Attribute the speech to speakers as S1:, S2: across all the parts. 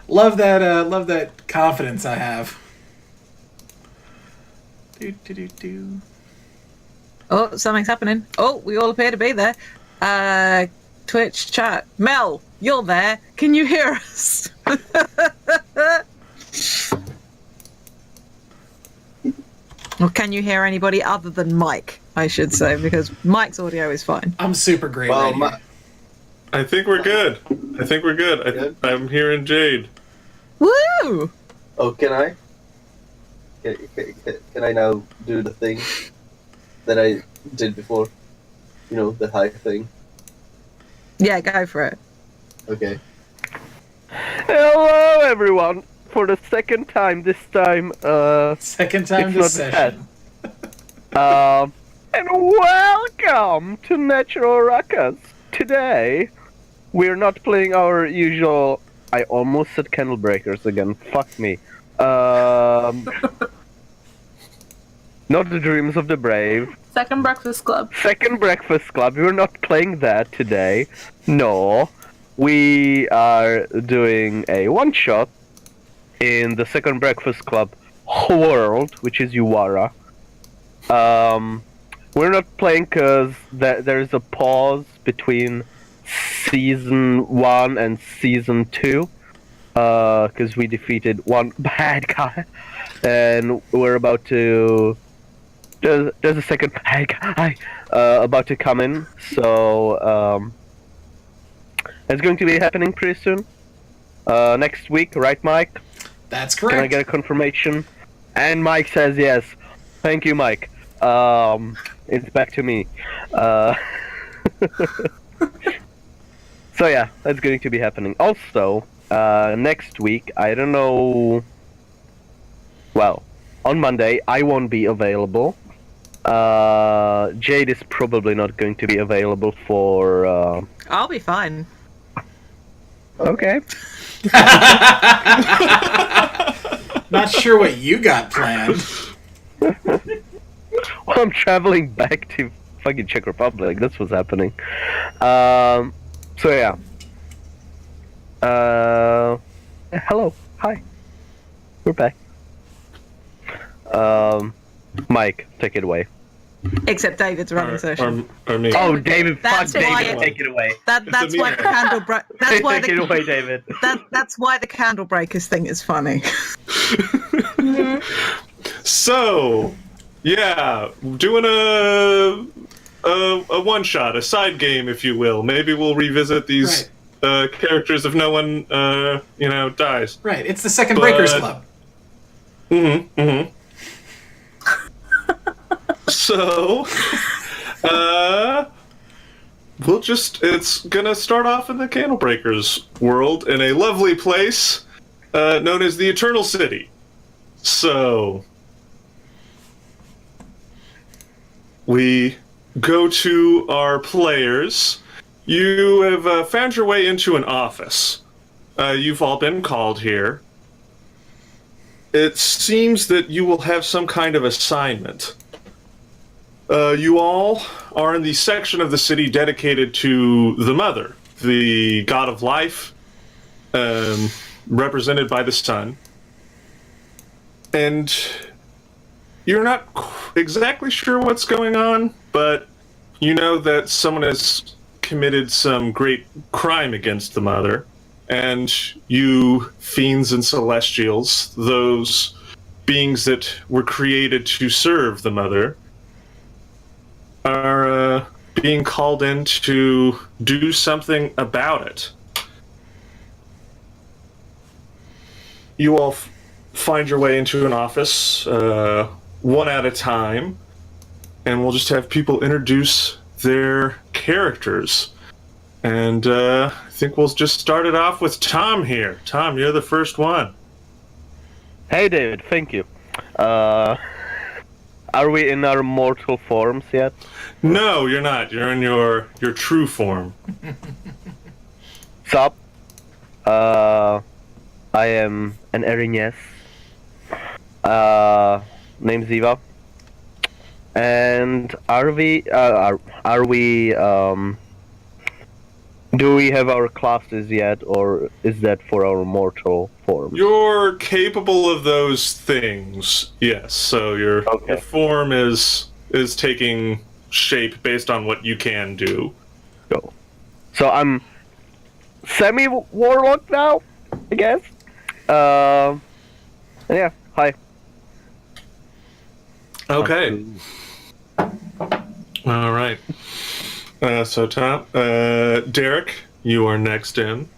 S1: Love that confidence I have. Do.
S2: Oh, something's happening. Oh, we all appear to be there. Twitch chat. Mel, you're there. Can you hear us? Or can you hear anybody other than Mike, I should say, because Mike's audio is fine.
S1: I'm super great right here.
S3: I think we're good. I'm hearing Jade.
S2: Woo!
S4: Oh, can I? Can I now do the thing that I did before? You know, the high thing.
S2: Yeah, go for it.
S4: Okay.
S5: Hello, everyone. For the second time this time,
S1: Second time this session.
S5: And welcome to Natural Ruckus. Today, we're not playing our usual... I almost said Candlebreakers again. Fuck me. Not the Dreams of the Brave.
S6: Second Breakfast Club.
S5: Second Breakfast Club. We're not playing that today. No. We are doing a one-shot in the Second Breakfast Club world, which is Yuwara. We're not playing because there's a pause between Season 1 and Season 2. Because we defeated one bad guy. And we're about to... There's a second bad guy about to come in. So, it's going to be happening pretty soon. Next week, right, Mike?
S1: That's correct.
S5: Can I get a confirmation? And Mike says yes. Thank you, Mike. It's back to me. So yeah, that's going to be happening. Also, next week, I don't know... Well, on Monday, I won't be available. Jade is probably not going to be available for...
S2: I'll be fine.
S5: Okay.
S1: Not sure what you got planned.
S5: Well, I'm traveling back to fucking Czech Republic. That's what's happening. So yeah. Hello. Hi. We're back. Mike, take it away.
S2: Except David's running session.
S3: Or me.
S5: Oh, David, fuck
S2: That's why
S5: David, take it away.
S2: That's why the That's why
S5: Take it away, David.
S2: That's why the Candlebreakers thing is funny.
S3: So, yeah, doing a one-shot, a side game, if you will. Maybe we'll revisit these characters if no one, dies.
S1: Right, it's the Second Breakers Club.
S3: So, it's gonna start off in the Candlebreakers world in a lovely place known as the Eternal City. So, we go to our players. You have found your way into an office. You've all been called here. It seems that you will have some kind of assignment. You all are in the section of the city dedicated to the Mother, the god of life, represented by the sun. And you're not exactly sure what's going on, but you know that someone has committed some great crime against the Mother. And you, fiends and celestials, those beings that were created to serve the Mother, are being called in to do something about it. You all find your way into an office, one at a time, and we'll just have people introduce their characters. And I think we'll just start it off with Tom here. Tom, you're the first one.
S5: Hey, David, thank you. Are we in our mortal forms yet?
S3: No, you're not. You're in your true form.
S5: Sup? I am an Erines. Name's Ziva. And are we Do we have our classes yet, or is that for our mortal form?
S3: You're capable of those things, yes. So your form is taking shape based on what you can do.
S5: Go. So I'm semi-warlock now, I guess. Yeah, hi.
S3: Okay. All right. So Tom, Derek, you are next in.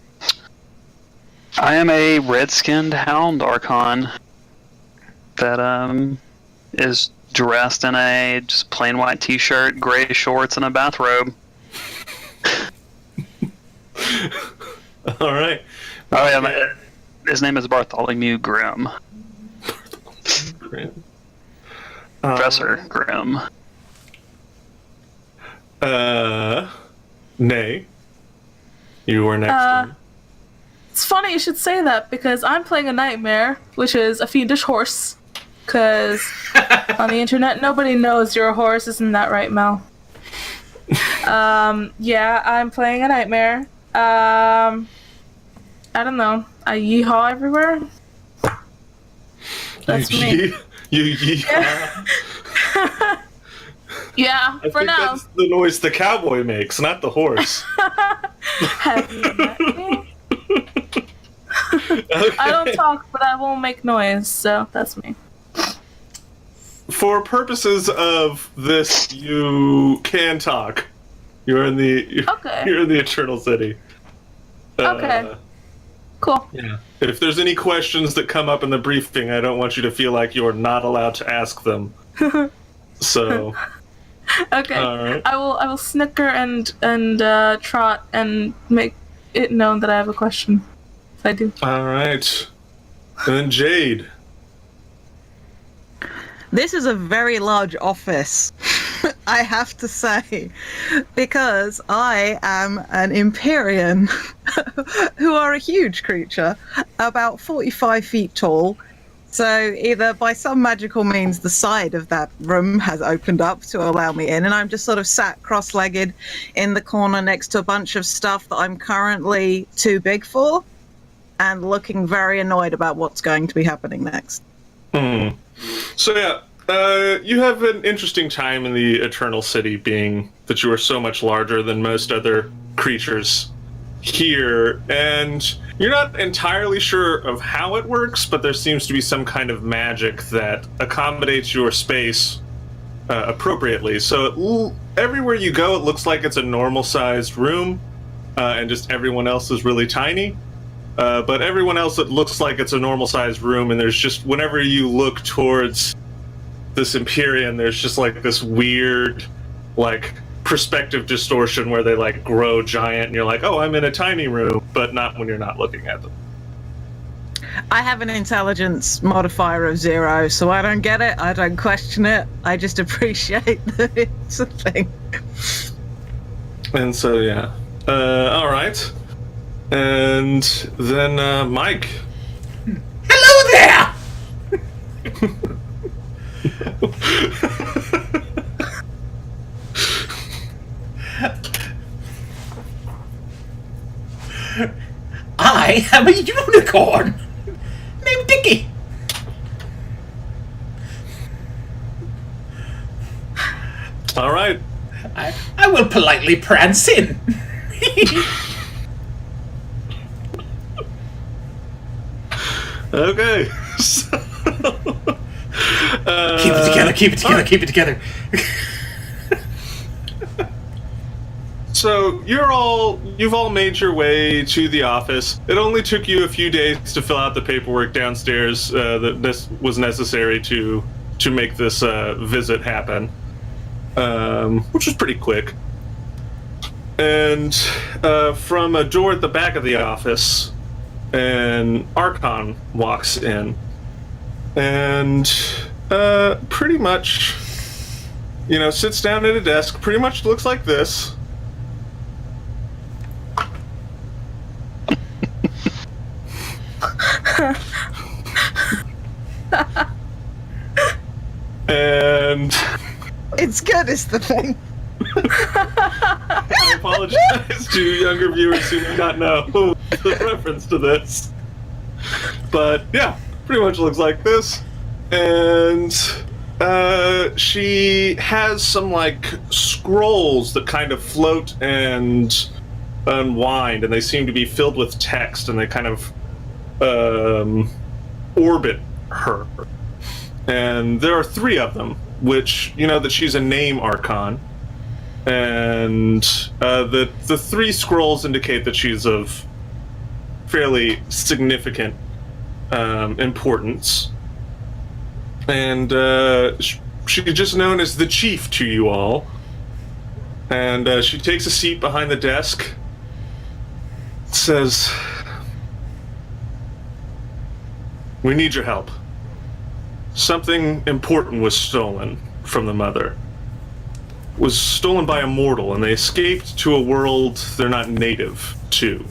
S6: I am a red-skinned hound archon that is dressed in a just plain white t-shirt, gray shorts, and a bathrobe.
S3: All right.
S6: Oh yeah, his name is Bartholomew Grimm.
S3: Grim.
S6: Professor Grimm.
S3: Nay. You are next in.
S7: It's funny you should say that because I'm playing a nightmare, which is a fiendish horse. Because on the internet, nobody knows you're a horse, isn't that right, Mel? Yeah, I'm playing a nightmare. I don't know. I yeehaw everywhere. That's me.
S3: You yeehaw.
S7: Yeah,
S3: I
S7: for
S3: think
S7: now.
S3: that's the noise the cowboy makes, not the horse.
S7: Have you met me?
S3: Okay.
S7: I don't talk, but I won't make noise, so that's me.
S3: For purposes of this, you can talk. You're in the
S7: Okay.
S3: You're in the Eternal City.
S7: Okay. Cool.
S3: Yeah. If there's any questions that come up in the briefing, I don't want you to feel like you're not allowed to ask them. So.
S7: Okay.
S3: All right.
S7: I will snicker and trot and make it known that I have a question. If I do.
S3: All right. And then Jade.
S2: This is a very large office, I have to say, because I am an Empyrean, who are a huge creature, about 45 feet tall. So either by some magical means the side of that room has opened up to allow me in, and I'm just sort of sat cross-legged in the corner next to a bunch of stuff that I'm currently too big for, and looking very annoyed about what's going to be happening next.
S3: So yeah, you have an interesting time in the Eternal City, being that you are so much larger than most other creatures here, and you're not entirely sure of how it works, but there seems to be some kind of magic that accommodates your space appropriately. So everywhere you go, it looks like it's a normal-sized room, and just everyone else is really tiny. But everyone else, it looks like it's a normal-sized room, and there's just, whenever you look towards this Empyrean, there's just like this weird, like, perspective distortion where they like grow giant, and you're like, oh, I'm in a tiny room, but not when you're not looking at them.
S2: I have an intelligence modifier of 0, so I don't get it, I don't question it, I just appreciate that it's a thing.
S3: And so, yeah. All right. And then, Mike.
S1: Hello there! I am a unicorn named Dicky.
S3: All right.
S1: I will politely prance in.
S3: Okay. So,
S1: Keep it together, keep it together, keep it together.
S3: So you've all made your way to the office. It only took you a few days to fill out the paperwork downstairs that this was necessary to make this visit happen, which was pretty quick. And from a door at the back of the office, an Archon walks in, and pretty much, sits down at a desk. Pretty much looks like this. And
S2: It's good, is the thing.
S3: I apologize to younger viewers who may not know the reference to this. But yeah, pretty much looks like this. And she has some like scrolls that kind of float and unwind, and they seem to be filled with text, and they kind of orbit her. And there are 3 of them, which you know that she's a name archon. And the 3 scrolls indicate that she's of fairly significant importance. And she's just known as the chief to you all. And she takes a seat behind the desk. Says, "We need your help. Something important was stolen from the mother. Was stolen by a mortal, and they escaped to a world they're not native to.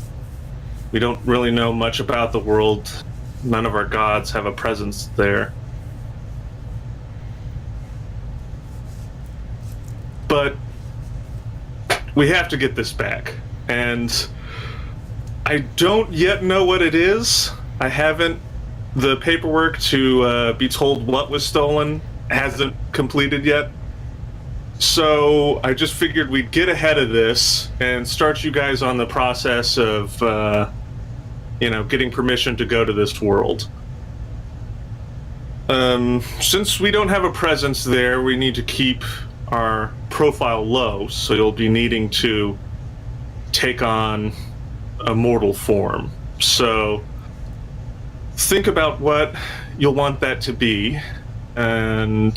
S3: We don't really know much about the world. None of our gods have a presence there. But we have to get this back, and I don't yet know what it is. I haven't. The paperwork to be told what was stolen hasn't completed yet. So I just figured we'd get ahead of this and start you guys on the process of, getting permission to go to this world. Since we don't have a presence there, we need to keep our profile low, so you'll be needing to take on a mortal form. So think about what you'll want that to be, and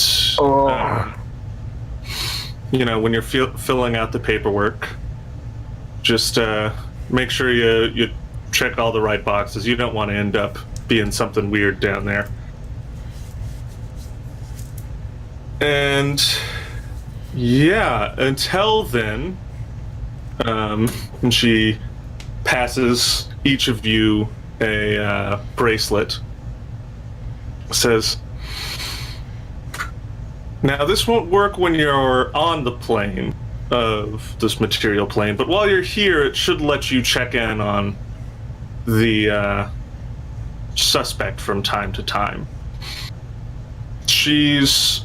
S3: when you're filling out the paperwork, just make sure you check all the right boxes. You don't want to end up being something weird down there. And yeah, until then, and she passes each of you a bracelet. Says, "Now this won't work when you're on the plane of this material plane, but while you're here, it should let you check in on the suspect from time to time. She's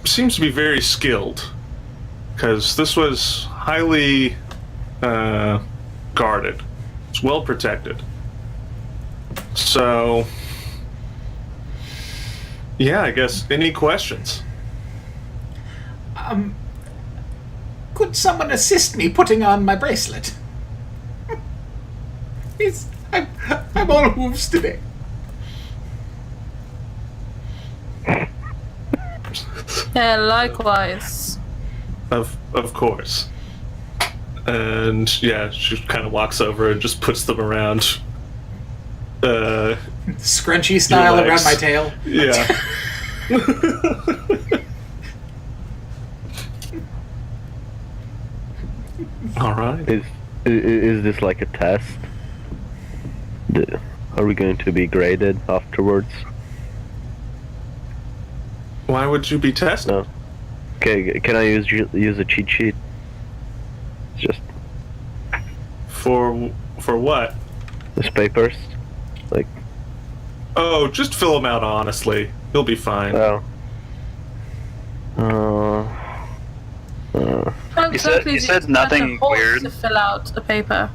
S3: seems to be very skilled, because this was highly guarded. It's well protected. So, yeah, I guess, any questions?"
S1: Could someone assist me putting on my bracelet? I'm all hooves today.
S7: Yeah, likewise.
S3: Of course. And yeah, she kind of walks over and just puts them around.
S1: Scrunchy style
S3: your
S1: around
S3: legs.
S1: my tail.
S3: Yeah. All right.
S5: Is this like a test? Are we going to be graded afterwards?
S3: Why would you be tested?
S5: No. Okay, can I use a cheat sheet? Just
S3: For what?
S5: these papers? Like,
S3: Oh, just fill them out honestly. You'll be fine.
S5: oh.
S7: How
S6: You said-
S7: exactly
S6: you
S7: is it
S6: said
S7: that
S6: nothing
S7: a horse
S6: weird.
S7: to fill out a paper?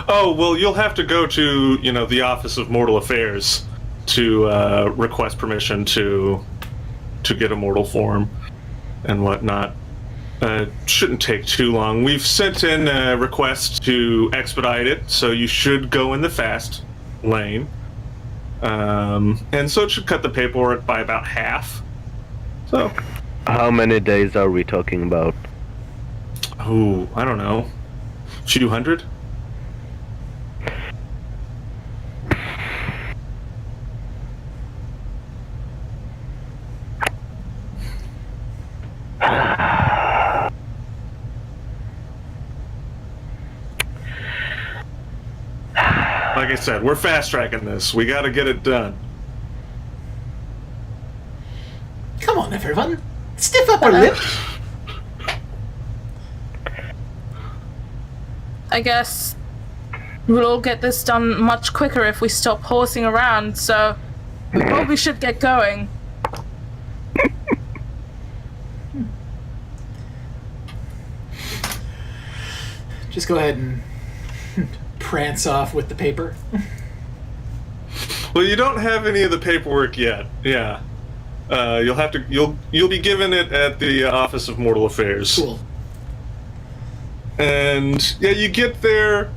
S3: Oh, well, you'll have to go to, the Office of Mortal Affairs to request permission to get a mortal form and whatnot. Shouldn't take too long. We've sent in a request to expedite it, so you should go in the fast lane. And so it should cut the paperwork by about half. So,
S5: How many days are we talking about?
S3: I don't know. 200? Like I said, we're fast tracking this. We gotta get it done.
S1: Come on, everyone. Stiff up Or lip?
S7: I guess we'll get this done much quicker if we stop horsing around, so we probably should get going.
S1: Just go ahead and prance off with the paper.
S3: Well, you don't have any of the paperwork yet. Yeah. You'll be given it at the Office of Mortal Affairs.
S1: Cool.
S3: And yeah, you get there.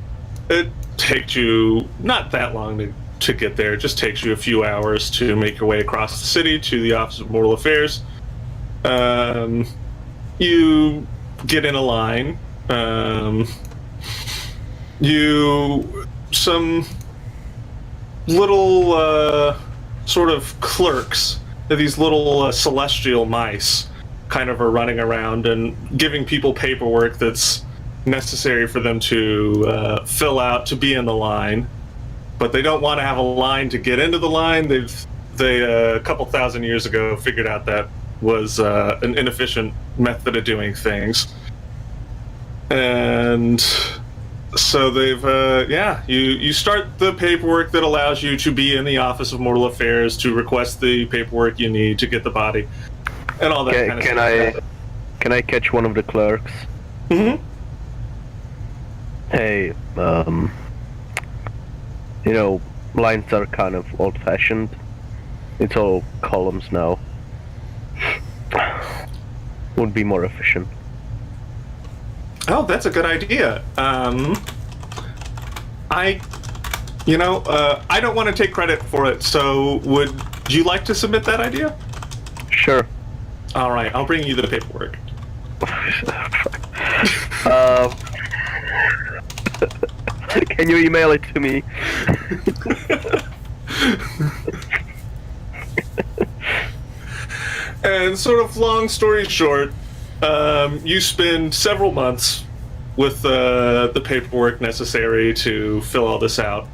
S3: It takes you not that long to get there. It just takes you a few hours to make your way across the city to the Office of Mortal Affairs. You get in a line. Some little sort of clerks, these little celestial mice, kind of are running around and giving people paperwork that's necessary for them to fill out to be in the line, but they don't want to have a line to get into the line. They a couple thousand years ago figured out that was an inefficient method of doing things, and so they've you start the paperwork that allows you to be in the Office of Mortal Affairs to request the paperwork you need to get the body and all that kind of stuff.
S5: Can I catch one of the clerks?
S3: Mm-hmm.
S5: Hey, lines are kind of old-fashioned. It's all columns now. Would be more efficient.
S3: Oh, that's a good idea. I don't want to take credit for it, so would you like to submit that idea?
S5: Sure.
S3: All right, I'll bring you the paperwork.
S5: Can you email it to me?
S3: And sort of long story short, you spend several months with the paperwork necessary to fill all this out.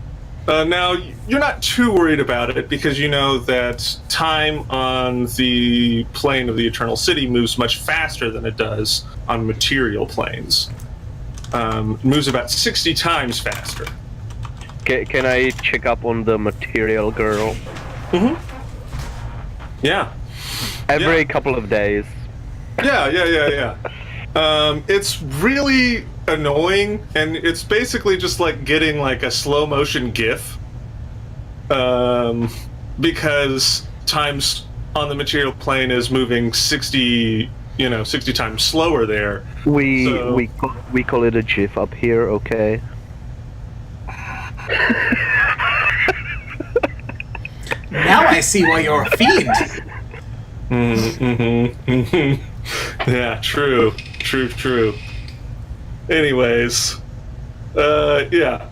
S3: Now, you're not too worried about it because you know that time on the plane of the Eternal City moves much faster than it does on material planes. It moves about 60 times faster.
S5: Can I check up on the material girl?
S3: Mm-hmm. Yeah.
S5: Every couple of days.
S3: Yeah. It's really annoying, and it's basically just like getting like a slow motion GIF. Because times on the material plane is moving 60 times slower there.
S5: We call it a GIF up here, okay?
S1: Now I see why you're a fiend.
S3: Yeah, true. Anyways, yeah.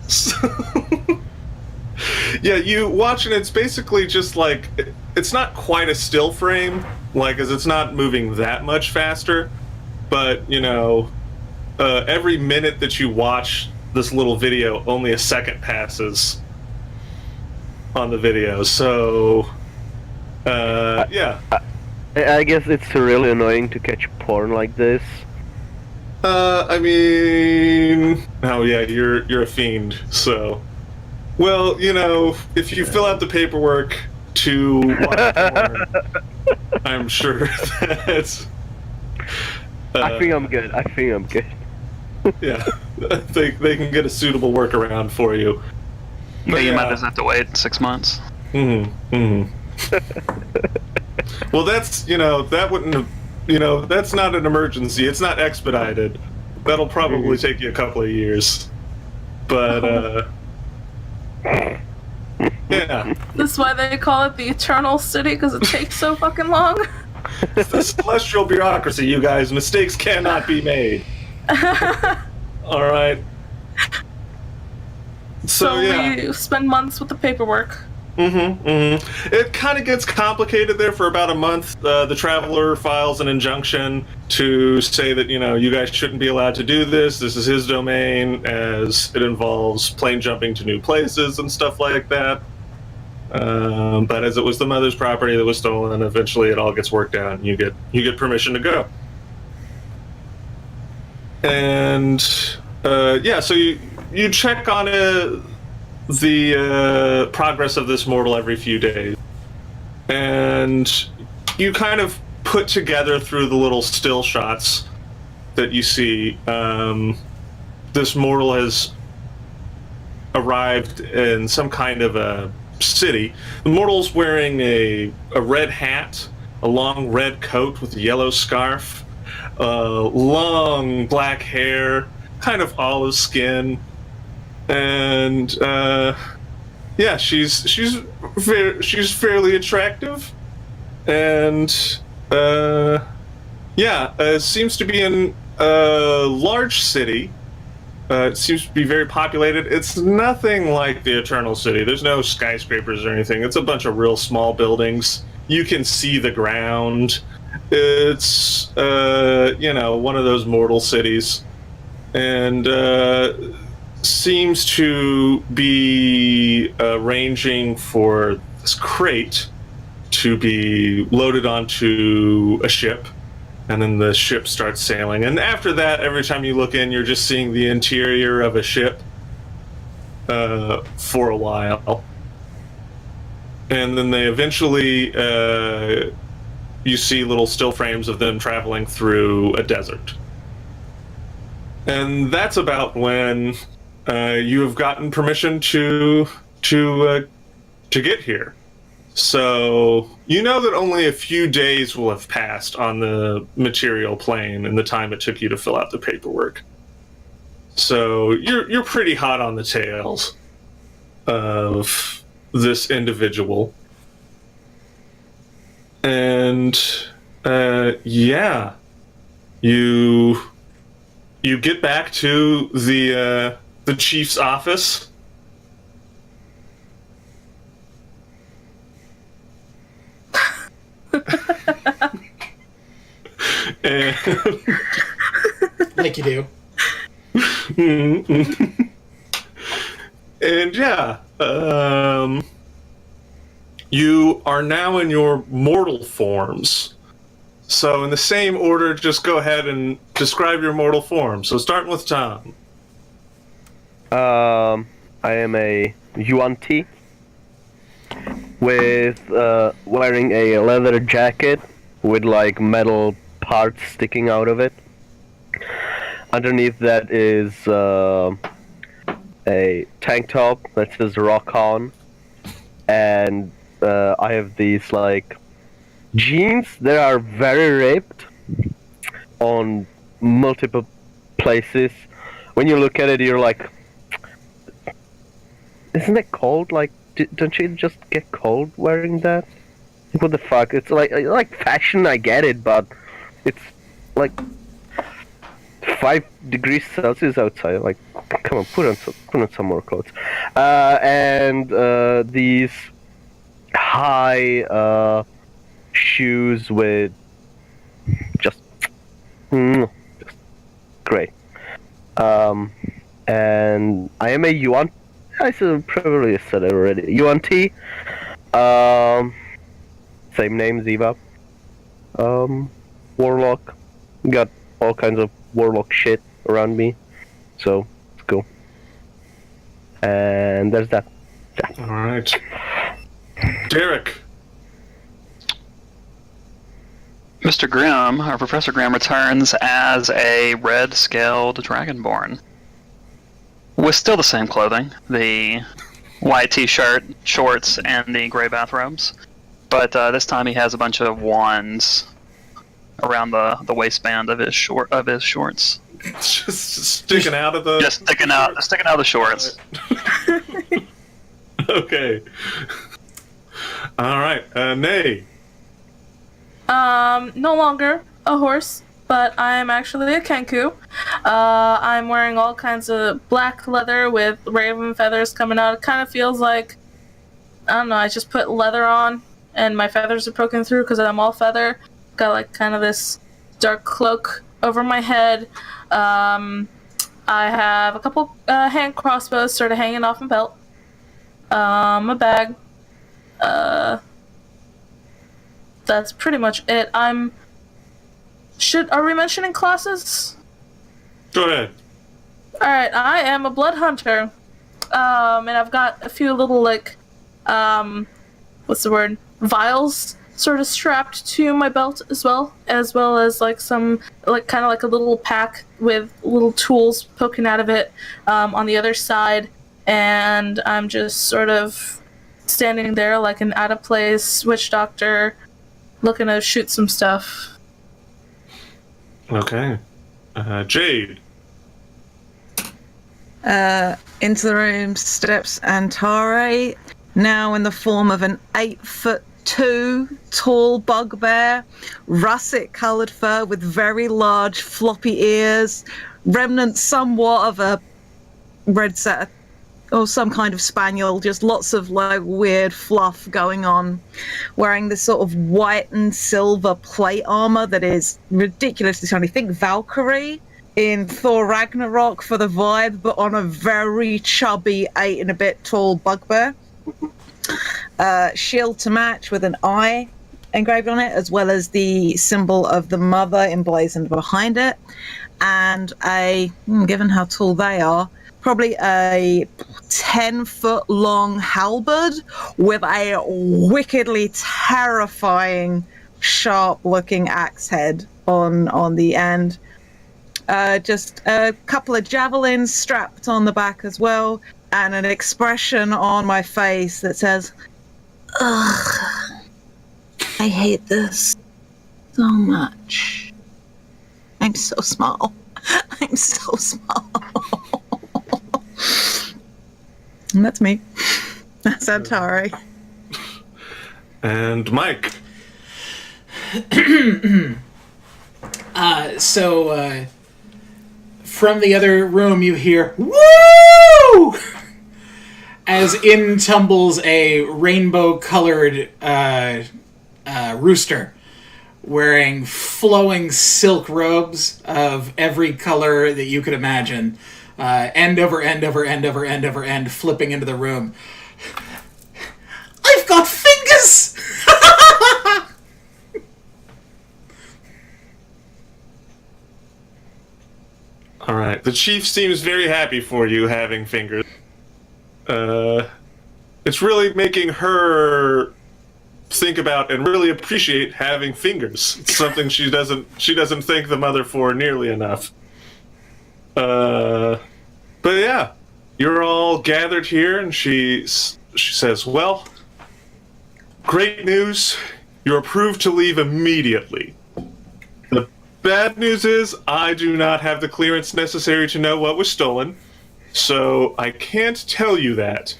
S3: Yeah, you watch and it's basically just like, it's not quite a still frame, like, as it's not moving that much faster, but, every minute that you watch this little video, only a second passes on the video, so, yeah.
S5: I guess it's really annoying to catch porn like this.
S3: Oh yeah, you're a fiend, so. Well, if you fill out the paperwork to watch porn, I'm sure that.
S5: I think I'm good.
S3: Yeah, they can get a suitable workround for you.
S6: But you might just have to wait 6 months.
S3: Well, that's that wouldn't have, that's not an emergency. It's not expedited. That'll probably take you a couple of years. But yeah.
S7: This is why they call it the Eternal City, because it takes so fucking long.
S3: The celestial bureaucracy, you guys. Mistakes cannot be made. All right. So yeah.
S7: We spend months with the paperwork.
S3: It kind of gets complicated there for about a month. The Traveler files an injunction to say that, you guys shouldn't be allowed to do this. This is his domain, as it involves plane jumping to new places and stuff like that. But as it was the mother's property that was stolen, eventually it all gets worked out, and you get permission to go. And so you check on the progress of this mortal every few days, and you kind of put together through the little still shots that you see. This mortal has arrived in some kind of a city. The mortal's wearing a red hat, a long red coat with a yellow scarf, long black hair, kind of olive skin, and she's fairly attractive, and seems to be in a large city. It seems to be very populated. It's nothing like the Eternal City. There's no skyscrapers or anything. It's a bunch of real small buildings. You can see the ground. It's, one of those mortal cities. And seems to be arranging for this crate to be loaded onto a ship. And then the ship starts sailing. And after that, every time you look in, you're just seeing the interior of a ship for a while. And then they eventually, you see little still frames of them traveling through a desert. And that's about when you have gotten permission to get here. So you know that only a few days will have passed on the material plane in the time it took you to fill out the paperwork. So you're pretty hot on the tails of this individual. And you get back to the chief's office. And
S1: like you do.
S3: And you are now in your mortal forms. So in the same order, just go ahead and describe your mortal form. So starting with Tom.
S5: I am a Yuan-Ti with wearing a leather jacket with like metal parts sticking out of it. Underneath that is a tank top that says rock on, and I have these like jeans that are very ripped on multiple places. When you look at it, you're like, isn't it cold? Like, don't you just get cold wearing that? What the fuck? It's like fashion, I get it, but it's like 5 degrees Celsius outside. Like, come on, put on some more clothes. And these high shoes with just great. And I am a Yuan. I probably said it already. Yuan-Ti. Same name, Ziva. Warlock. Got all kinds of warlock shit around me. So, it's cool. And there's that. Yeah.
S3: Alright. Derek.
S6: Mr. Grimm, or Professor Grimm, returns as a red-scaled dragonborn. With still the same clothing, the white t-shirt, shorts, and the gray bathrobes. But this time he has a bunch of wands around the waistband of his shorts.
S3: Just sticking out of the...
S6: Just sticking out of the shorts.
S3: Okay. Alright, Nay.
S7: No longer a horse, but I'm actually a kenku. I'm wearing all kinds of black leather with raven feathers coming out. It kind of feels like, I don't know, I just put leather on and my feathers are poking through because I'm all feather. Got like kind of this dark cloak over my head. I have a couple hand crossbows sort of hanging off my belt. A bag. That's pretty much it. Are we mentioning classes?
S3: Go ahead.
S7: Alright, I am a blood hunter. And I've got a few little, what's the word? Vials sort of strapped to my belt as well as some, kind of like a little pack with little tools poking out of it, on the other side. And I'm just sort of standing there like an out-of-place witch doctor looking to shoot some stuff.
S3: Okay. Jade.
S2: Into the room steps Antare, now in the form of an 8'2" tall bugbear, russet-coloured fur with very large floppy ears, remnants somewhat of a red setter or some kind of spaniel, just lots of weird fluff going on, wearing this sort of white and silver plate armor that is ridiculously shiny. Think Valkyrie in Thor Ragnarok for the vibe, but on a very chubby 8 and a bit tall bugbear. Shield to match with an eye engraved on it, as well as the symbol of the mother emblazoned behind it, and given how tall they are, probably a 10-foot long halberd with a wickedly terrifying, sharp-looking axe head on the end. Just a couple of javelins strapped on the back as well, and an expression on my face that says, "Ugh, I hate this so much. I'm so small. I'm so small." And that's me. That's Antare.
S3: And Mike.
S1: From the other room you hear, "Woo!" as in tumbles a rainbow-colored rooster, wearing flowing silk robes of every color that you could imagine, end over end over end over end over end, flipping into the room. "I've got fingers!"
S3: All right. The chief seems very happy for you having fingers. It's really making her think about and really appreciate having fingers. It's something she doesn't thank the mother for nearly enough. But yeah, you're all gathered here, and she says, "Well, great news. You're approved to leave immediately. The bad news is I do not have the clearance necessary to know what was stolen, so I can't tell you that.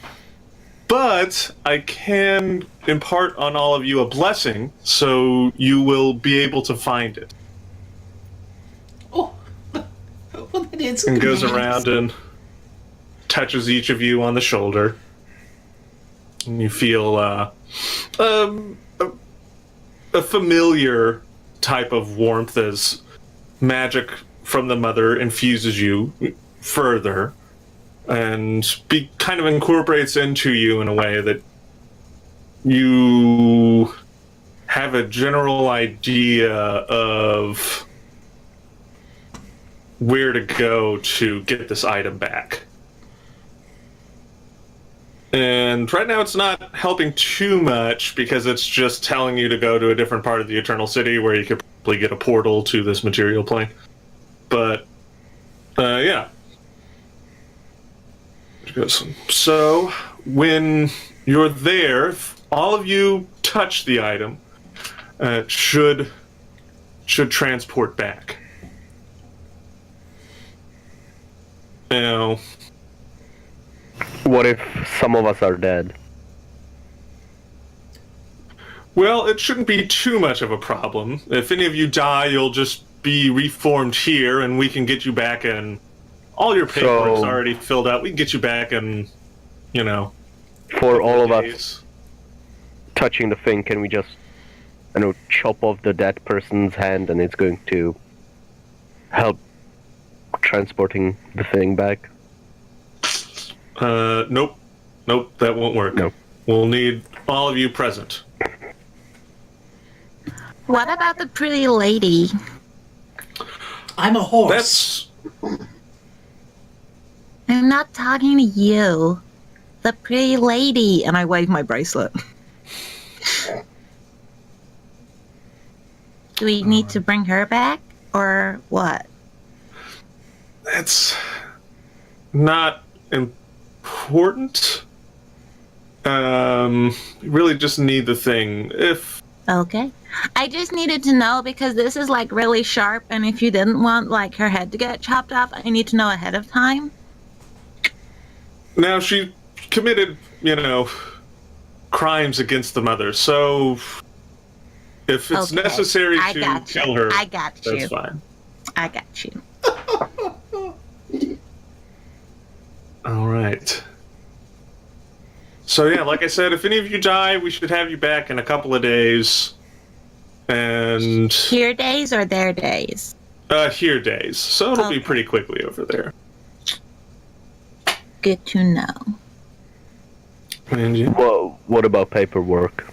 S3: But I can impart on all of you a blessing, so you will be able to find it."
S1: Oh, well, that is
S3: And goes
S1: nice.
S3: around and touches each of you on the shoulder. And you feel a familiar type of warmth as magic from the mother infuses you further and kind of incorporates into you in a way that you have a general idea of where to go to get this item back. And right now it's not helping too much because it's just telling you to go to a different part of the Eternal City where you could probably get a portal to this material plane. But, yeah. So, when you're there, if all of you touch the item, should transport back. Now,
S5: What if some of us are dead?
S3: well, it shouldn't be too much of a problem. If any of you die, you'll just be reformed here, and we can get you back in. All your paperwork's already filled out. We can get you back in,
S5: For all of us
S3: days.
S5: touching the thing, can we just, chop off the dead person's hand and it's going to help transporting the thing back?
S3: Nope. Nope, that won't work.
S5: No.
S3: we'll need all of you present.
S2: What about the pretty lady?
S1: I'm a horse.
S2: I'm not talking to you. The pretty lady. And I wave my bracelet. Do we need to bring her back? Or what?
S3: That's not important. Really just need the thing. If
S2: Okay. I just needed to know because this is like really sharp, and if you didn't want like her head to get chopped off, I need to know ahead of time.
S3: now she committed, crimes against the mother, so if it's
S2: Okay,
S3: necessary
S2: I
S3: to
S2: got you.
S3: kill her,
S2: I got you.
S3: that's fine.
S2: I got you.
S3: All right. So yeah, like I said, if any of you die, we should have you back in a couple of days. And
S2: Your days or their days?
S3: here days. So it'll be
S2: Okay.
S3: pretty quickly over there.
S2: Good to know.
S3: And you?
S5: What about paperwork?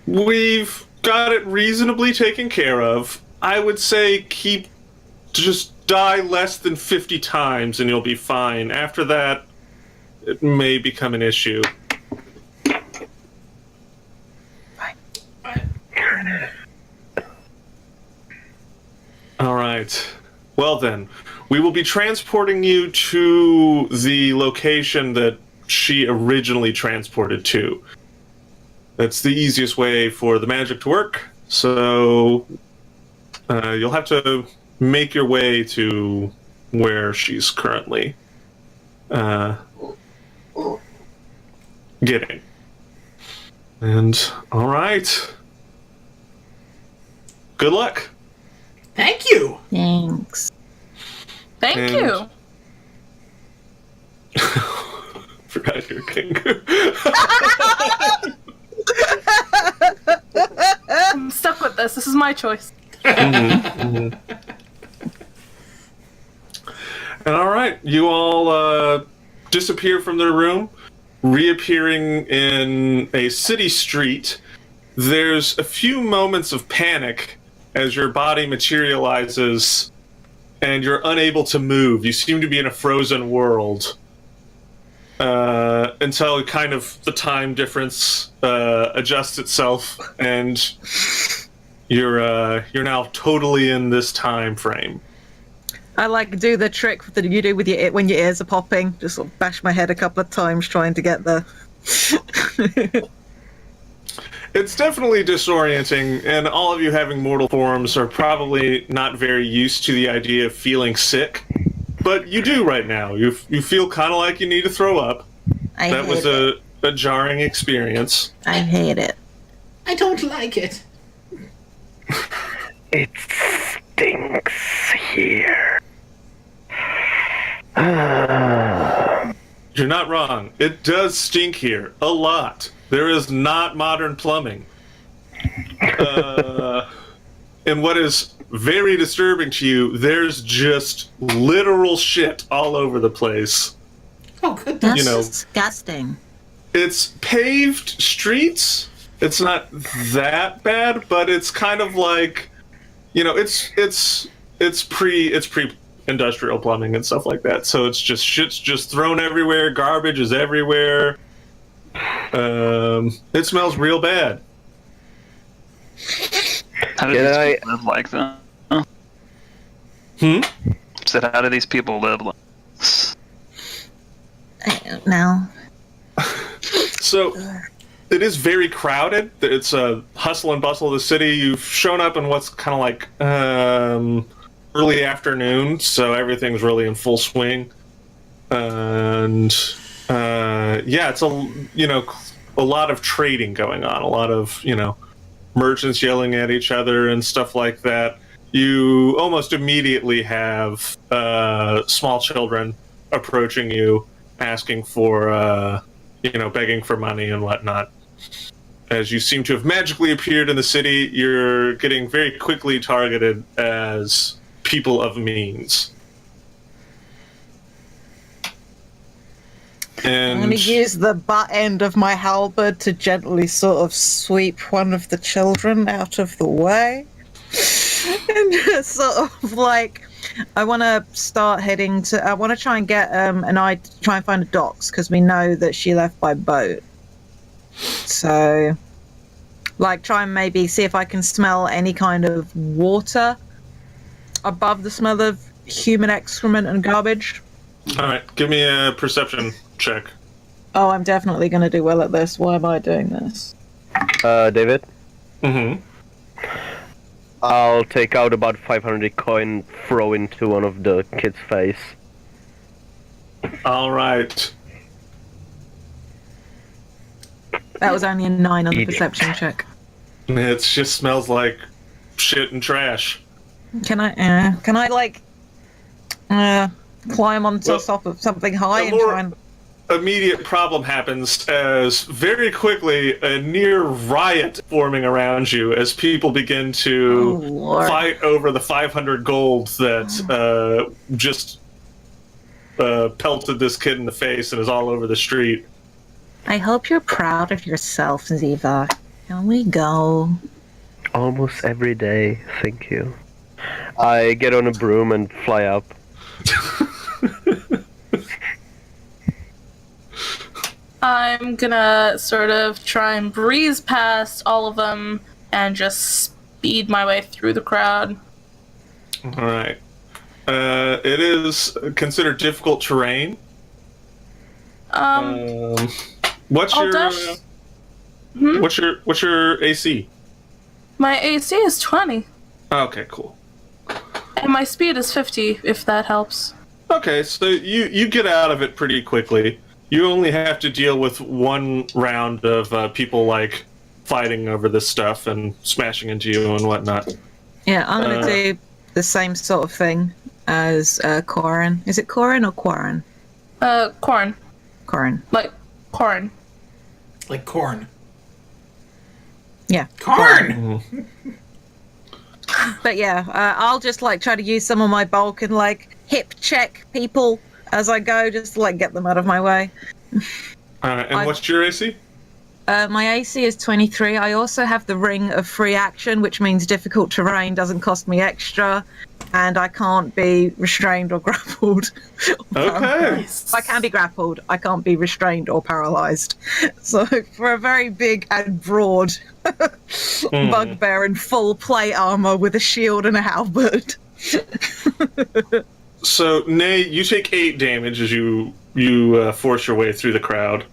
S3: We've got it reasonably taken care of. I would say just die less than 50 times and you'll be fine. After that, it may become an issue. All right. Well then, we will be transporting you to the location that she originally transported to. That's the easiest way for the magic to work. So you'll have to make your way to where she's currently getting. And all right. Good luck.
S1: Thank you.
S2: Thanks.
S7: Thank
S3: And-
S7: you.
S3: Forgot your king.
S7: I'm stuck with this. This is my choice.
S3: And all right, you all disappear from their room, reappearing in a city street. There's a few moments of panic as your body materializes and you're unable to move. You seem to be in a frozen world until kind of the time difference adjusts itself and you're now totally in this time frame.
S2: I like do the trick that you do with your when your ears are popping. Just sort of bash my head a couple of times trying to get the.
S3: It's definitely disorienting, and all of you having mortal forms are probably not very used to the idea of feeling sick. But you do right now. You feel kind of like you need to throw up. That was a jarring experience.
S2: I hate it.
S1: I don't like it.
S5: It stinks here.
S3: You're not wrong. It does stink here. A lot. There is not modern plumbing. And what is very disturbing to you, there's just literal shit all over the place.
S1: Oh, good.
S2: That's
S3: You know-
S2: disgusting.
S3: It's paved streets. It's not that bad, but it's kind of like, it's pre-industrial plumbing and stuff like that. So it's just shit's just thrown everywhere. Garbage is everywhere. It smells real bad.
S6: How do
S5: Can
S6: these
S5: I-
S6: people live like that? Said, how do these people live like this?
S2: I don't know.
S3: So it is very crowded. It's a hustle and bustle of the city. You've shown up in what's kind of like early afternoon, so everything's really in full swing. And it's a lot of trading going on. A lot of merchants yelling at each other and stuff like that. You almost immediately have small children approaching you, asking for begging for money and whatnot. As you seem to have magically appeared in the city, you're getting very quickly targeted as people of means.
S2: I'm going
S3: And
S2: to use the butt end of my halberd to gently sort of sweep one of the children out of the way. And just sort of like, I want to start heading to. I want to try and get try and find a docks because we know that she left by boat. So, like, try and maybe see if I can smell any kind of water above the smell of human excrement and garbage.
S3: all right, give me a perception check.
S2: Oh, I'm definitely going to do well at this. Why am I doing this?
S5: David,
S3: Mm-hmm.
S5: I'll take out about 500 coin, throw into one of the kids' face.
S3: All right.
S2: That was only a 9 on the
S5: Idiot.
S2: perception check.
S3: It just smells like shit and trash.
S2: Can I like climb onto
S3: Well,
S2: top of something high
S3: the
S2: and
S3: more-
S2: try and?
S3: Immediate problem happens as very quickly a near riot forming around you as people begin to
S2: Oh, Lord.
S3: fight over the 500 gold that just pelted this kid in the face and is all over the street.
S2: I hope you're proud of yourself, Ziva. Here we go.
S5: Almost every day, thank you. I get on a broom and fly up.
S7: I'm gonna sort of try and breeze past all of them and just speed my way through the crowd.
S3: All right. It is considered difficult terrain. What's
S7: I'll
S3: your
S7: dash- Hmm?
S3: what's your AC?
S7: My AC is 20,
S3: Okay, cool.
S7: and my speed is 50, if that helps.
S3: Okay, so you get out of it pretty quickly. You only have to deal with one round of people like fighting over this stuff and smashing into you and whatnot.
S2: Yeah, I'm gonna do the same sort of thing as Corin. Is it Corin or Quarren?
S7: Corn.
S2: Corin.
S7: Like, corn.
S1: Like corn.
S2: Yeah.
S1: Corn!
S2: But yeah, I'll just like try to use some of my bulk and like hip check people as I go, just to like get them out of my way.
S3: And what's your AC?
S2: My AC is 23. I also have the Ring of Free Action, which means difficult terrain doesn't cost me extra, and I can't be restrained or grappled.
S3: Okay.
S2: I can be grappled. I can't be restrained or paralyzed. So for a very big and broad bugbear in full plate armor with a shield and a halberd.
S3: So, Nay, you take 8 damage as you force your way through the crowd.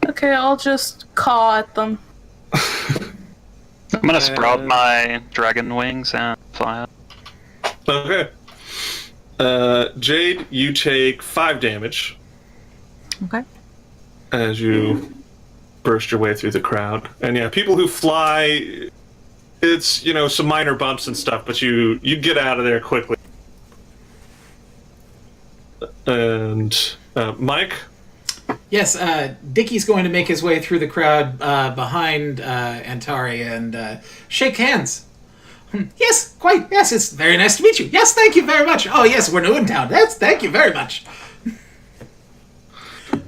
S7: Okay, I'll just caw at them.
S6: I'm gonna sprout my dragon wings and fly up.
S3: Okay. Jade, you take 5 damage
S2: Okay.
S3: as you burst your way through the crowd. And yeah, people who fly, it's, some minor bumps and stuff, but you get out of there quickly. And Mike?
S1: Yes, Dickie's going to make his way through the crowd behind Antari and shake hands. Yes, quite. Yes, it's very nice to meet you. Yes, thank you very much. Oh, yes, we're new in town. Yes, thank you very much.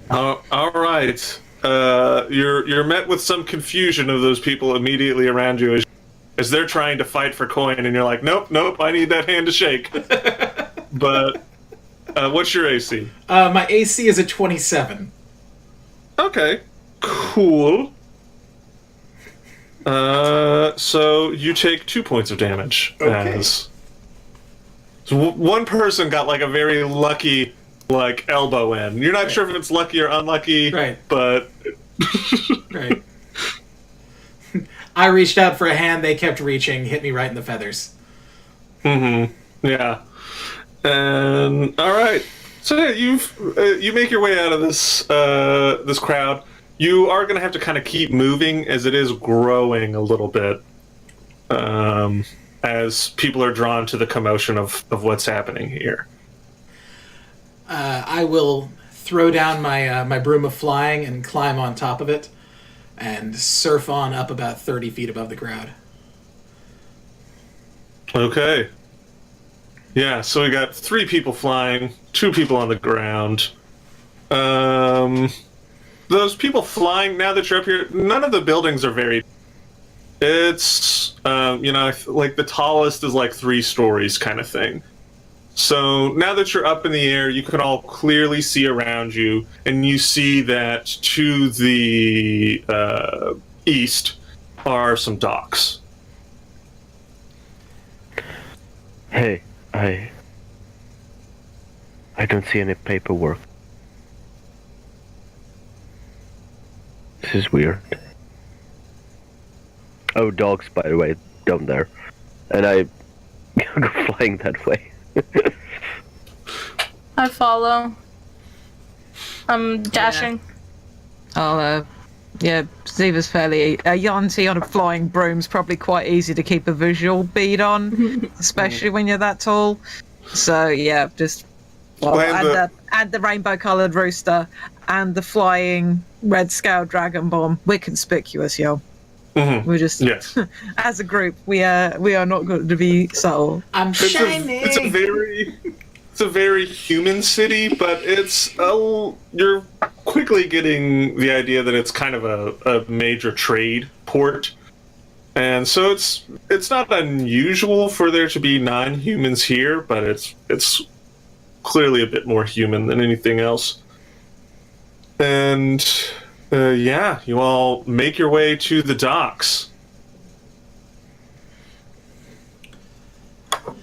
S3: All right. You're met with some confusion of those people immediately around you as they're trying to fight for coin, and you're like, nope, I need that hand to shake. But what's your AC?
S1: My AC is a 27.
S3: Okay, cool. So you take 2 points of damage.
S1: Okay.
S3: So one person got like a very lucky elbow in. You're not sure if it's lucky or unlucky,
S1: Right.
S3: But
S1: Right. I reached out for a hand, they kept reaching, hit me right in the feathers.
S3: yeah. And all right. So yeah, you make your way out of this crowd. You are going to have to kind of keep moving as it is growing a little bit, as people are drawn to the commotion of what's happening here.
S1: I will throw down my broom of flying and climb on top of it and surf on up about 30 feet above the crowd.
S3: Okay. Yeah, so we got 3 people flying, 2 people on the ground. Those people flying, now that you're up here, none of the buildings are very... It's, like the tallest is like 3 stories kind of thing. So now that you're up in the air, you can all clearly see around you, and you see that to the east are some docks.
S5: Hey, I don't see any paperwork. This is weird. Oh, dogs, by the way, down there. And I go flying that way.
S7: I follow. I'm dashing.
S2: Ziva's fairly... Yanti on a flying broom's probably quite easy to keep a visual bead on, especially when you're that tall. So, yeah, just... add the rainbow-coloured rooster and the flying red-scaled dragon bomb. We're conspicuous, yo. Mm-hmm. We're just...
S3: Yes.
S2: As a group, we are not going to be subtle.
S1: I'm shining!
S3: It's a very human city, but you're quickly getting the idea that it's kind of a major trade port. And so it's not unusual for there to be non-humans here, but it's clearly a bit more human than anything else. And you all make your way to the docks.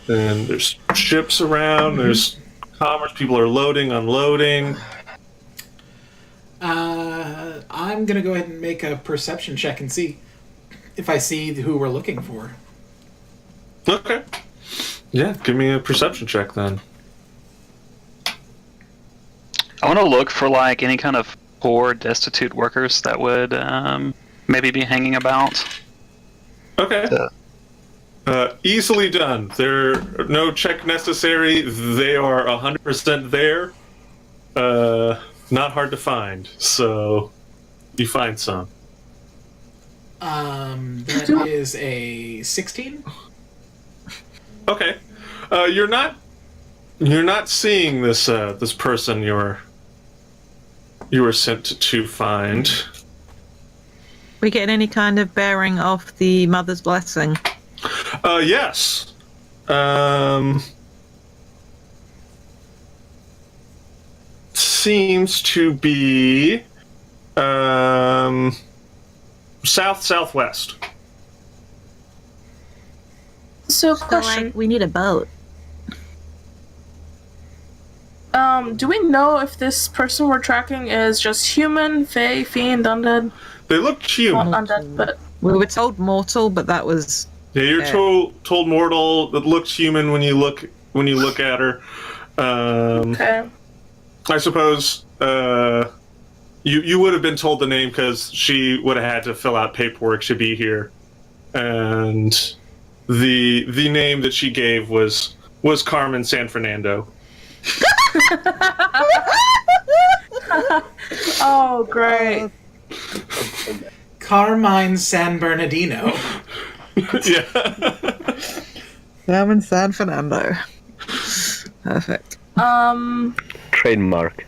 S3: And there's ships around, there's commerce, people are loading, unloading.
S1: I'm gonna go ahead and make a perception check and see if I see who we're looking for.
S3: Okay. Yeah, give me a perception check then.
S6: I want to look for like any kind of poor, destitute workers that would maybe be hanging about.
S3: Okay. Easily done. There no check necessary. They are 100% there. Not hard to find. So you find some.
S1: That is a 16.
S3: Okay. You're not seeing this this person you were sent to find.
S2: We get any kind of bearing of the mother's blessing?
S3: Yes. Seems to be southwest.
S7: So, question.
S2: we need a boat.
S7: Do we know if this person we're tracking is just human, fae, fiend, undead?
S3: They look human.
S7: Not undead, but...
S2: We were told mortal, but that was...
S3: Yeah, you're told mortal. That looks human when you look at her.
S7: Okay.
S3: I suppose you would have been told the name because she would have had to fill out paperwork to be here, and the name that she gave was Carmen San Fernando.
S7: Oh, great.
S1: Carmine San Bernardino.
S3: Yeah.
S2: Carmen San Fernando. Perfect.
S5: Trademark.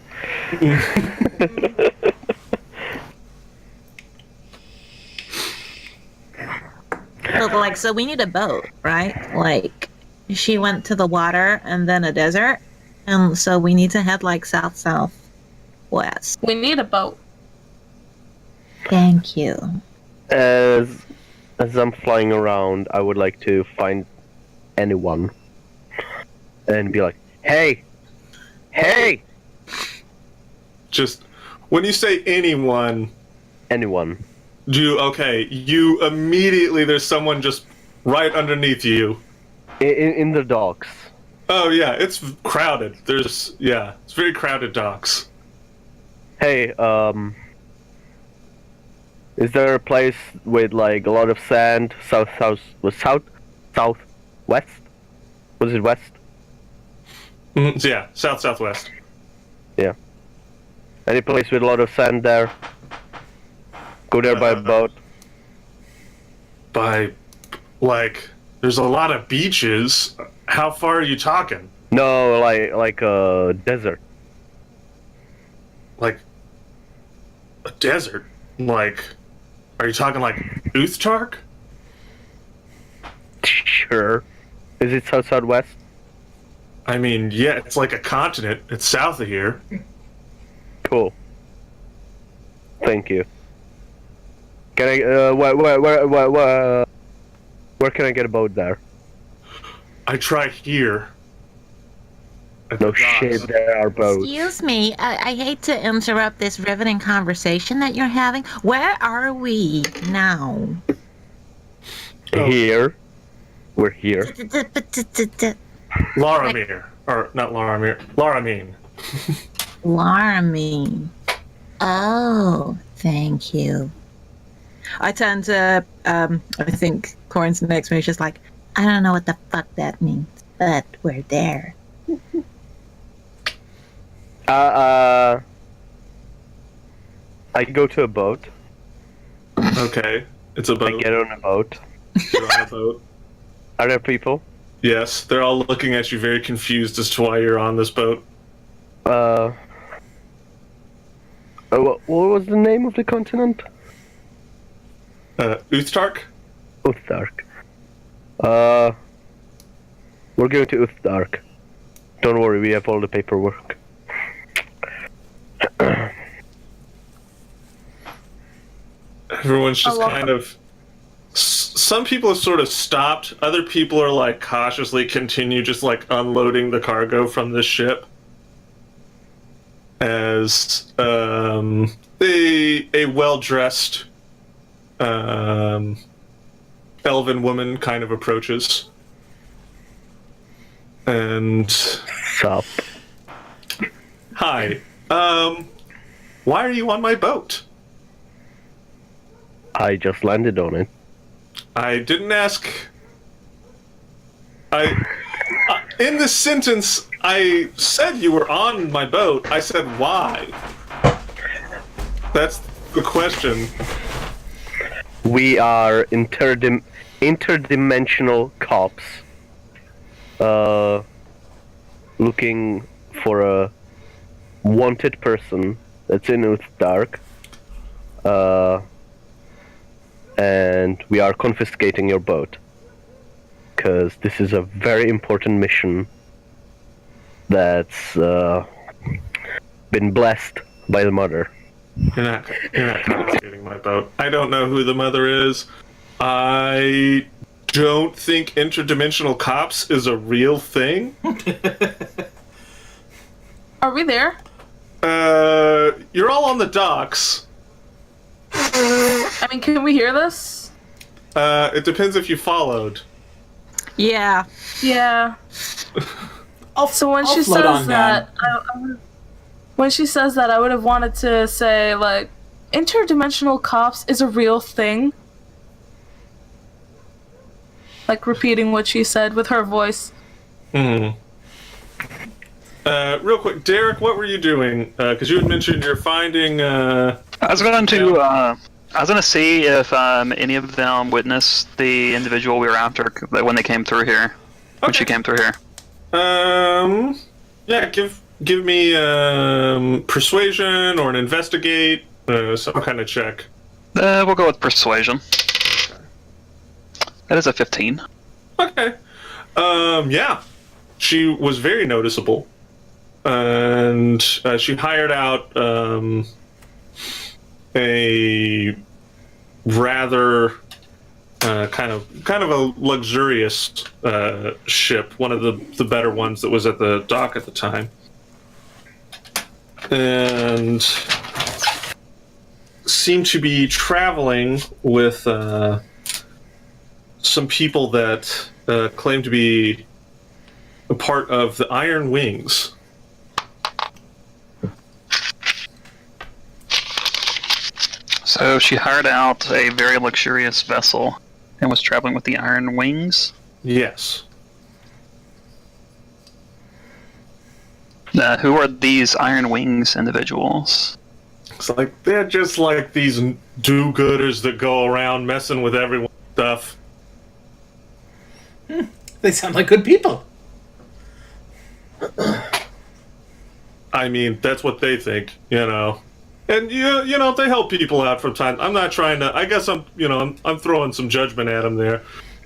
S2: So we need a boat, right? Like, she went to the water and then a desert, and so we need to head like southwest.
S7: We need a boat.
S2: Thank you.
S5: As I'm flying around, I would like to find anyone and be like, hey!
S3: Just when you say anyone, you immediately there's someone just right underneath you.
S5: In the docks.
S3: Oh yeah, it's crowded. It's very crowded docks.
S5: Hey, is there a place with like a lot of sand? Southwest? Was it west?
S3: Mm-hmm. Yeah, southwest.
S5: Yeah. Any place with a lot of sand there? Go there by boat.
S3: There's a lot of beaches. How far are you talking?
S5: No, like a desert.
S3: like a desert. Like, are you talking like Uthtark?
S5: Sure. Is it southwest?
S3: I mean, yeah, it's like a continent. It's south of here.
S5: Cool. Thank you. Can I? Where can I get a boat there?
S3: I try here. At
S5: No
S3: the docks.
S5: shit, there are boats.
S8: Excuse me, I hate to interrupt this riveting conversation that you're having. Where are we now?
S5: Here. We're here.
S3: Laramir. Or, not Laramir. Laramine.
S8: Laramine. Oh, thank you.
S2: I turn to, I think Corin's next move is just like,
S8: I don't know what the fuck that means, but we're there.
S5: I go to a boat.
S3: Okay. It's a
S5: I
S3: boat.
S5: get on a boat.
S3: You're on a boat.
S5: Are there people?
S3: Yes, they're all looking at you very confused as to why you're on this boat.
S5: What was the name of the continent?
S3: Uthtark?
S5: Uthdark. We're going to Uthdark. Don't worry, we have all the paperwork.
S3: Everyone's just kind of... Some people have sort of stopped. Other people are like cautiously continue just like unloading the cargo from this ship. As a well-dressed elven woman kind of approaches. And...
S5: Sup?
S3: Hi. Why are you on my boat?
S5: I just landed on it.
S3: I didn't ask. In this sentence, I said you were on my boat. I said why. That's the question.
S5: We are interdimensional cops. Looking for a wanted person that's in Uthdark. And we are confiscating your boat. Because this is a very important mission that's been blessed by the mother.
S3: You're not confiscating my boat. I don't know who the mother is. I don't think interdimensional cops is a real thing.
S7: Are we there?
S3: You're all on the docks.
S7: I mean, can we hear this?
S3: It depends if you followed.
S2: yeah.
S7: Yeah. So when
S1: I'll
S7: she
S1: float on
S7: says that, when she says that, I would have wanted to say like, interdimensional cops is a real thing. Like repeating what she said with her voice.
S3: Hmm. Real quick, Derek, what were you doing? Because you had mentioned you're finding.
S6: I was going to see if any of them witnessed the individual we were after when they came through here. When she came through here.
S3: Yeah, give me persuasion or an investigate, some kind of check.
S6: We'll go with persuasion. That is a 15.
S3: Okay. Yeah, she was very noticeable, and she hired out a rather kind of a luxurious ship, one of the better ones that was at the dock at the time, and seemed to be traveling with some people that claim to be a part of the Iron Wings.
S6: So she hired out a very luxurious vessel and was traveling with the Iron Wings.
S3: Yes.
S6: Who are these Iron Wings individuals?
S3: It's like they're just like these do-gooders that go around messing with everyone's stuff.
S1: They sound like good people.
S3: I mean, that's what they think, you know. And you know, they help people out from time. I'm not trying to. I guess I'm throwing some judgment at them there,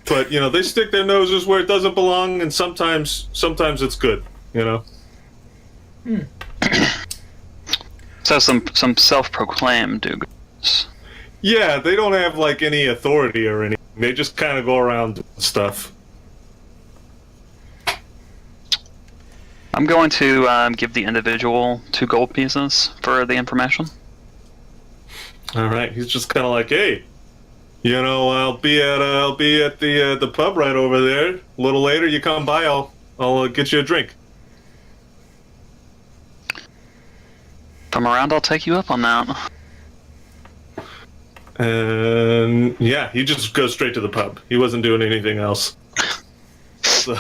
S3: but you know, they stick their noses where it doesn't belong, and sometimes it's good, you know.
S6: So some self-proclaimed do-gooders.
S3: Yeah, they don't have like any authority or anything. They just kind of go around doing stuff.
S6: I'm going to give the individual 2 gold pieces for the information.
S3: All right, he's just kind of like, hey, you know, I'll be at the pub right over there. A little later, you come by, I'll get you a drink.
S6: If I'm around, I'll take you up on that.
S3: And yeah, he just goes straight to the pub. He wasn't doing anything else. So.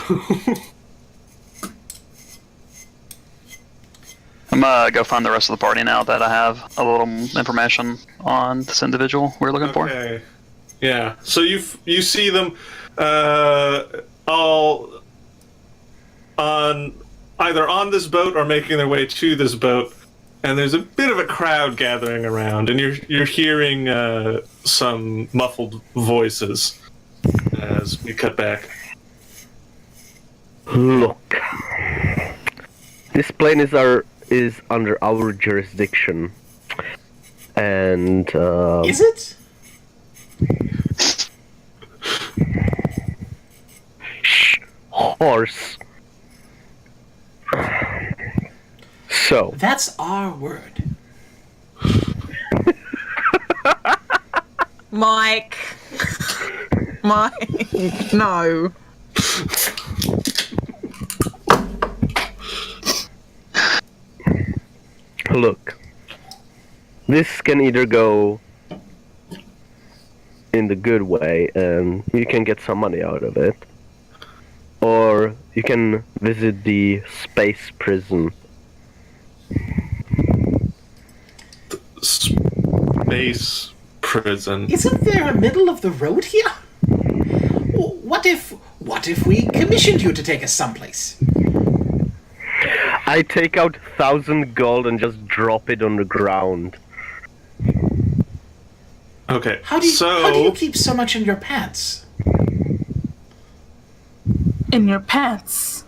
S6: I'm gonna go find the rest of the party now that I have a little information on this individual we're looking for.
S3: Okay. Yeah. So you see them all on either on this boat or making their way to this boat, and there's a bit of a crowd gathering around, and you're hearing some muffled voices as we cut back.
S5: Look, this plane is under our jurisdiction, and
S1: Is it?
S5: Shh, horse. So
S1: That's our word.
S2: Mike. Mike. No.
S5: look, this can either go in the good way and you can get some money out of it, or you can visit the space prison.
S3: Space prison.
S1: Isn't there a middle of the road here? What if we commissioned you to take us someplace?
S5: I take out 1,000 gold and just drop it on the ground.
S3: Okay,
S1: How do you keep so much in your pants?
S7: In your pants.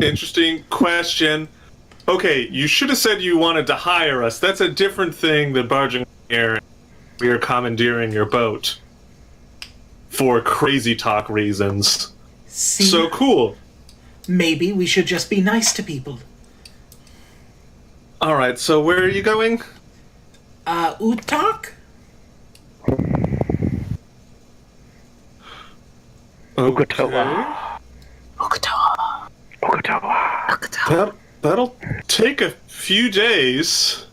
S3: Interesting question. Okay, you should have said you wanted to hire us. That's a different thing than barging here. We are commandeering your boat for crazy talk reasons.
S1: See,
S3: So cool.
S1: maybe we should just be nice to people.
S3: All right, so where are you going?
S1: Utak?
S5: Okatawa. Okatawa.
S3: That'll take a few days.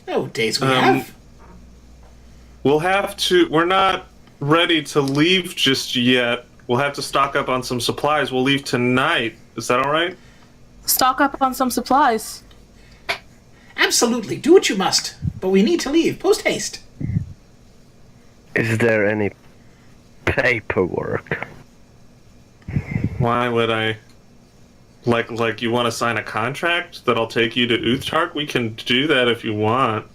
S1: Oh, days we have.
S3: We'll have to. We're not ready to leave just yet. We'll have to stock up on some supplies. We'll leave tonight. Is that all right?
S7: Stock up on some supplies.
S1: Absolutely, do what you must. But we need to leave, post haste.
S5: Is there any paperwork?
S3: Why would I? Like you want to sign a contract that I'll take you to Uthtark? We can do that if you want.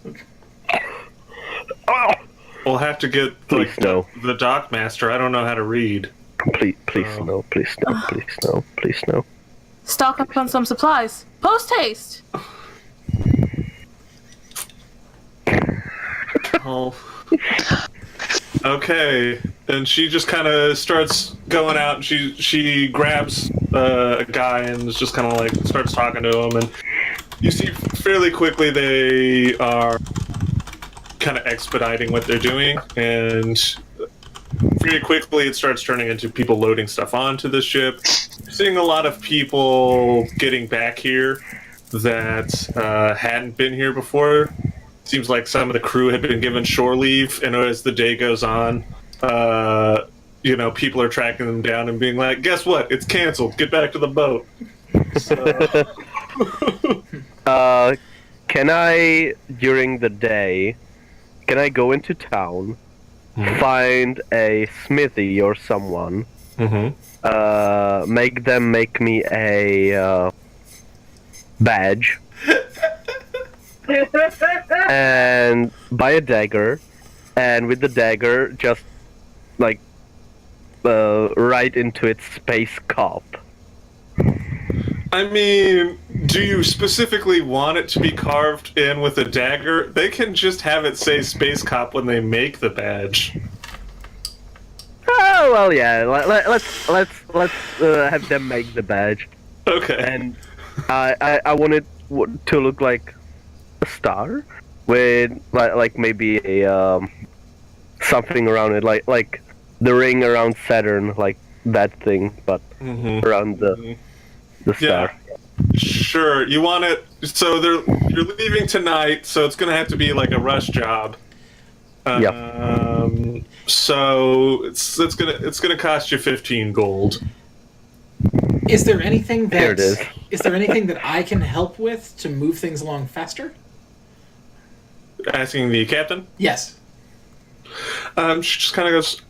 S3: We'll have to get
S5: Please no.
S3: the dockmaster. I don't know how to read.
S5: Please no, please no, please no, please no.
S7: Stock up on some supplies. Post haste.
S3: Oh. Okay. And she just kind of starts going out, and she grabs a guy and is just kind of like starts talking to him, and you see fairly quickly they are kind of expediting what they're doing, and very quickly it starts turning into people loading stuff onto the ship. You're seeing a lot of people getting back here that hadn't been here before. Seems like some of the crew had been given shore leave, and as the day goes on, people are tracking them down and being like, guess what? It's canceled. Get back to the boat. So...
S5: Can I, during the day, can I go into town, find a smithy or someone, Make them make me a badge. And buy a dagger. And with the dagger, just, like, right into its space cop.
S3: I mean, do you specifically want it to be carved in with a dagger? They can just have it say Space Cop when they make the badge.
S5: Oh well, yeah. Let's have them make the badge.
S3: Okay.
S5: And I want it to look like a star with like maybe a something around it, like the ring around Saturn, like that thing, but around the star.
S3: Yeah. Sure. You want it. So you're leaving tonight, so it's gonna have to be like a rush job. So it's gonna cost you 15 gold.
S1: Is there anything that
S5: Here it is.
S1: Is there anything that I can help with to move things along faster?
S3: Asking the captain.
S1: Yes.
S3: She just kind of goes,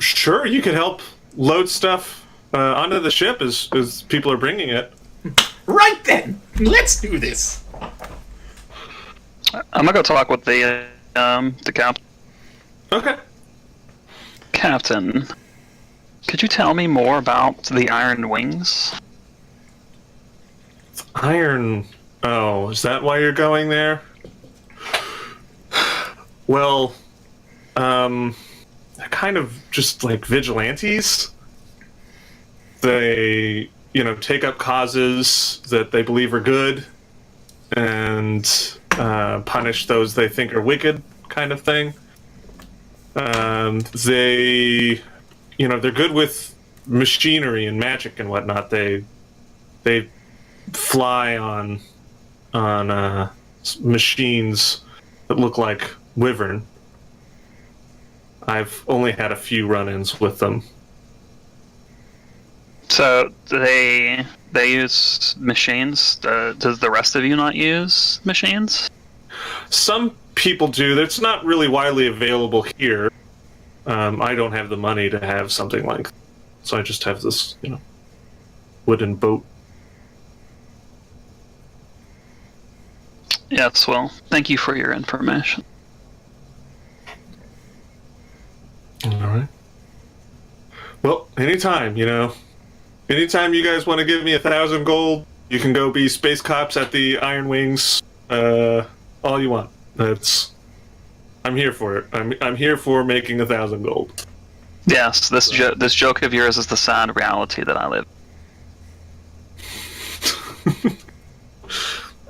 S3: sure, you can help load stuff onto the ship as people are bringing it.
S1: Right then, let's do this.
S6: I'm gonna go talk with the captain.
S3: Okay.
S6: Captain, could you tell me more about the Iron Wings?
S3: Iron. Oh, is that why you're going there? Well, they're kind of just like vigilantes. They, take up causes that they believe are good and punish those they think are wicked, kind of thing. They, they're good with machinery and magic and whatnot. They fly on machines that look like wyvern. I've only had a few run-ins with them.
S6: So they use machines. Does the rest of you not use machines?
S3: Some people do. It's not really widely available here. I don't have the money to have something like that. So I just have this, wooden boat.
S6: Yes, well, thank you for your information.
S3: Alright. Well, anytime, Anytime you guys want to give me 1,000 gold, you can go be space cops at the Iron Wings. All you want. I'm here for it. I'm here for making 1,000 gold.
S6: Yes, this joke of yours is the sad reality that I live.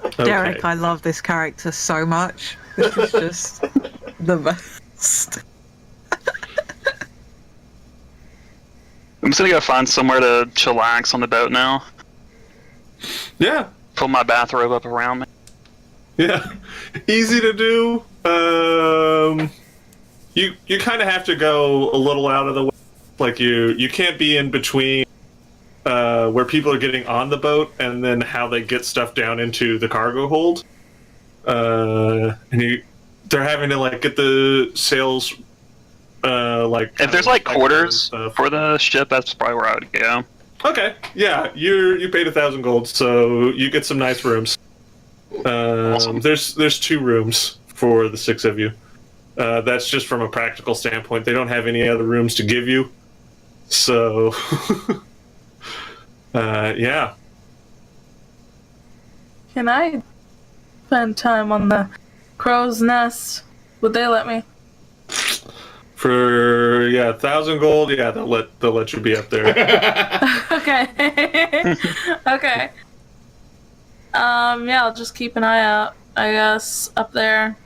S3: Okay.
S2: Derek, I love this character so much. This is just the best.
S6: I'm just gonna go find somewhere to chillax on the boat now.
S3: Yeah.
S6: Pull my bathrobe up around me.
S3: Yeah. Easy to do. You kind of have to go a little out of the way. Like you can't be in between where people are getting on the boat and then how they get stuff down into the cargo hold. And they're having to get the sails
S6: if there's quarters for the ship, that's probably where I would go.
S3: Okay, yeah, you paid 1,000 gold, so you get some nice rooms.
S6: Awesome.
S3: There's 2 rooms for the 6 of you. That's just from a practical standpoint. They don't have any other rooms to give you, so yeah.
S7: Can I spend time on the crow's nest? Would they let me?
S3: For 1,000 gold, they'll let you be up there.
S7: Okay. Okay. I'll just keep an eye out, I guess, up there.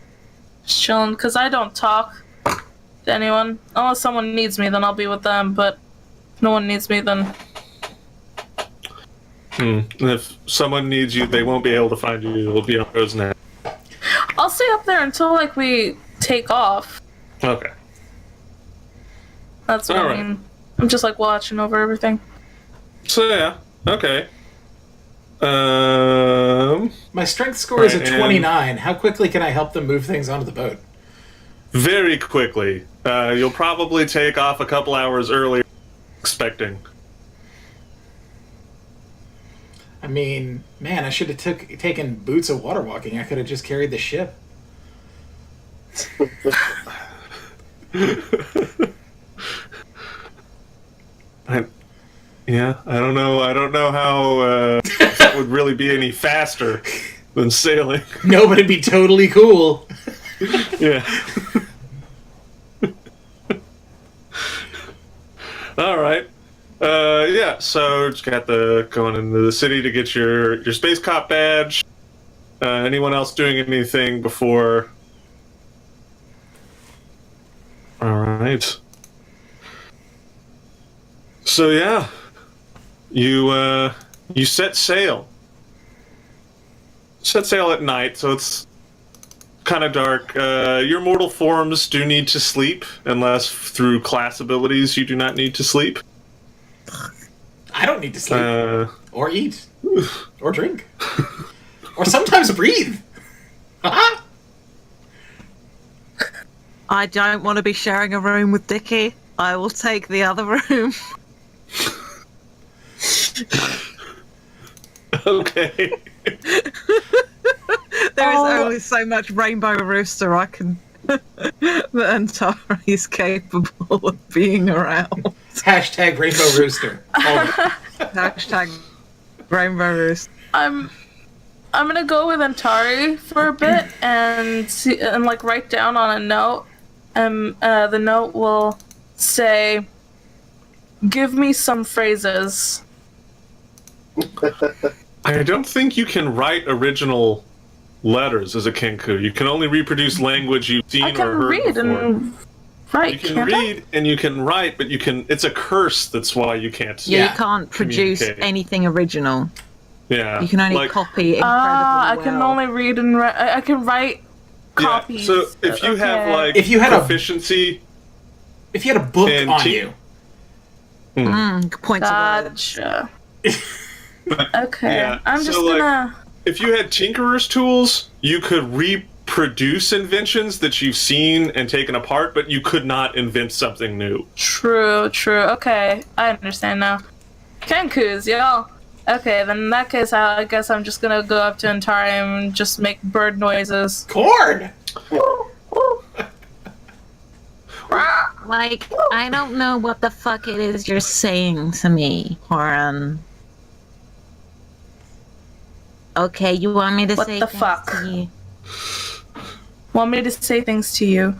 S7: Just chilling, because I don't talk to anyone. Unless someone needs me, then I'll be with them, but if no one needs me, then...
S3: If someone needs you, they won't be able to find you. It'll be on Crow's Nest.
S7: I'll stay up there until, we take off.
S3: Okay.
S7: That's what I mean. I'm just, watching over everything.
S3: So, yeah. Okay.
S1: My strength score is a 29. How quickly can I help them move things onto the boat?
S3: Very quickly. You'll probably take off a couple hours earlier. expecting.
S1: I mean, man, I should have taken boots of water walking. I could have just carried the ship.
S3: I don't know. I don't know how that would really be any faster than sailing.
S1: No, but it'd be totally cool.
S3: Yeah. All right. Yeah. So just got going into the city to get your space cop badge. Anyone else doing anything before? All right. So yeah, you set sail. Set sail at night, so it's kind of dark. Your mortal forms do need to sleep, unless through class abilities you do not need to sleep.
S1: I don't need to sleep. Or eat. Or drink. Or sometimes breathe.
S2: I don't want to be sharing a room with Dickie. I will take the other room.
S3: Okay.
S2: There is only so much Rainbow Rooster I can... that Antari is capable of being around.
S1: Hashtag Rainbow Rooster.
S2: Hashtag Rainbow Rooster.
S7: I'm gonna go with Antari for a bit and like write down on a note. The note will say, "Give me some phrases."
S3: I don't think you can write original letters as a Kenku. You can only reproduce language you've seen
S7: I can
S3: or heard
S7: read
S3: before.
S7: and write.
S3: You can
S7: can't
S3: read and you can write, but it's a curse. That's why you can't.
S2: Yeah,
S1: Yeah.
S2: you can't produce
S3: Communicate.
S2: anything original.
S3: Yeah.
S2: You can only copy incredibly
S7: I can
S2: well.
S7: only read and write. I can write copies.
S3: So if you have like
S1: If you had a-
S3: proficiency,
S1: If you had a book
S3: And
S1: on
S3: te-
S1: you.
S2: Points of words.
S7: Gotcha. Okay,
S3: Yeah,
S7: I'm
S3: so,
S7: just
S3: like-
S7: gonna.
S3: if you had tinkerer's tools, you could reproduce inventions that you've seen and taken apart, but you could not invent something new.
S7: True. Okay, I understand now. Kenkus, y'all. Okay, then in that case, I guess I'm just gonna go up to Antari and just make bird noises.
S1: Cord!
S8: Like, I don't know what the fuck it is you're saying to me, Horan. Okay, you want me to
S7: What
S8: say
S7: the
S8: things
S7: fuck?
S8: to you?
S7: Want me to say things to you?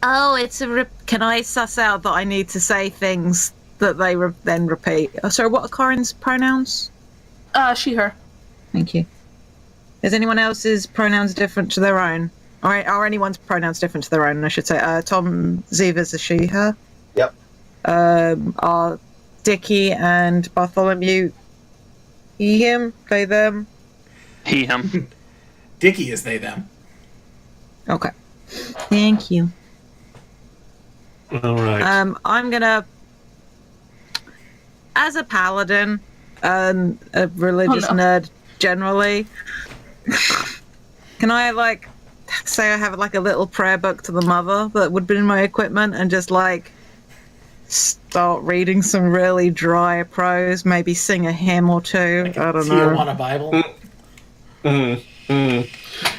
S8: Oh, it's a
S2: Can I suss out that I need to say things that they then repeat? Oh, sorry, what are Corin's pronouns?
S7: She, her.
S2: Thank you. Is anyone else's pronouns different to their own? Are anyone's pronouns different to their own, I should say? Tom Ziva's a she, her.
S4: Yep.
S2: Are Dickie and Bartholomew he, him, they, them?
S6: He, him.
S1: Dickie is they, them.
S2: Okay.
S8: Thank you.
S3: All right.
S2: I'm gonna, as a paladin, a religious
S7: Oh, no.
S2: nerd generally, can I like say I have like a little prayer book to the mother that would be in my equipment and just like start reading some really dry prose, maybe sing a hymn or two. I don't know.
S1: Tijuana Bible.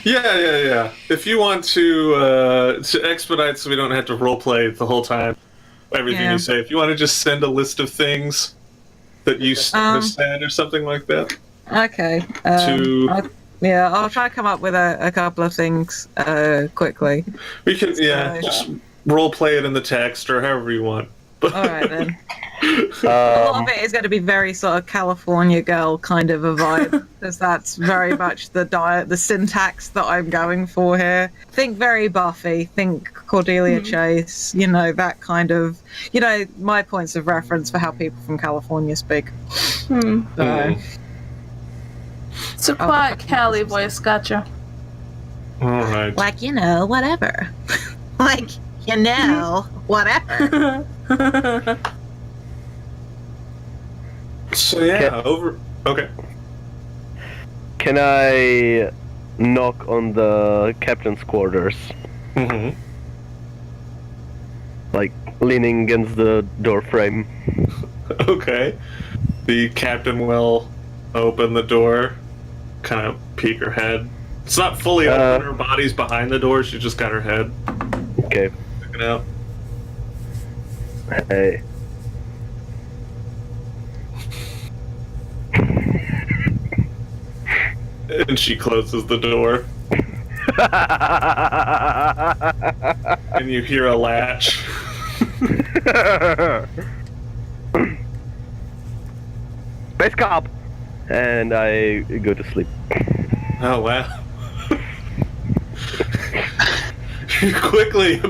S3: Yeah. If you want to expedite so we don't have to roleplay the whole time, everything
S2: Yeah.
S3: you say, if you want to just send a list of things that you have said or something like that.
S2: Okay. I'll try to come up with a couple of things quickly.
S3: We can, just roleplay it in the text or however you want.
S2: All right then. A lot of it is going to be very sort of California girl kind of a vibe, because that's very much the syntax that I'm going for here. Think very Buffy, think Cordelia Chase, that kind of, my points of reference for how people from California speak. So,
S7: It's a quiet Cali voice, gotcha.
S3: All right.
S8: Like, whatever. Like, whatever.
S3: So yeah, Okay.
S5: Can I knock on the captain's quarters?
S3: Mm-hmm.
S5: like leaning against the door frame.
S3: Okay. The captain will open the door, kind of peek her head. It's not fully open, her body's behind the door, she just got her head
S5: Okay.
S3: sticking out.
S5: Hey.
S3: And she closes the door. And you hear a latch.
S5: Space cop! And I go to sleep.
S3: Oh, wow. You're quickly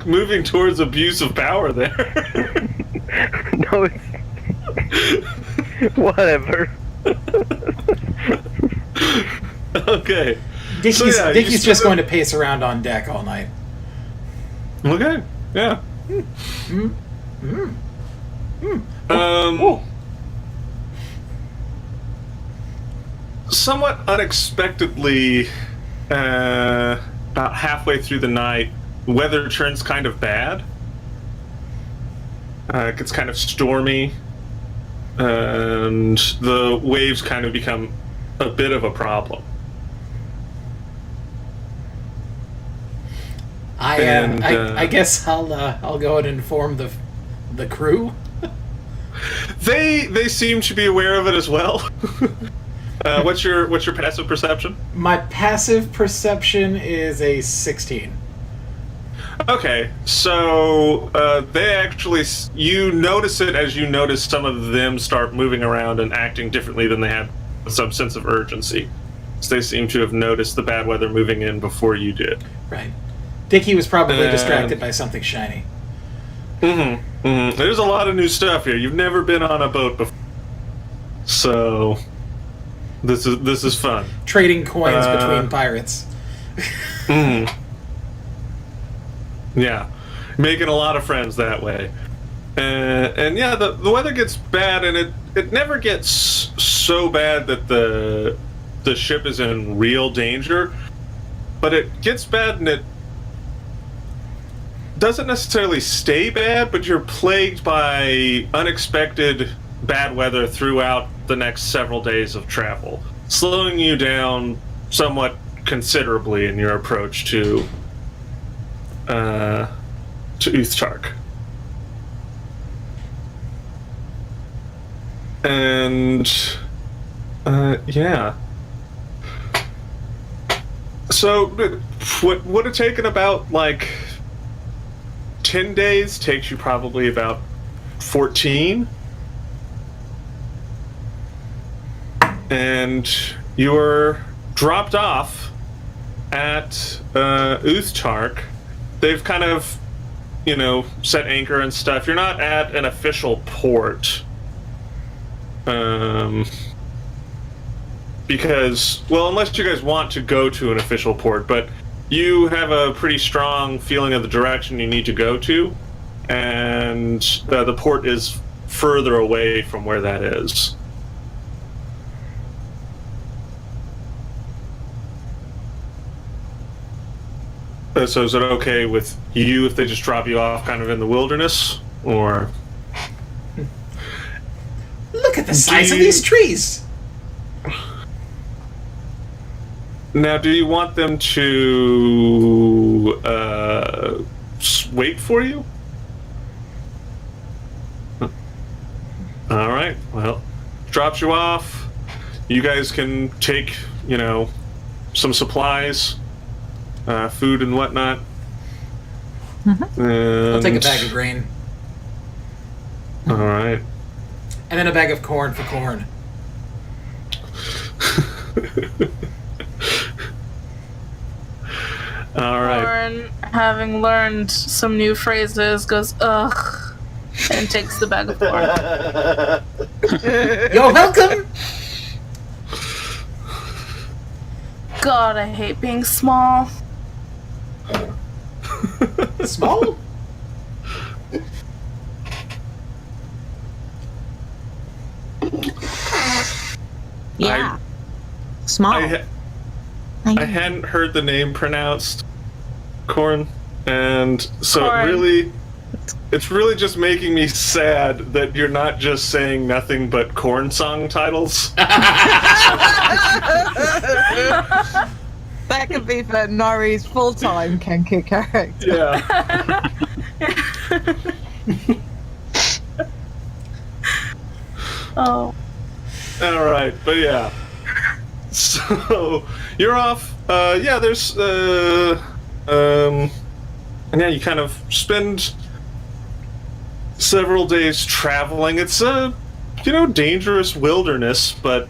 S3: moving towards abuse of power there.
S5: No, it's... Whatever.
S3: Okay.
S1: Dickie's,
S3: So, yeah,
S1: Dickie's
S3: you
S1: just
S3: spend
S1: going to pace around on deck all night.
S3: Okay. Yeah.
S1: Ooh.
S3: Somewhat unexpectedly, about halfway through the night, the weather turns kind of bad. It gets kind of stormy, and the waves kind of become a bit of a problem.
S1: I guess I'll go and inform the crew.
S3: They seem to be aware of it as well. What's your passive perception?
S1: My passive perception is a 16.
S3: Okay, so they actually, you notice it as you notice some of them start moving around and acting differently than they had some sense of urgency. So they seem to have noticed the bad weather moving in before you did.
S1: Right. Dickie was probably distracted by something shiny.
S3: There's a lot of new stuff here. You've never been on a boat before, so this is fun.
S1: Trading coins between pirates.
S3: Yeah, making a lot of friends that way. And yeah, the weather gets bad, and it never gets so bad that the ship is in real danger, but it gets bad and it doesn't necessarily stay bad, but you're plagued by unexpected bad weather throughout the next several days of travel, slowing you down somewhat considerably in your approach to Uthtark. And yeah. So what would have taken about like 10 days takes you probably about 14. And you're dropped off at Uthtark. They've kind of, set anchor and stuff. You're not at an official port. Because, well, unless you guys want to go to an official port, but you have a pretty strong feeling of the direction you need to go to, and the port is further away from where that is. So is it okay with you if they just drop you off kind of in the wilderness, or?
S1: Look at the size of these trees!
S3: Now, do you want them to wait for you? All right. Well, drops you off. You guys can take, some supplies, food and whatnot.
S1: I'll take a bag of grain.
S3: All right.
S1: And then a bag of corn for corn.
S3: All right.
S7: Corn, having learned some new phrases, goes, ugh, and takes the bag of corn.
S1: You're welcome!
S7: God, I hate being small.
S1: Small?
S8: Yeah. Small.
S3: I hadn't heard the name pronounced, Corn, and so
S7: Corn.
S3: it really, It's really just making me sad that you're not just saying nothing but corn song titles.
S2: That could be for Nori's full-time Kenku character.
S3: Yeah.
S7: Oh.
S3: All right, but yeah. So you're off. Yeah, there's and yeah, you kind of spend several days traveling. It's a dangerous wilderness, but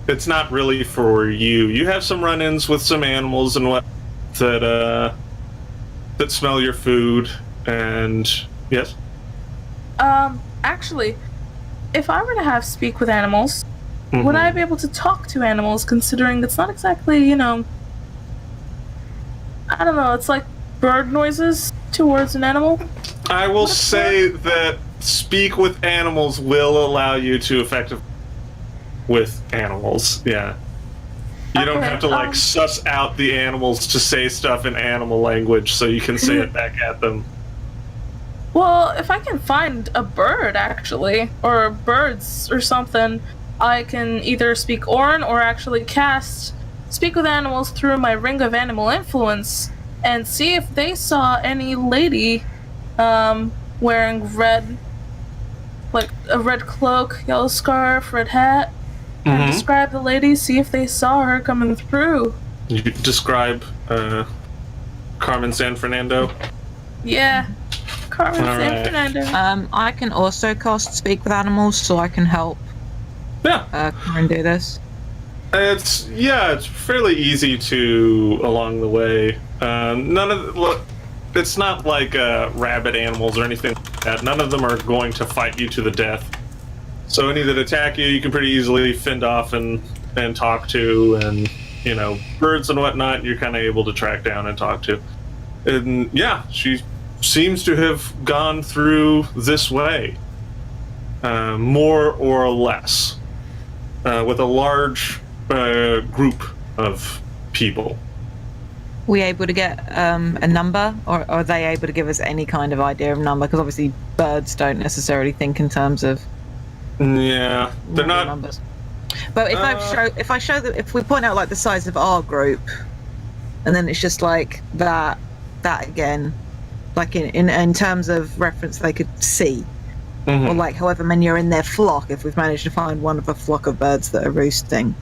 S3: it's not really for you. You have some run-ins with some animals and what that smell your food. And yes.
S7: Actually, if I were to speak with animals, would I be able to talk to animals, considering it's not exactly, I don't know, it's like bird noises towards an animal?
S3: I will say that speak with animals will allow you to effectively with animals, yeah. You don't have to, suss out the animals to say stuff in animal language so you can say it back at them.
S7: Well, if I can find a bird, actually, or birds or something, I can either speak Orin or actually speak with animals through my ring of animal influence and see if they saw any lady wearing red, like a red cloak, yellow scarf, red hat, and describe the lady, see if they saw her coming through.
S3: You describe Carmen San Fernando?
S7: Yeah. Carmen San Fernando.
S2: I can also cast Speak with Animals, so I can help Carmen do this.
S3: It's fairly easy to along the way. It's not like rabid animals or anything like that. None of them are going to fight you to the death. So any that attack you, you can pretty easily fend off and talk to, and birds and whatnot, you're kind of able to track down and talk to. And yeah, she seems to have gone through this way, more or less, with a large group of people.
S2: We able to get a number, or are they able to give us any kind of idea of number? Because obviously birds don't necessarily think in terms of
S3: they're not
S2: numbers. But if we point out like the size of our group, and then it's just like that again, like in terms of reference they could see, or like however many are in their flock, if we've managed to find one of a flock of birds that are roosting.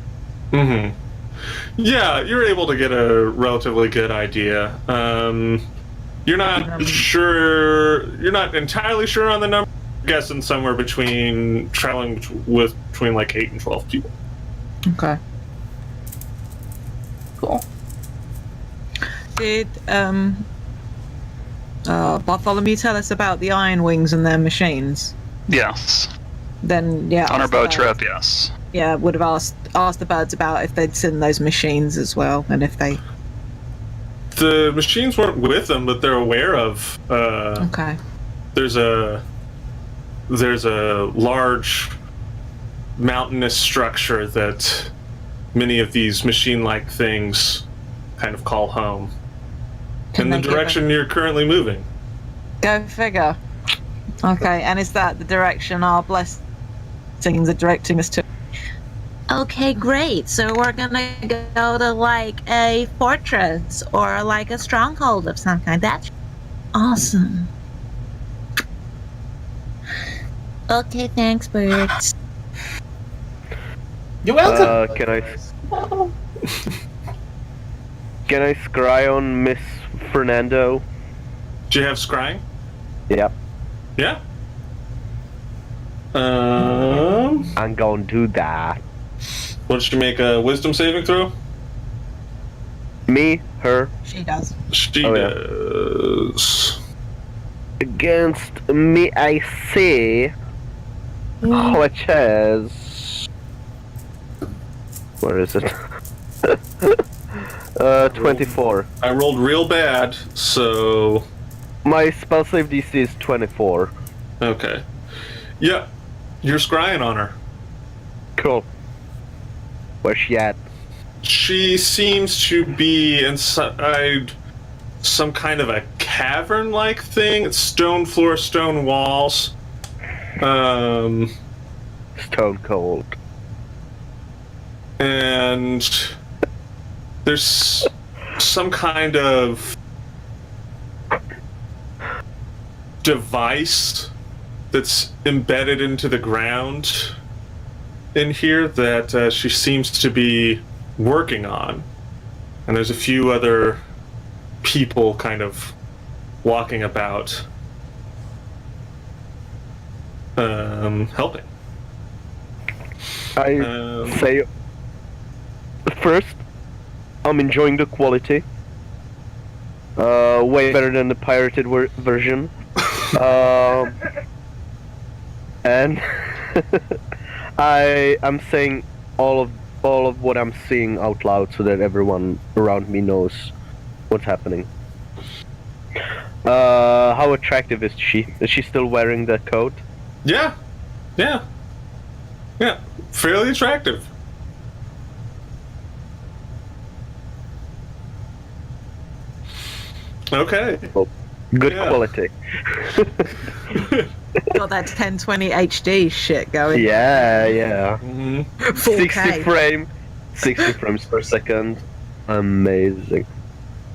S3: Yeah, you're able to get a relatively good idea. You're not entirely sure on the number. I'm guessing somewhere traveling between like 8 and 12 people.
S2: Okay.
S7: Cool.
S2: Did Bartholomew tell us about the Iron Wings and their machines?
S6: Yes.
S2: Then yeah.
S6: On our boat trip, yes.
S2: Yeah, would have asked the birds about if they'd seen those machines as well, and if they.
S3: The machines weren't with them, but they're aware of.
S2: Okay.
S3: There's a large mountainous structure that many of these machine-like things kind of call home. In the direction you're currently moving.
S2: Go figure. Okay, and is that the direction our blessings are directing us to?
S8: Okay, great. So we're gonna go to like a fortress or like a stronghold of some kind. That's awesome. Okay, thanks, birds.
S1: You're welcome.
S5: Can I scry on Miss Fernando?
S3: Do you have scrying?
S5: Yep.
S3: Yeah.
S5: I'm gonna do that.
S3: Why don't you make a wisdom saving throw?
S5: Me? Her?
S2: She does.
S3: She does.
S5: Against me, I see. Which is. Where is it? 24.
S3: I rolled real bad, so.
S5: My spell save DC is 24.
S3: Okay. Yeah, you're scrying on her.
S5: Cool. Where's she at?
S3: She seems to be inside some kind of a tavern-like thing. It's stone floor, stone walls.
S5: Stone cold.
S3: And there's some kind of device that's embedded into the ground in here that she seems to be working on. And there's a few other people kind of walking about, helping.
S5: I say first, I'm enjoying the quality. Way better than the pirated version. And I'm saying all of what I'm seeing out loud so that everyone around me knows what's happening. How attractive is she? Is she still wearing that coat?
S3: Yeah. Fairly attractive. Okay.
S5: Well, good
S3: Yeah.
S5: quality.
S2: Got that 1020 HD shit going.
S5: Yeah.
S3: Mhm.
S2: 4K.
S5: 60 frames per second. Amazing.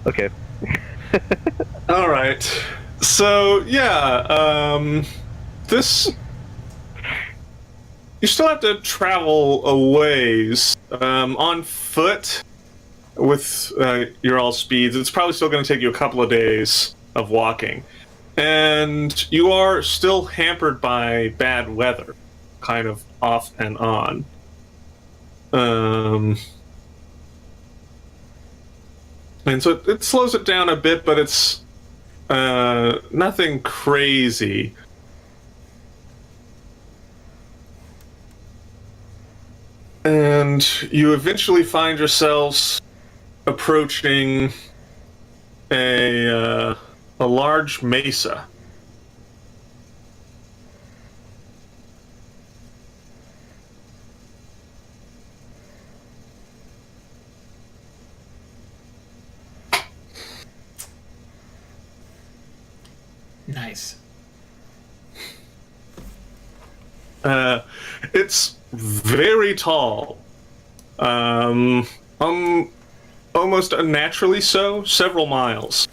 S5: Okay.
S3: All right. So this you still have to travel a ways on foot with your all speeds. It's probably still going to take you a couple of days of walking, and you are still hampered by bad weather, kind of off and on. And so it slows it down a bit, but it's nothing crazy. And you eventually find yourselves approaching a large mesa.
S1: Nice.
S3: It's very tall. Almost unnaturally so, several miles.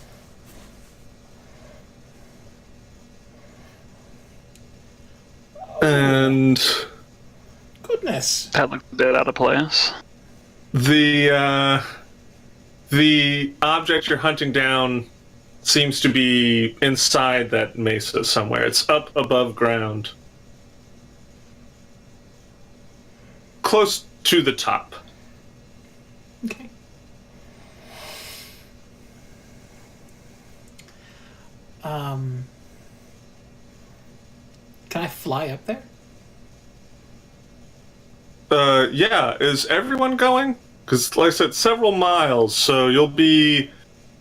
S3: And
S1: Goodness.
S6: That looked a bit out of place.
S3: the object you're hunting down seems to be inside that mesa somewhere. It's up above ground. Close to the top.
S1: Okay. Can I fly up there?
S3: Yeah, is everyone going? Because, like I said, several miles, so you'll be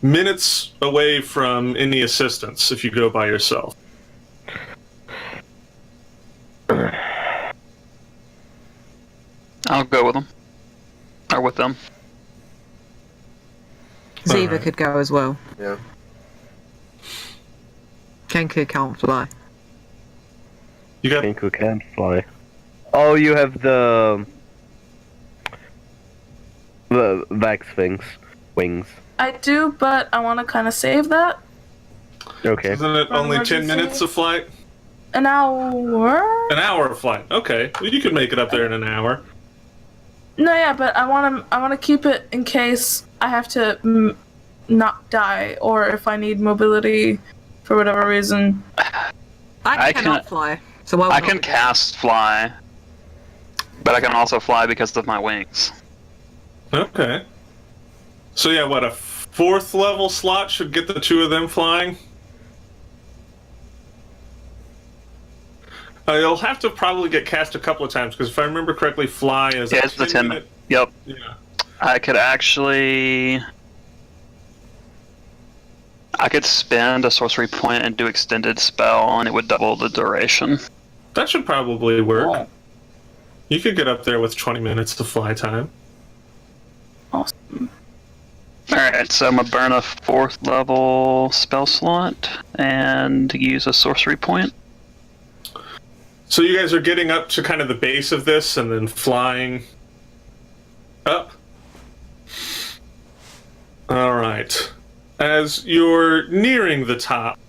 S3: minutes away from any assistance if you go by yourself.
S6: I'll go with them. Or with them.
S2: Ziva
S3: Alright.
S2: could go as well.
S4: Yeah.
S2: Kenku can't fly.
S3: You got
S5: Kenku can't fly. Oh, you have the Vax wings.
S7: I do, but I want to kind of save that.
S5: Okay.
S3: Isn't it only 10
S7: Emergency?
S3: minutes of flight?
S7: An hour?
S3: An hour of flight. Okay, well, you can make it up there in an hour.
S7: No, yeah, but I want to keep it in case I have to not die, or if I need mobility for whatever reason.
S6: I
S2: cannot
S6: can-
S2: fly. So why would
S6: I can cast fly, but I can also fly because of my wings.
S3: Okay. So yeah, what, a 4th level slot should get the two of them flying? You'll have to probably get cast a couple of times, because if I remember correctly, fly is
S6: Yeah,
S3: a
S6: it's the
S3: 10
S6: 10
S3: minute.
S6: Yep.
S3: Yeah.
S6: I could actually... I could spend a sorcery point and do extended spell, and it would double the duration.
S3: That should probably work.
S7: Oh.
S3: You could get up there with 20 minutes of fly time.
S7: Awesome.
S6: Alright, so I'm gonna burn a 4th level spell slot and use a sorcery point.
S3: So you guys are getting up to kind of the base of this and then flying up. All right. As you're nearing the top,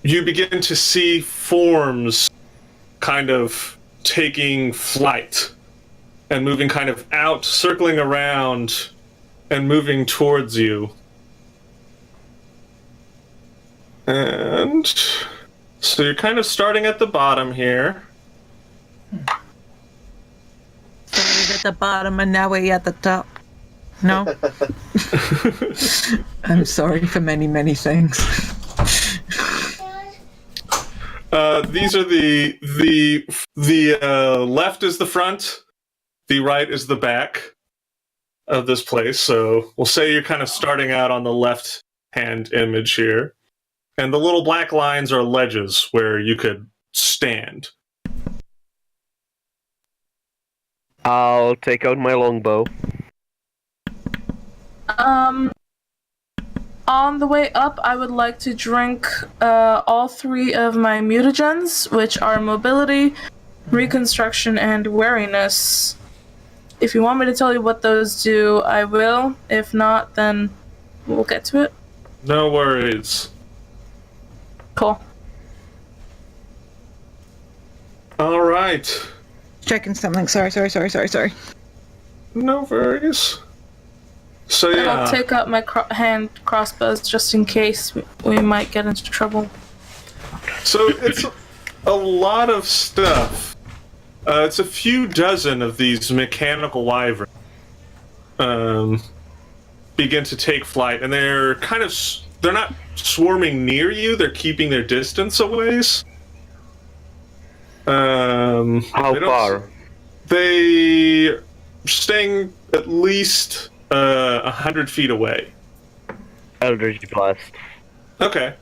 S3: you begin to see forms kind of taking flight and moving kind of out, circling around and moving towards you. And so you're kind of starting at the bottom here.
S2: Started at the bottom and now we're at the top. No? I'm sorry for many, many things.
S3: These are the left is the front, the right is the back of this place. So we'll say you're kind of starting out on the left hand image here. And the little black lines are ledges where you could stand.
S5: I'll take out my longbow.
S7: On the way up, I would like to drink all 3 of my mutagens, which are mobility, reconstruction, and wariness. If you want me to tell you what those do, I will. If not, then we'll get to it.
S3: No worries.
S7: Cool.
S3: All right.
S2: Checking something. Sorry.
S3: No worries. So
S7: And
S3: yeah.
S7: I'll take out my hand crossbows just in case we might get into trouble.
S3: So it's a lot of stuff. It's a few dozen of these mechanical wyverns begin to take flight, and they're kind of they're not swarming near you. They're keeping their distance a ways.
S5: How far?
S3: They're staying at least 100 feet away.
S5: Eldritch Blast.
S3: Okay.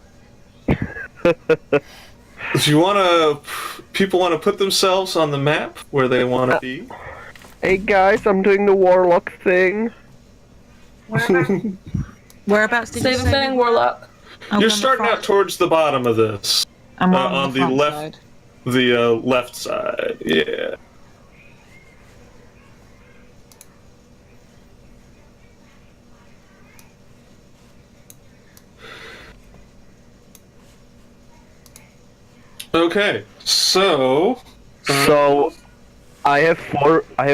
S3: If you people want to put themselves on the map where they want to be.
S5: Hey guys, I'm doing the warlock thing.
S2: Whereabouts did you
S7: Same
S2: say?
S7: thing, Warlock.
S3: You're starting out towards the bottom of this.
S2: I'm
S3: on the
S2: front
S3: left,
S2: side.
S3: the left side. Yeah. Okay, so
S5: So I have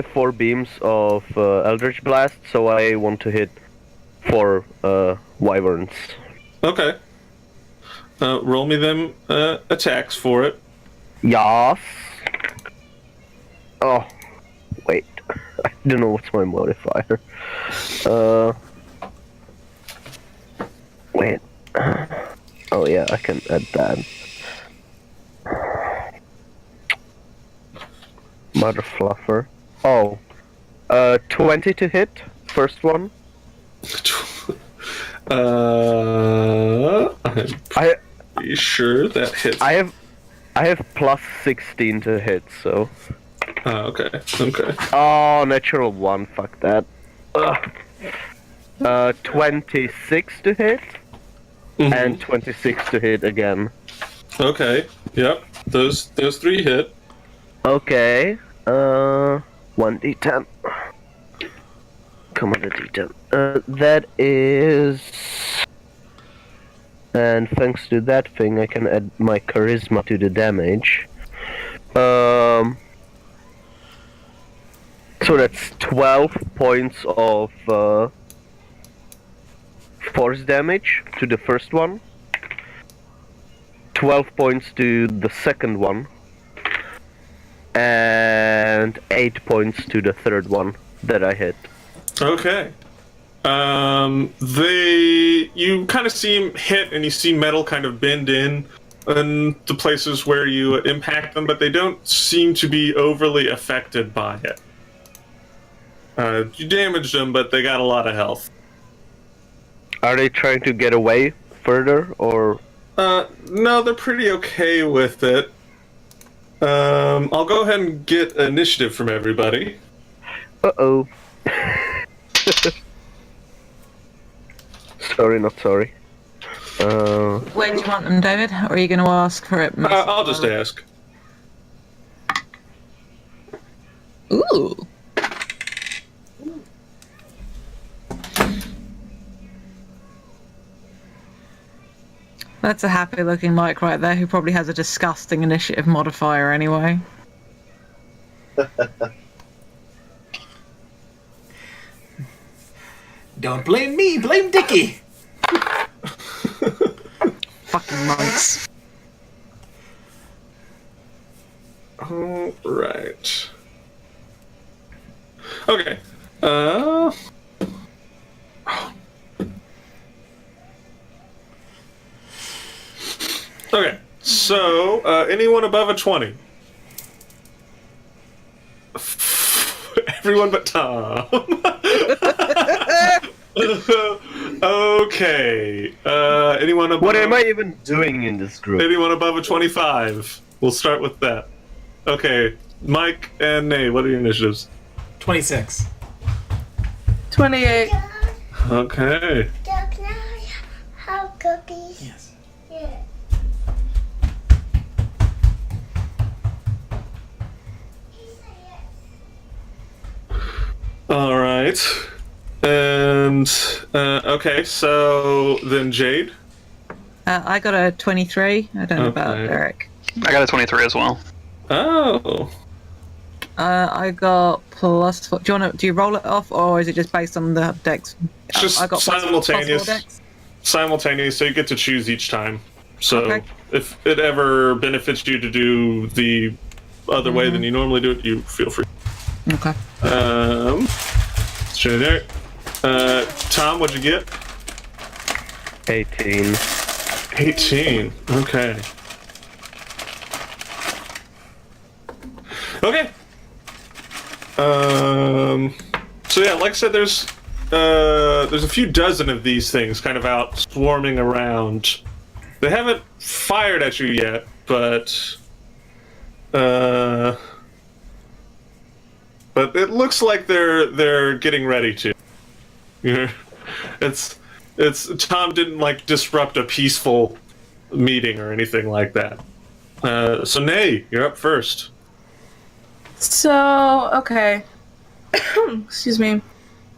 S5: four beams of Eldritch Blast, so I want to hit 4 wyverns.
S3: okay. Roll me them attacks for it.
S5: Yas. Oh, wait. I don't know what's my modifier. Wait. Oh yeah, I can add that. Mother fluffer. Oh. 20 to hit. First one.
S3: I'm
S5: I
S3: pretty sure that hits.
S5: I have plus 16 to hit, so.
S3: Okay.
S5: Oh, natural 1, fuck that. Ugh. 26 to hit, and 26 to hit again.
S3: Okay. Yep. Those 3 hit.
S5: Okay. 1d10. Come on, a d10. That is... And thanks to that thing, I can add my charisma to the damage. So that's 12 points of force damage to the first one. 12 points to the second one. And 8 points to the third one that I hit.
S3: Okay. You kind of see him hit, and you see metal kind of bend in the places where you impact them, but they don't seem to be overly affected by it. You damaged them, but they got a lot of health.
S5: Are they trying to get away further, or?
S3: No, they're pretty okay with it. I'll go ahead and get initiative from everybody.
S5: Uh-oh. Sorry, not sorry.
S2: Where do you want them, David? Or are you going to ask for it?
S3: I'll just ask.
S2: Ooh. That's a happy-looking Mike right there, who probably has a disgusting initiative modifier anyway.
S1: Don't blame me, blame Dickie.
S2: Fucking Mikes.
S3: All right. Okay. Okay. So, anyone above a 20? Everyone but Tom. Okay. Anyone above?
S5: What am I even doing in this group?
S3: Anyone above a 25? We'll start with that. Okay. Mike and Nay, what are your initiatives?
S1: 26.
S7: 28.
S3: Okay.
S9: Can I have cookies?
S1: Yes.
S9: Yeah.
S3: All right. And okay, so then Jade.
S2: I got a 23. I don't know about
S3: Okay.
S2: Eric.
S6: I got a 23 as well.
S3: Oh.
S2: I got plus. Do you roll it off, or is it just based on the dex?
S3: It's just
S2: I got
S3: simultaneous.
S2: plus 4 dex.
S3: Simultaneous, so you get to choose each time. So
S2: Okay.
S3: if it ever benefits you to do the other way than you normally do it, you feel free.
S2: Okay.
S3: Sure there. Tom, what'd you get?
S5: 18.
S3: 18. Okay. Okay. So yeah, like I said, there's a few dozen of these things kind of out swarming around. They haven't fired at you yet, but it looks like they're getting ready to. You know, it's Tom didn't like disrupt a peaceful meeting or anything like that. So Nay, you're up first.
S7: So, okay. Excuse me.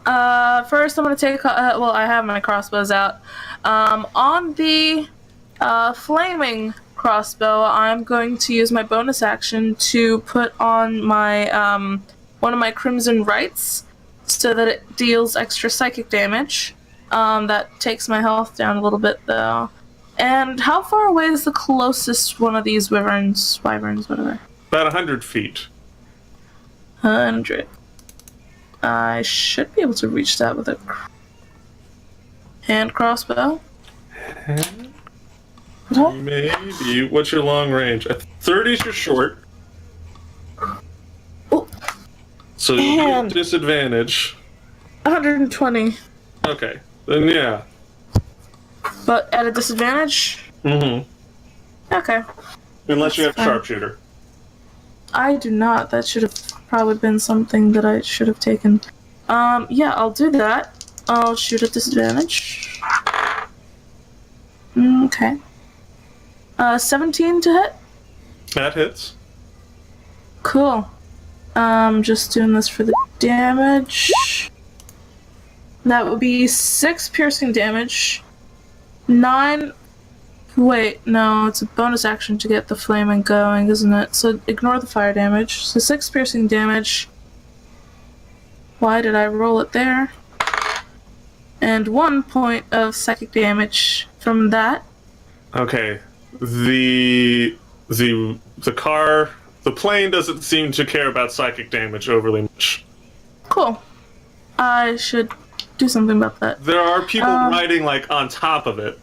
S7: First I'm gonna take, well, I have my crossbows out. On the flaming crossbow, I'm going to use my bonus action to put on my, one of my crimson rights, so that it deals extra psychic damage. That takes my health down a little bit, though. And how far away is the closest one of these wyverns, whatever?
S3: About 100 feet.
S7: 100. I should be able to reach that with a hand crossbow.
S3: Maybe. What's your long range? 30's your short.
S7: Oh.
S3: So you get
S7: And-
S3: disadvantage.
S7: 120.
S3: Okay. Then yeah.
S7: But at a disadvantage?
S3: Mm-hmm.
S7: Okay.
S3: Unless you have
S7: Fine.
S3: sharpshooter.
S7: I do not. That should have probably been something that I should have taken. Yeah, I'll do that. I'll shoot at disadvantage. Okay. 17 to hit?
S3: That hits.
S7: Cool. Just doing this for the damage. That would be 6 piercing damage. 9... Wait, no, it's a bonus action to get the flaming going, isn't it? So ignore the fire damage. So 6 piercing damage. Why did I roll it there? And 1 point of psychic damage from that.
S3: Okay. The plane doesn't seem to care about psychic damage overly much.
S7: Cool. I should do something about that.
S3: There are people riding like on top of it.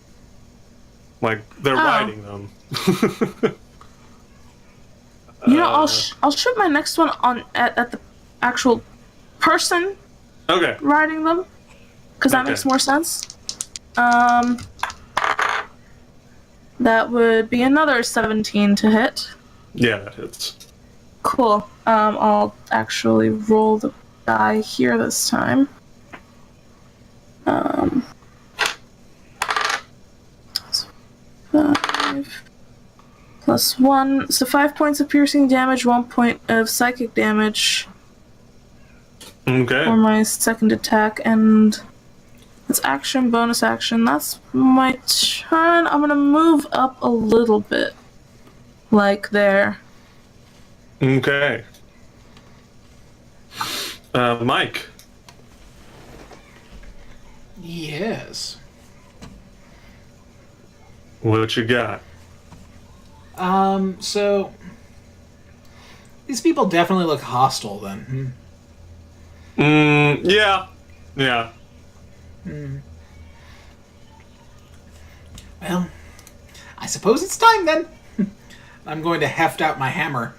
S3: Like they're riding them.
S7: You know, I'll shoot my next one at the actual person
S3: Okay.
S7: riding them, because that
S3: Okay.
S7: makes more sense. That would be another 17 to hit.
S3: Yeah, that hits.
S7: Cool. I'll actually roll the die here this time. 5 plus 1. So 5 points of piercing damage, 1 point of psychic damage
S3: Okay.
S7: for my second attack, and it's action, bonus action. That's my turn. I'm gonna move up a little bit. Like there.
S3: Okay. Mike.
S1: Yes.
S3: What you got?
S1: So these people definitely look hostile then.
S3: Yeah. Yeah.
S1: Well, I suppose it's time then. I'm going to heft out my hammer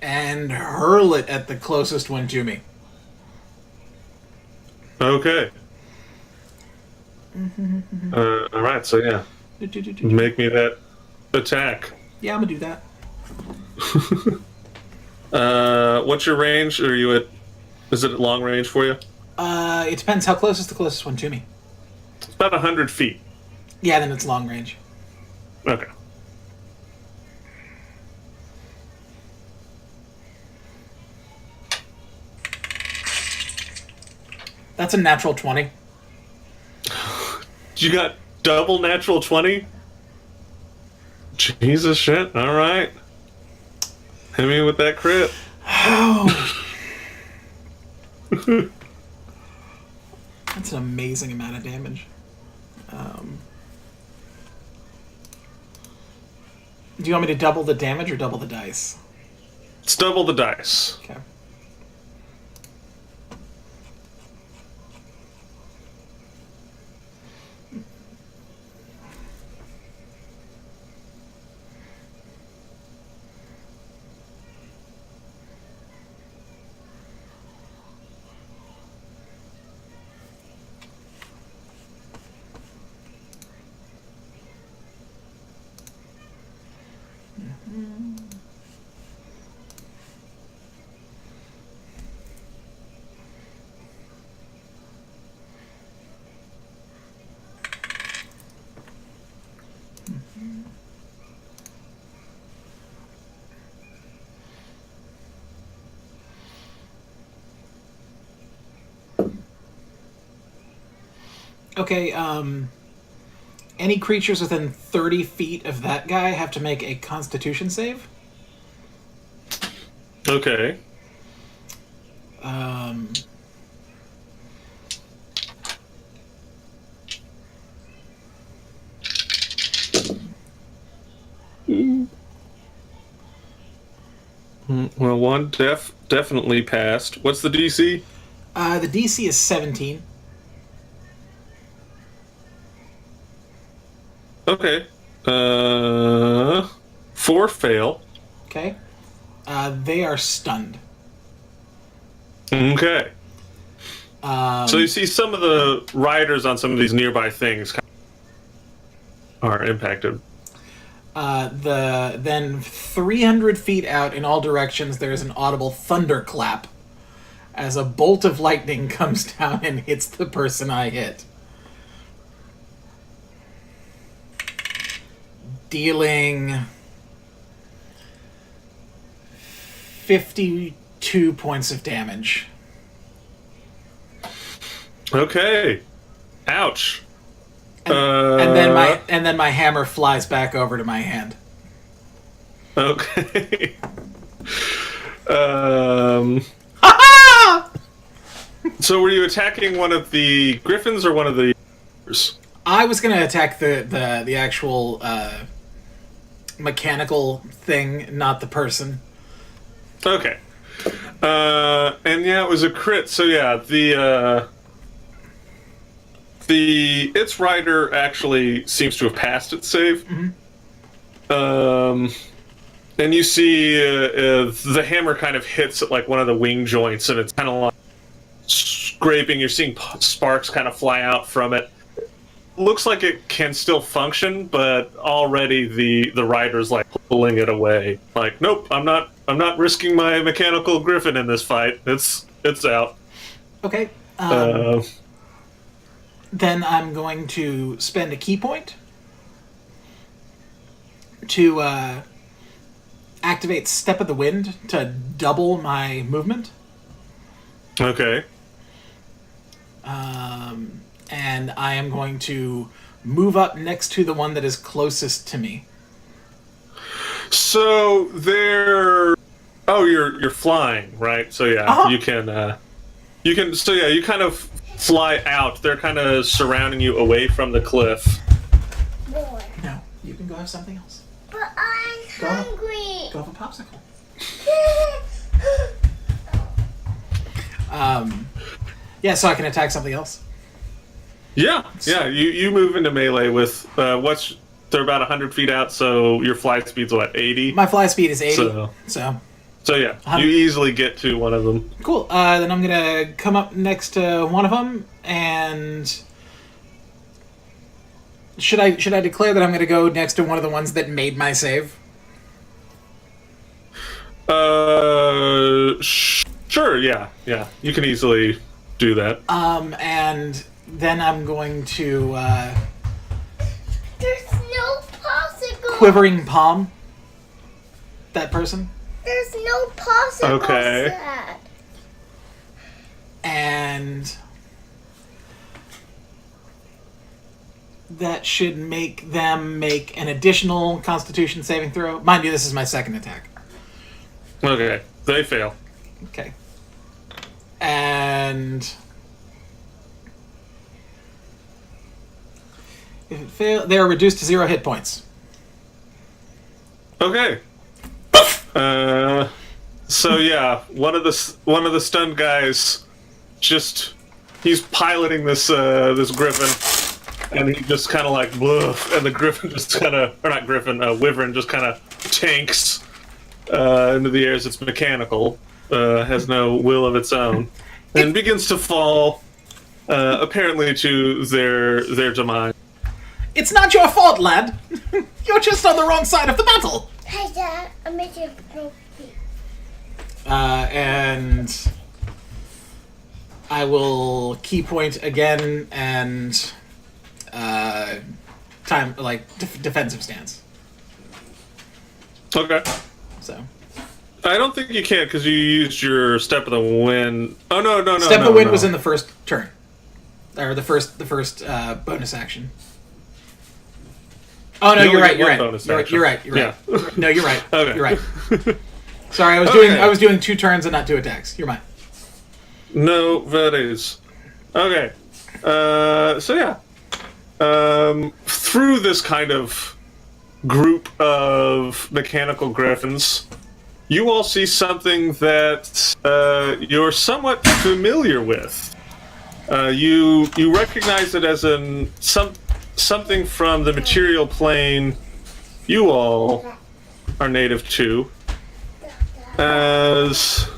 S1: and hurl it at the closest one to me.
S3: Okay. Alright, so yeah. Make me that attack.
S1: Yeah, I'm gonna do that.
S3: What's your range? Are you at... Is it at long range for you?
S1: It depends how close is the closest one to me.
S3: It's about 100 feet.
S1: Yeah, then it's long range.
S3: Okay.
S1: That's a natural 20.
S3: You got double natural 20? Jesus shit. Alright. Hit me with that crit.
S1: That's an amazing amount of damage. Do you want me to double the damage or double the dice?
S3: It's double the dice.
S1: Okay. Okay, any creatures within 30 feet of that guy have to make a Constitution save.
S3: Okay. Well, one definitely passed. What's the DC?
S1: The DC is 17.
S3: Okay. 4 fail.
S1: Okay. They are stunned.
S3: Okay. So you see some of the riders on some of these nearby things are impacted.
S1: Then 300 feet out in all directions, there is an audible thunderclap as a bolt of lightning comes down and hits the person I hit. Dealing 52 points of damage.
S3: Okay. Ouch.
S1: And then my hammer flies back over to my hand.
S3: Okay. So were you attacking one of the griffins or one of the...
S1: I was gonna attack the actual mechanical thing, not the person.
S3: Okay. And yeah, it was a crit. So yeah, its rider actually seems to have passed its save.
S1: Mm-hmm.
S3: And you see the hammer kind of hits at like one of the wing joints, and it's kind of like scraping. You're seeing sparks kind of fly out from it. Looks like it can still function, but already the rider's like pulling it away. Like, nope, I'm not risking my mechanical griffin in this fight. It's out.
S1: Okay. Then I'm going to spend a key point to activate Step of the Wind to double my movement.
S3: Okay.
S1: And I am going to move up next to the one that is closest to me.
S3: So they're... Oh, you're flying, right? So yeah, you can... So yeah, you kind of fly out. They're kind of surrounding you away from the cliff.
S9: Boy.
S1: No, you can go have something else.
S9: But I'm hungry.
S1: Go have a popsicle. Yeah, so I can attack something else.
S3: Yeah. You move into melee with they're about 100 feet out, so your flight speed's what, 80?
S1: My fly speed is 80.
S3: So yeah, you easily get to one of them.
S1: Cool. Then I'm gonna come up next to one of them, and should I declare that I'm gonna go next to one of the ones that made my save?
S3: Sure. Yeah. You can easily do that.
S1: And then I'm going to
S9: There's no possible.
S1: quivering palm that person.
S9: There's no possible.
S3: Okay.
S9: Sad.
S1: And that should make them make an additional Constitution saving throw. Mind you, this is my second attack.
S3: Okay, they fail.
S1: Okay. And if it fails, they are reduced to 0 hit points.
S3: Okay. So yeah, one of the stunned guys he's piloting this griffin, and he just kind of like bluff, and the griffin just kind of, or not griffin, wyvern just kind of tanks into the air as it's mechanical, has no will of its own, and begins to fall, apparently to their demise.
S1: It's not your fault, lad. You're just on the wrong side of the battle.
S9: Hey, Dad, I'm making a trophy.
S1: And I will key point again and defensive stance.
S3: Okay.
S1: So
S3: I don't think you can because you used your Step of the Wind. Oh no!
S1: Step of the Wind was in the first turn, or the first bonus action. Oh no, you're right. You're right.
S3: Yeah.
S1: No, you're right.
S3: Okay.
S1: You're right. Sorry, I was doing 2 turns and not 2 attacks. You're mine.
S3: No, that is. Okay. So yeah. Through this kind of group of mechanical griffins, you all see something that you're somewhat familiar with. You recognize it as something from the material plane you all are native to, as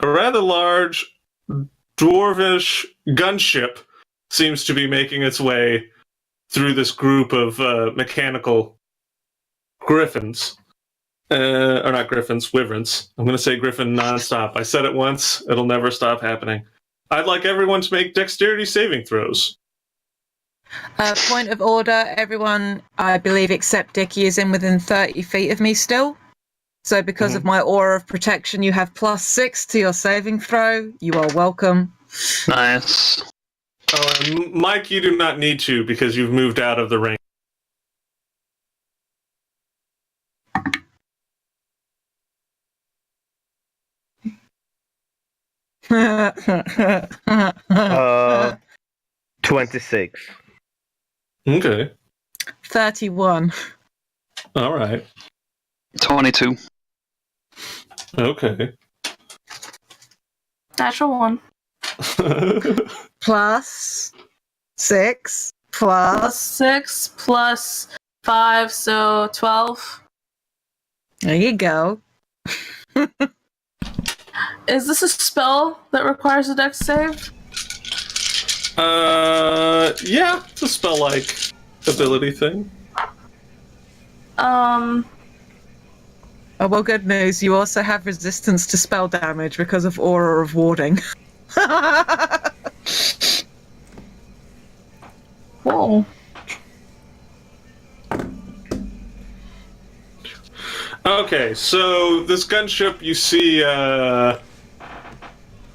S3: a rather large dwarvish gunship seems to be making its way through this group of mechanical griffins. Or not griffins, wyverns. I'm going to say griffin nonstop. I said it once, it'll never stop happening. I'd like everyone to make dexterity saving throws.
S2: Point of order, everyone, I believe, except Dickie, is in within 30 feet of me still. So because of my aura of protection, you have +6 to your saving throw. You are welcome.
S6: Nice.
S3: Oh, and Mike, you do not need to because you've moved out of the ring.
S5: Uh, 26.
S3: Okay.
S2: 31.
S3: All right.
S6: 22.
S3: Okay.
S7: Natural 1.
S2: +6
S7: Plus 6 plus 5, so 12.
S2: There you go.
S7: Is this a spell that requires a dex save?
S3: Yeah, it's a spell-like ability thing.
S2: Oh, well, good news. You also have resistance to spell damage because of Aura of Warding.
S7: Whoa.
S3: Okay, so this gunship, you see a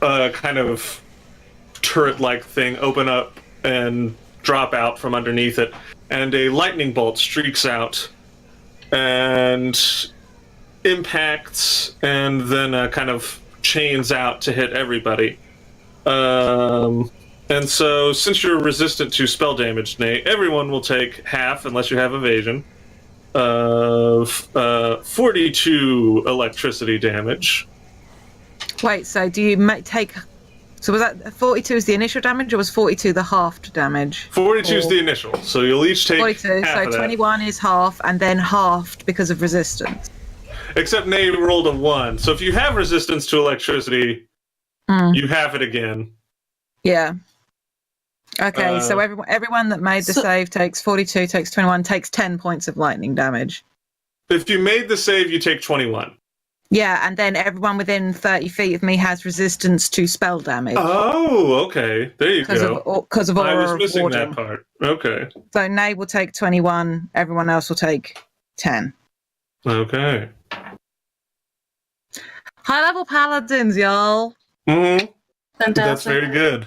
S3: kind of turret-like thing open up and drop out from underneath it, and a lightning bolt streaks out and impacts and then kind of chains out to hit everybody. And so, since you're resistant to spell damage, Nate, everyone will take half, unless you have evasion, of 42 electricity damage.
S2: Wait, so do you take... So was that 42 is the initial damage, or was 42 the halved damage?
S3: 42 is the initial, so you'll each take
S2: 42,
S3: half
S2: so
S3: of that.
S2: 21 is half, and then halved because of resistance.
S3: Except Nate rolled a 1, so if you have resistance to electricity, you have it again.
S2: Yeah. Okay, so everyone that made the save takes 42, takes 21, takes 10 points of lightning damage.
S3: If you made the save, you take 21.
S2: Yeah, and then everyone within 30 feet of me has resistance to spell damage.
S3: Oh, okay. There you go.
S2: Because of Aura
S3: I was
S2: of
S3: missing
S2: Warding.
S3: that part. Okay.
S2: So Nay will take 21, everyone else will take 10.
S3: Okay.
S2: High level paladins, y'all.
S3: Mm-hmm.
S7: Fantastic.
S3: That's very good.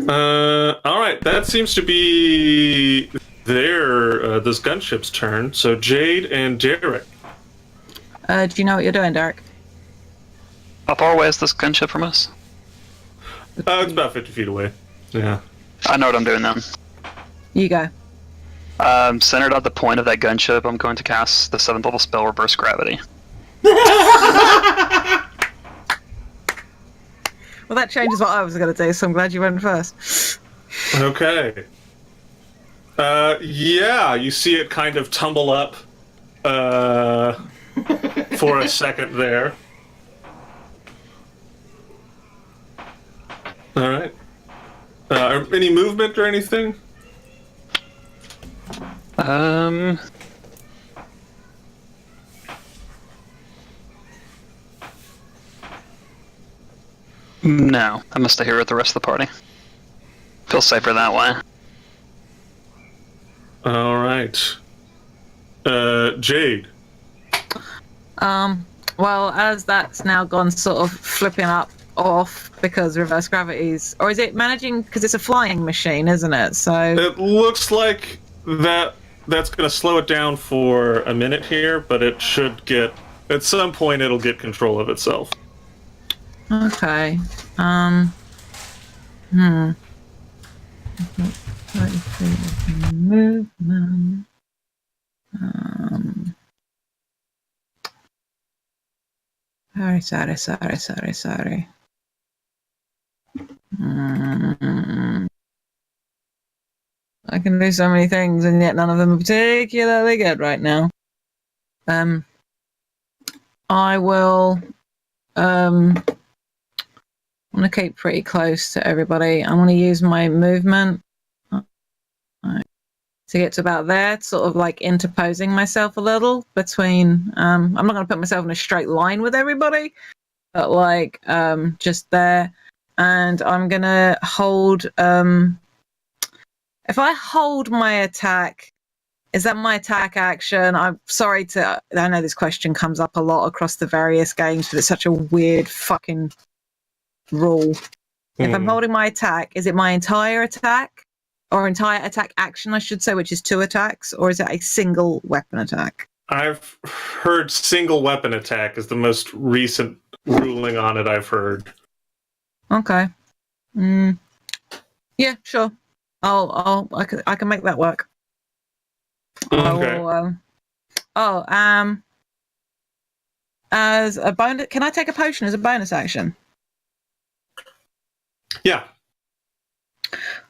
S3: All right. That seems to be this gunship's turn. So Jade and Derek.
S2: Do you know what you're doing, Derek?
S6: How far away is this gunship from us?
S3: It's about 50 feet away. Yeah.
S6: I know what I'm doing then.
S2: You go.
S6: Centered at the point of that gunship, I'm going to cast the 7th level spell Reverse Gravity.
S2: Well, that changes what I was going to do, so I'm glad you went first.
S3: Okay. Yeah, you see it kind of tumble up for a second there. All right. Any movement or anything?
S6: No. I must stay here with the rest of the party. Feels safer that way.
S3: All right. Jade.
S2: Well, as that's now gone sort of flipping off because reverse gravity's, or is it managing, because it's a flying machine, isn't it? So
S3: It looks like that's going to slow it down for a minute here, but it should get, at some point, it'll get control of itself.
S2: okay. Movement. Sorry. I can do so many things, and yet none of them are particularly good right now. I will. I'm gonna keep pretty close to everybody. I'm gonna use my movement to get to about there, sort of like interposing myself a little between. I'm not gonna put myself in a straight line with everybody, but like just there. And I'm gonna hold. If I hold my attack, is that my attack action? I'm sorry I know this question comes up a lot across the various games, but it's such a weird fucking rule. If I'm holding my attack, is it my entire attack? Or entire attack action, I should say, which is 2 attacks? Or is it a single weapon attack?
S3: I've heard single weapon attack is the most recent ruling on it I've heard.
S2: Okay. Yeah, sure. I can make that work.
S3: Okay.
S2: As a bonus, can I take a potion as a bonus action?
S3: Yeah.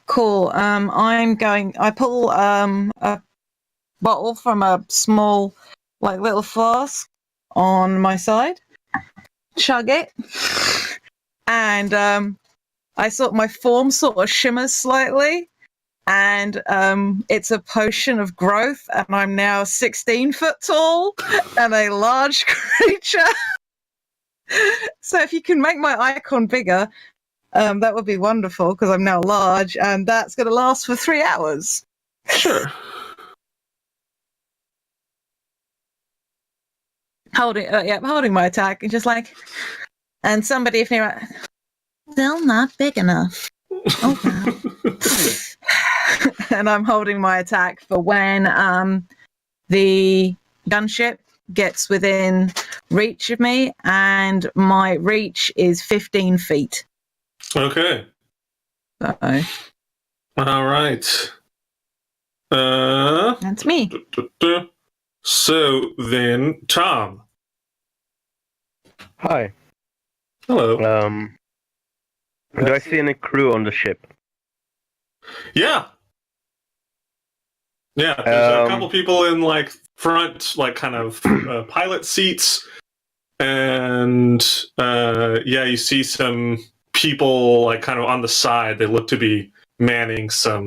S2: Cool. I pull a bottle from a small, like, little flask on my side, chug it, and my form sort of shimmers slightly, and it's a potion of growth, and I'm now 16 foot tall and a large creature. So if you can make my icon bigger, that would be wonderful, because I'm now large, and that's going to last for 3 hours.
S3: Sure.
S2: Holding my attack, and just like, and somebody if they're
S8: Still not big enough. Oh, wow.
S2: and I'm holding my attack for when the gunship gets within reach of me, and my reach is 15 feet.
S3: Okay.
S2: So
S3: All right.
S2: that's me.
S3: So then, Tom.
S5: Hi.
S3: Hello.
S5: Do I see any crew on the ship?
S3: Yeah. Yeah, there's a couple people in like front, like kind of pilot seats, and yeah, you see some people like kind of on the side. They look to be manning some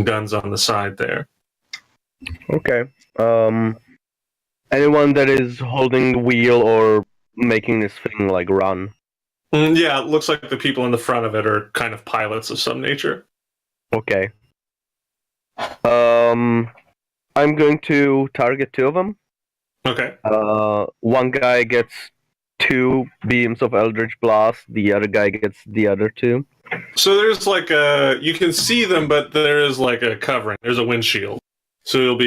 S3: guns on the side there.
S5: Okay. Anyone that is holding the wheel or making this thing like run?
S3: Yeah, it looks like the people in the front of it are kind of pilots of some nature.
S5: Okay. I'm going to target 2 of them.
S3: Okay.
S5: One guy gets 2 beams of Eldritch Blast. The other guy gets the other 2.
S3: So there's like you can see them, but there is like a covering. There's a windshield. So you'll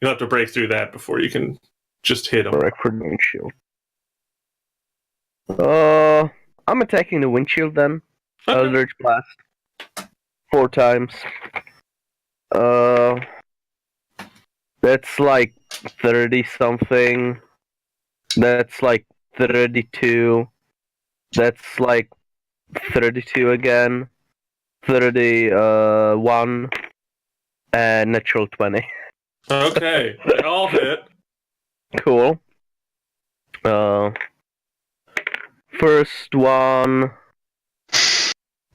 S3: have to break through that before you can just hit them.
S5: Correct for the windshield. I'm attacking the windshield then.
S3: Okay.
S5: Eldritch Blast. 4 times. That's like 30 something. That's like 32. That's like 32 again. 31. And natural 20.
S3: Okay, they all hit.
S5: Cool. First one,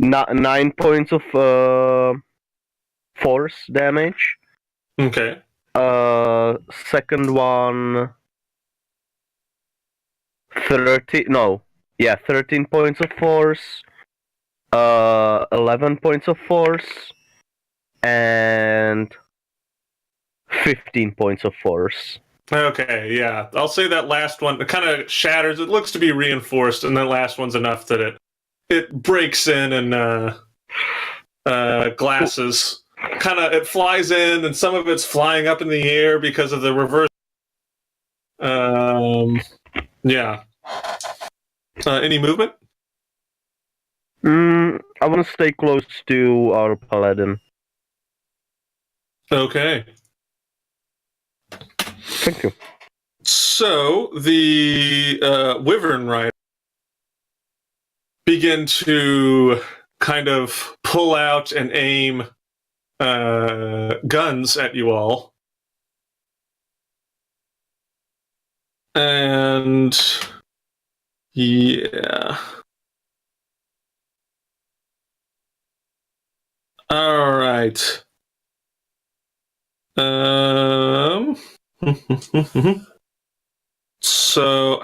S5: 9 points of force damage.
S3: Okay.
S5: Second one, 13 points of force. 11 points of force. And 15 points of force.
S3: Okay, yeah. I'll say that last one, it kind of shatters. It looks to be reinforced, and that last one's enough that it breaks in and glasses. It flies in, and some of it's flying up in the air because of the reverse. Yeah. Any movement?
S5: I want to stay close to our paladin.
S3: Okay.
S5: Thank you.
S3: So the Wyvern Rider begin to kind of pull out and aim guns at you all. And yeah. All right. So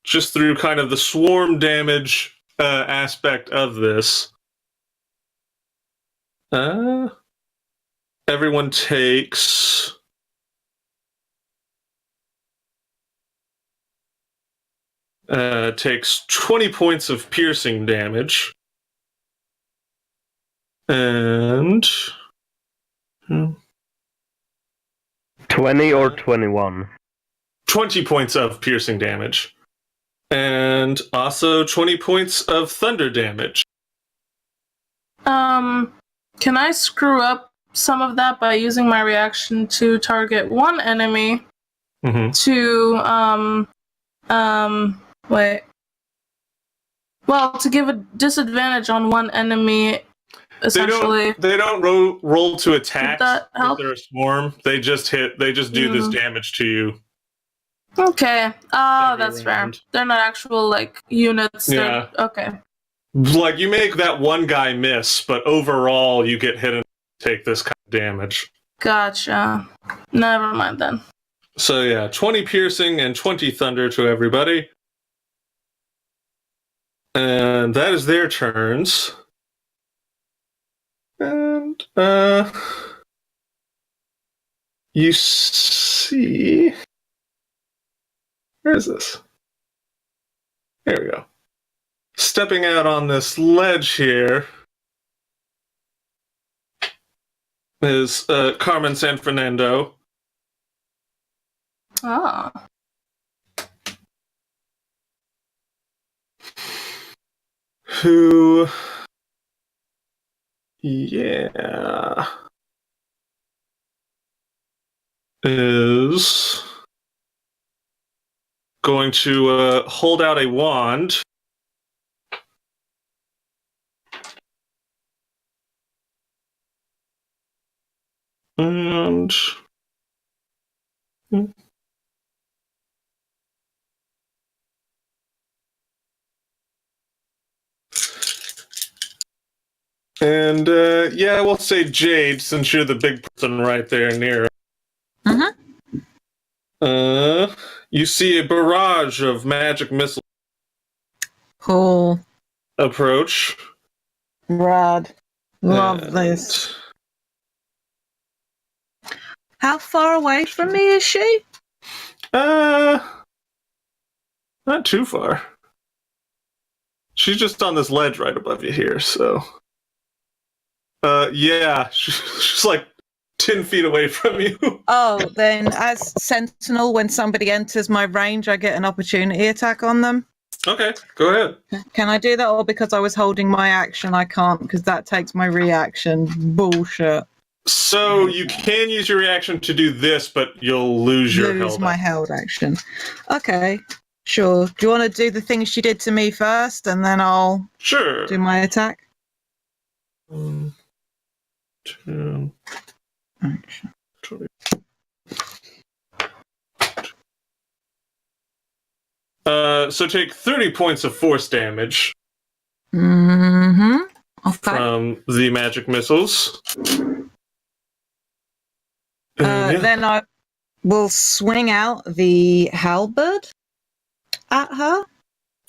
S3: just through kind of the swarm damage aspect of this, everyone takes takes 20 points of piercing damage. And
S5: 20 or 21?
S3: 20 points of piercing damage. And also 20 points of thunder damage.
S7: Can I screw up some of that by using my reaction to target one enemy to to give a disadvantage on one enemy, essentially.
S3: They don't roll to attack
S7: that help?
S3: if they're a swarm. They just do this damage to you.
S7: Okay. Oh, that's fair.
S3: round.
S7: They're not actual like units.
S3: Yeah.
S7: Okay.
S3: Like, you make that one guy miss, but overall you get hit and take this kind of damage.
S7: Gotcha. Never mind then.
S3: So yeah, 20 piercing and 20 thunder to everybody. And that is their turns. And, you see... Where is this? There we go. Stepping out on this ledge here is Carmen San Fernando.
S7: Oh.
S3: Who... Yeah... is going to hold out a wand. And... And, yeah, we'll say Jade, since you're the big person right there near. You see a barrage of magic missiles
S2: Cool.
S3: approach.
S2: Rad. Love
S3: And-
S2: this. How far away from me is she?
S3: Not too far. She's just on this ledge right above you here, so... yeah, she's like 10 feet away from you.
S2: Oh, then as Sentinel, when somebody enters my range, I get an opportunity attack on them.
S3: Okay, go ahead.
S2: Can I do that, or because I was holding my action, I can't, because that takes my reaction? Bullshit.
S3: So you can use your reaction to do this, but you'll lose your
S2: Lose
S3: held
S2: my
S3: action.
S2: held action. Okay, sure. Do you want to do the thing she did to me first, and then I'll
S3: Sure.
S2: do my attack?
S3: 1, 2,
S2: Action.
S3: 20. So take 30 points of force damage
S2: Mm-hmm. Okay.
S3: from the magic missiles. Yeah.
S2: Then I will swing out the halberd at her.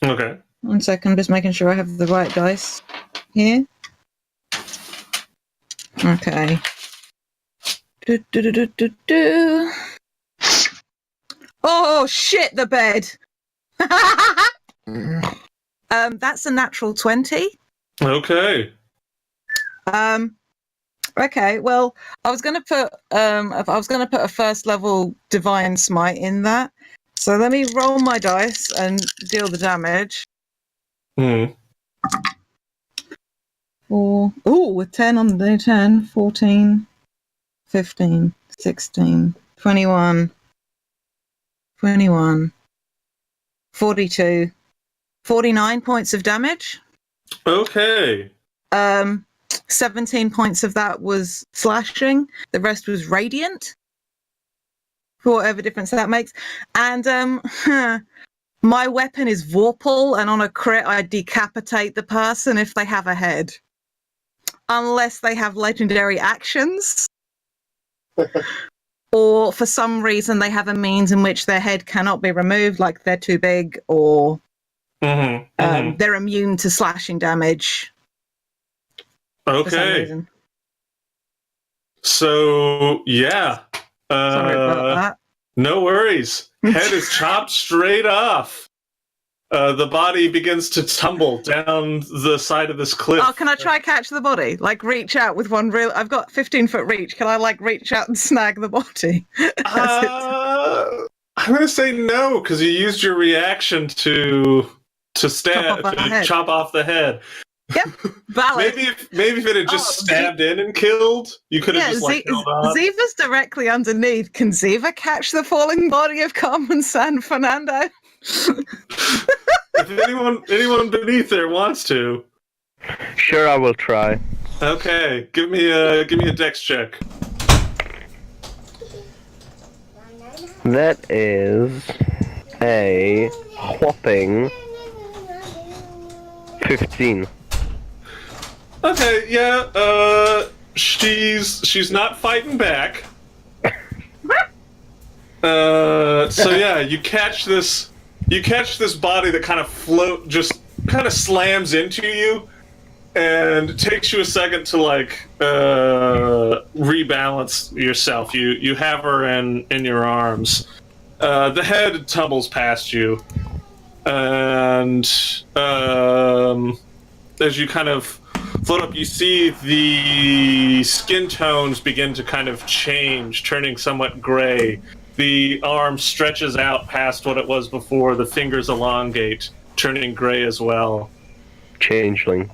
S3: Okay.
S2: 1 second, just making sure I have the right dice here. Okay. Do. Oh shit! The bed. That's a natural 20.
S3: Okay.
S2: Okay. Well, I was gonna put a first level divine smite in that. So let me roll my dice and deal the damage.
S3: Hmm.
S2: A 10 on the D10, 14, 15, 16, 21, 42, 49 points of damage.
S3: Okay.
S2: 17 points of that was slashing. The rest was radiant, for whatever difference that makes. And my weapon is Vorpal, and on a crit, I decapitate the person if they have a head. Unless they have legendary actions. Or for some reason they have a means in which their head cannot be removed, like they're too big, or they're immune to slashing damage. For some
S3: Okay.
S2: reason.
S3: So, yeah.
S2: Sorry about that.
S3: No worries. Head is chopped straight off. The body begins to tumble down the side of this cliff.
S2: Oh, can I try catch the body? Like reach out with one real... I've got 15-foot reach. Can I like reach out and snag the body?
S3: I'm going to say no, because you used your reaction to stab,
S2: Chop off the head.
S3: chop off the head.
S2: Yep, valid.
S3: Maybe if it had just stabbed in and killed, you could have just like held on.
S2: Ziva's directly underneath. Can Ziva catch the falling body of Carmen San Fernando?
S3: If anyone beneath there wants to.
S5: Sure, I will try.
S3: Okay, give me a dex check.
S5: That is a whopping 15.
S3: Okay, yeah, she's not fighting back. So yeah, you catch this body that kind of slams into you, and it takes you a second to rebalance yourself. You have her in your arms. The head tumbles past you, and as you kind of float up, you see the skin tones begin to kind of change, turning somewhat gray. The arm stretches out past what it was before. The fingers elongate, turning gray as well.
S5: Changeling.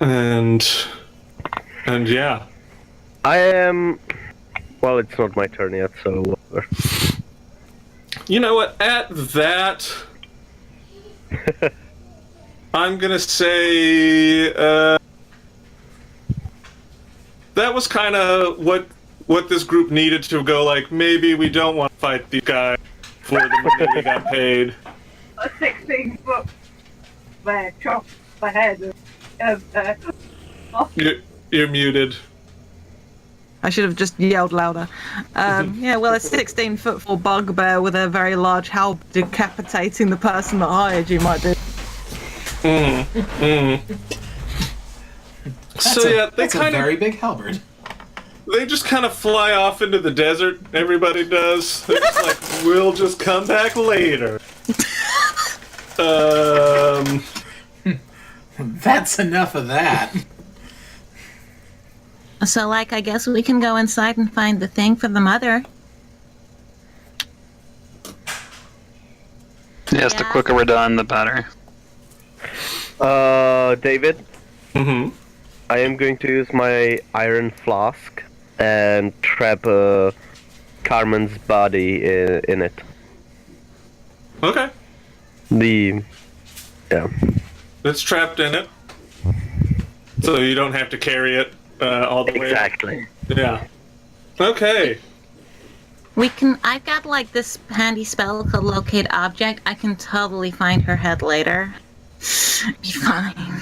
S3: And yeah.
S5: I am... Well, it's not my turn yet, so whatever.
S3: You know what? At that... I'm gonna say... that was kind of what this group needed to go, like, maybe we don't want to fight these guys for the money we got paid.
S2: A 16-foot bear chopped the head of
S3: You're muted.
S2: I should have just yelled louder. Yeah, well, a 16-foot bugbear with a very large halberd decapitating the person that hired you might do.
S3: So yeah,
S1: that's a very big halberd.
S3: They just kind of fly off into the desert. Everybody does. They're just like, we'll just come back later.
S1: That's enough of that.
S8: So, I guess we can go inside and find the thing for the mother.
S6: Yes, the quicker we're done, the better.
S5: David?
S3: Mm-hmm.
S5: I am going to use my iron flask and trap Carmen's body in it.
S3: Okay.
S5: Yeah.
S3: It's trapped in it. So you don't have to carry it all the way.
S5: Exactly.
S3: Yeah. Okay.
S8: I've got this handy spell called Locate Object. I can totally find her head later. Be fine.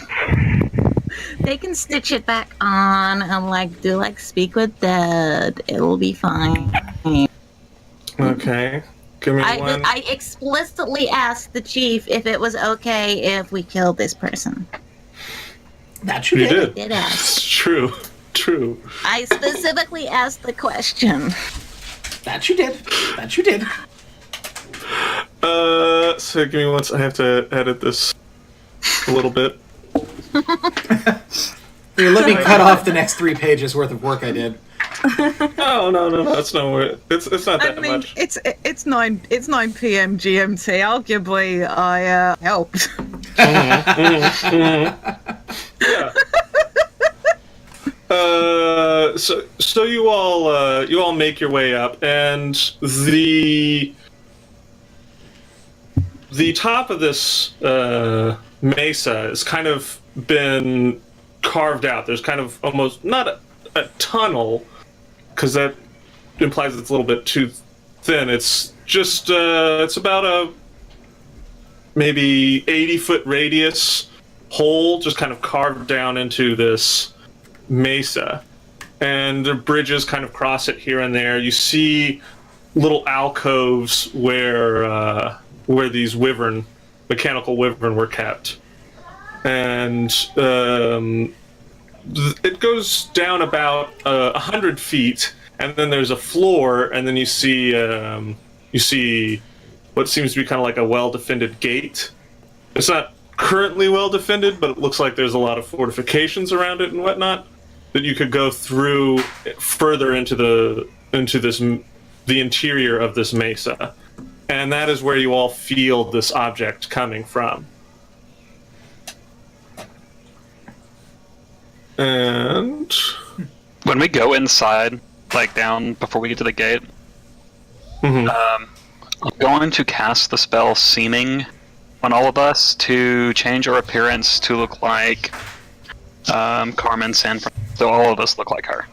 S8: They can stitch it back on and do Speak with Dead. It'll be fine.
S3: Okay. Give me one.
S8: I explicitly asked the chief if it was okay if we killed this person.
S1: That you did.
S8: Did ask.
S3: It's true. True.
S8: I specifically asked the question.
S1: That you did. That you did.
S3: So give me one. I have to edit this a little bit.
S1: Here, let me cut off the next 3 pages worth of work I did.
S3: Oh no! It's not. It's not that much.
S2: It's 9 p.m. GMT. Arguably, I helped.
S3: Yeah. So you all make your way up, and the top of this mesa has kind of been carved out. There's kind of almost not a tunnel, because that implies it's a little bit too thin. It's just it's about a maybe 80-foot radius hole, just kind of carved down into this mesa, and the bridges kind of cross it here and there. You see little alcoves where these mechanical wyvern were kept, and it goes down about 100 feet, and then there's a floor, and then you see what seems to be kind of like a well-defended gate. It's not currently well-defended, but it looks like there's a lot of fortifications around it and whatnot that you could go through further into the interior of this mesa, and that is where you all feel this object coming from. And
S6: when we go inside, down before we get to the gate, I'm going to cast the spell Seeming on all of us to change our appearance to look like Carmen Sanford. So all of us look like her.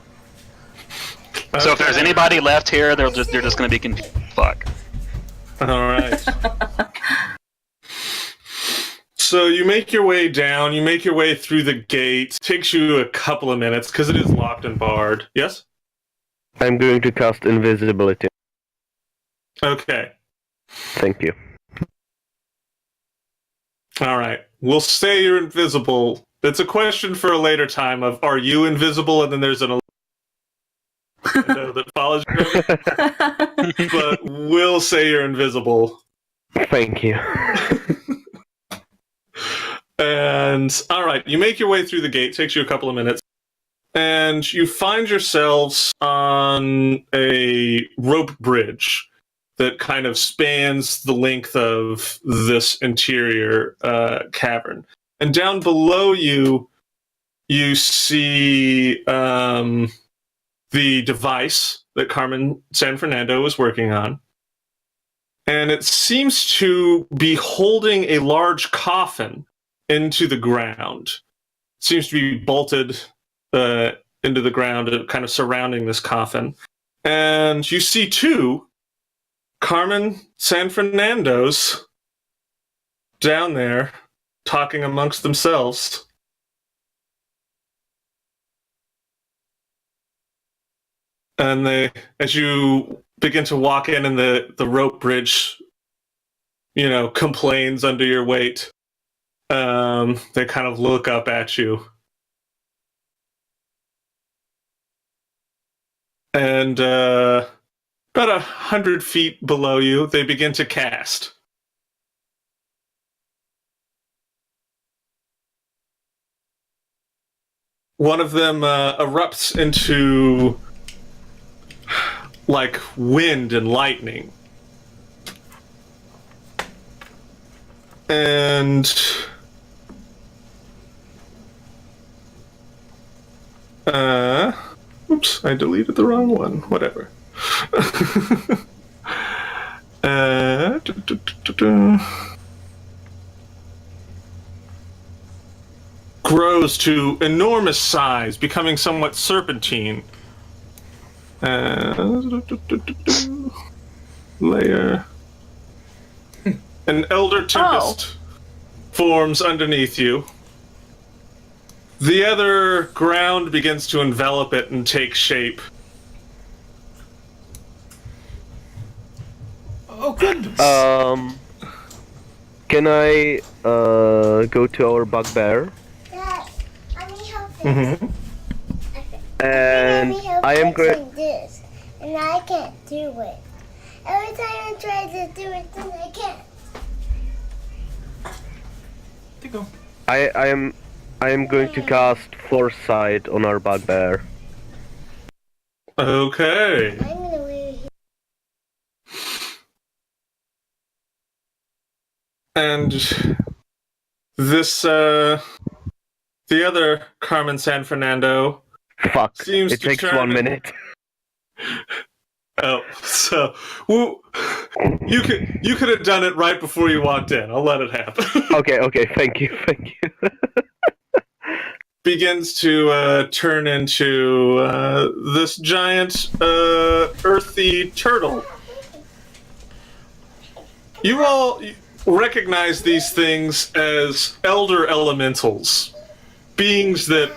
S6: Okay. So if there's anybody left here, they're just going to be confused. Fuck.
S3: All right. So you make your way down. You make your way through the gate. Takes you a couple of minutes because it is locked and barred. Yes?
S5: I'm going to cast invisibility.
S3: Okay.
S5: Thank you.
S3: All right. We'll say you're invisible. It's a question for a later time of, are you invisible? And then there's an window that follows you. But we'll say you're invisible.
S5: Thank you.
S3: And, all right, you make your way through the gate. Takes you a couple of minutes. And you find yourselves on a rope bridge that kind of spans the length of this interior cavern. And down below you, you see the device that Carmen San Fernando is working on. And it seems to be holding a large coffin into the ground. It seems to be bolted into the ground, kind of surrounding this coffin. And you see two Carmen San Fernandos down there talking amongst themselves. And they, as you begin to walk in and the rope bridge, complains under your weight, they kind of look up at you. And about 100 feet below you, they begin to cast. One of them erupts into like wind and lightning. And oops, I deleted the wrong one. Whatever. Grows to enormous size, becoming somewhat serpentine. Layer. An elder tempest forms underneath you. The other ground begins to envelop it and take shape.
S1: Oh, goodness.
S5: Can I go to our bugbear?
S9: Dad, I need help with
S3: Mm-hmm.
S5: And I am
S9: fixing this, and I can't do it. Every time I try to do it, then I can't.
S1: There you go.
S5: I am going to cast Foresight on our bugbear.
S3: Okay.
S9: I'm gonna leave here.
S3: And this, the other Carmen San Fernando
S5: Fuck.
S3: seems
S5: It
S3: to
S5: takes
S3: turn
S5: 1 minute.
S3: Oh, so you could have done it right before you walked in. I'll let it happen.
S5: Okay, thank you.
S3: Begins to turn into this giant earthy turtle. You all recognize these things as elder elementals, beings that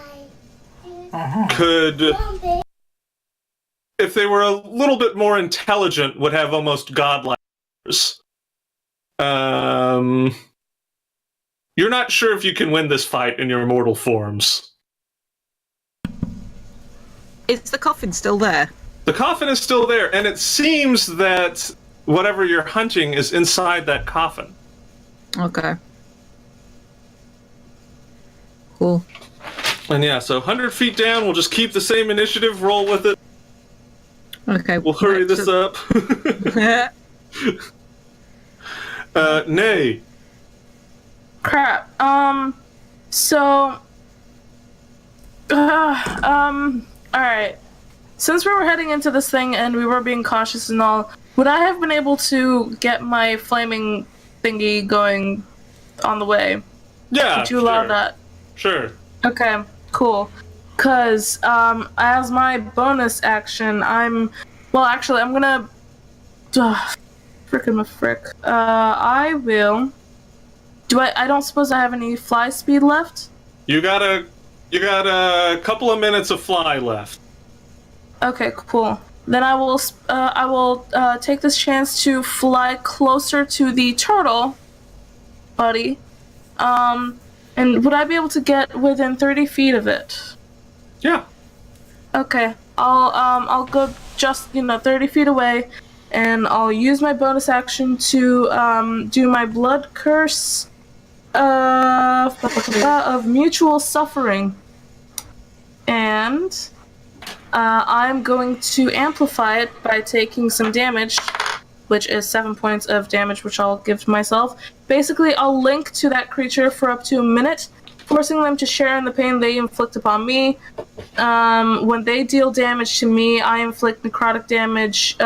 S3: could, if they were a little bit more intelligent, would have almost godlike powers. You're not sure if you can win this fight in your mortal forms.
S2: Is the coffin still there?
S3: The coffin is still there, and it seems that whatever you're hunting is inside that coffin.
S2: Okay. Cool.
S3: And yeah, so 100 feet down, we'll just keep the same initiative, roll with it.
S2: Okay.
S3: We'll hurry this up. Nay.
S7: Crap. Alright. Since we were heading into this thing and we were being cautious and all, would I have been able to get my flaming thingy going on the way?
S3: Yeah,
S7: Would you allow
S3: sure.
S7: that?
S3: Sure.
S7: Okay, cool. Cause, as my bonus action, I'm gonna Frickin' my frick. I will. I don't suppose I have any fly speed left?
S3: You got a couple of minutes of fly left.
S7: Okay, cool. Then I will take this chance to fly closer to the turtle, buddy. And would I be able to get within 30 feet of it?
S3: Yeah.
S7: Okay. I'll go just 30 feet away, and I'll use my bonus action to do my blood curse of mutual suffering, and I'm going to amplify it by taking some damage, which is 7 points of damage, which I'll give to myself. Basically, I'll link to that creature for up to a minute, forcing them to share in the pain they inflict upon me. When they deal damage to me, I inflict necrotic damage,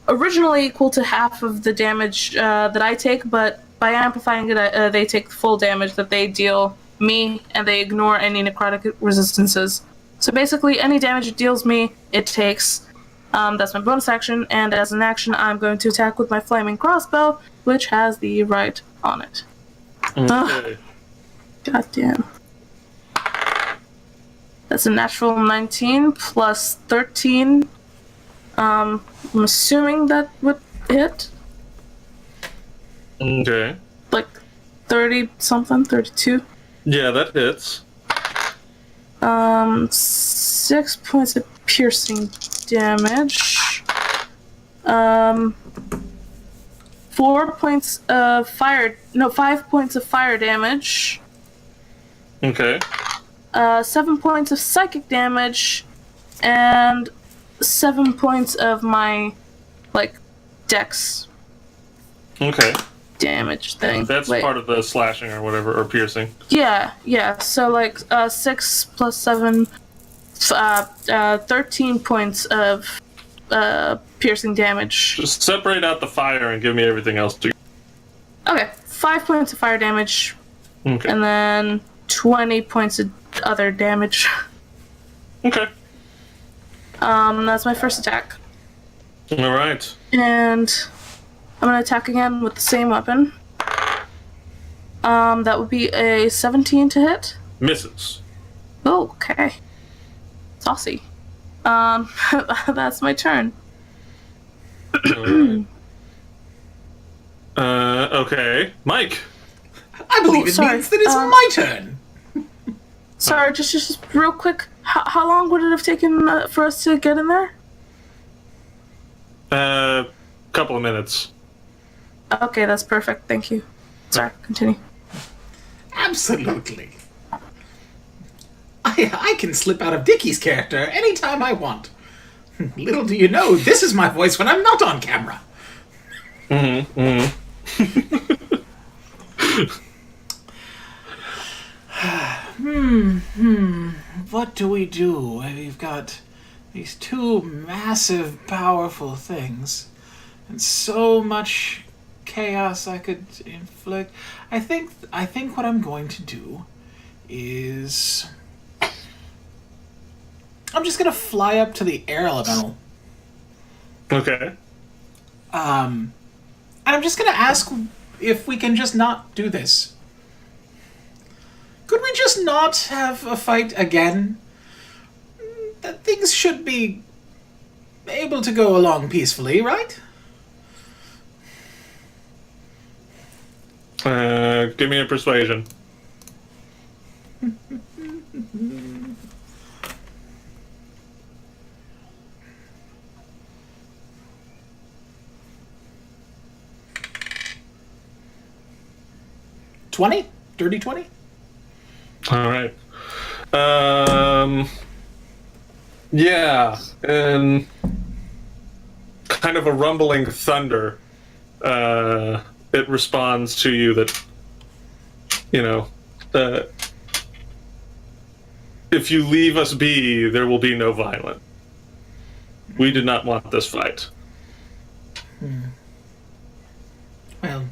S7: originally equal to half of the damage that I take, but by amplifying it, they take the full damage that they deal me, and they ignore any necrotic resistances. So basically, any damage it deals me, it takes. That's my bonus action, and as an action, I'm going to attack with my flaming crossbow, which has the right on it.
S3: Okay.
S7: God damn. That's a natural 19 plus 13. I'm assuming that would hit.
S3: Okay.
S7: Like 30 something, 32.
S3: Yeah, that hits.
S7: 6 points of piercing damage. 4 points of fire. No, 5 points of fire damage.
S3: Okay.
S7: 7 points of psychic damage, and 7 points of my, dex
S3: Okay.
S7: damage thing.
S3: That's
S7: Wait.
S3: part of the slashing or whatever, or piercing.
S7: Yeah. So, 6 plus 7, 13 points of piercing damage.
S3: Just separate out the fire and give me everything else to.
S7: Okay, 5 points of fire damage,
S3: Okay.
S7: and then 20 points of other damage.
S3: Okay.
S7: That's my first attack.
S3: All right.
S7: And I'm gonna attack again with the same weapon. That would be a 17 to hit.
S3: Misses.
S7: Oh, okay. Saucy. That's my turn.
S3: All right. Okay. Mike.
S1: I believe it
S7: sorry.
S1: means that it's my turn.
S7: Sorry, just real quick. How long would it have taken for us to get in there?
S3: Couple of minutes.
S7: Okay, that's perfect. Thank you. Sorry, continue.
S1: Absolutely. I can slip out of Dickie's character anytime I want. Little do you know, this is my voice when I'm not on camera. What do we do? We've got these two massive, powerful things, and so much chaos I could inflict. I think what I'm going to do is I'm just gonna fly up to the air elemental.
S3: Okay.
S1: And I'm just gonna ask if we can just not do this. Could we just not have a fight again? That things should be able to go along peacefully, right?
S3: Give me a persuasion.
S1: Dirty 20?
S3: All right. Yeah, and kind of a rumbling thunder. It responds to you that, if you leave us be, there will be no violence. We did not want this fight.
S1: Well,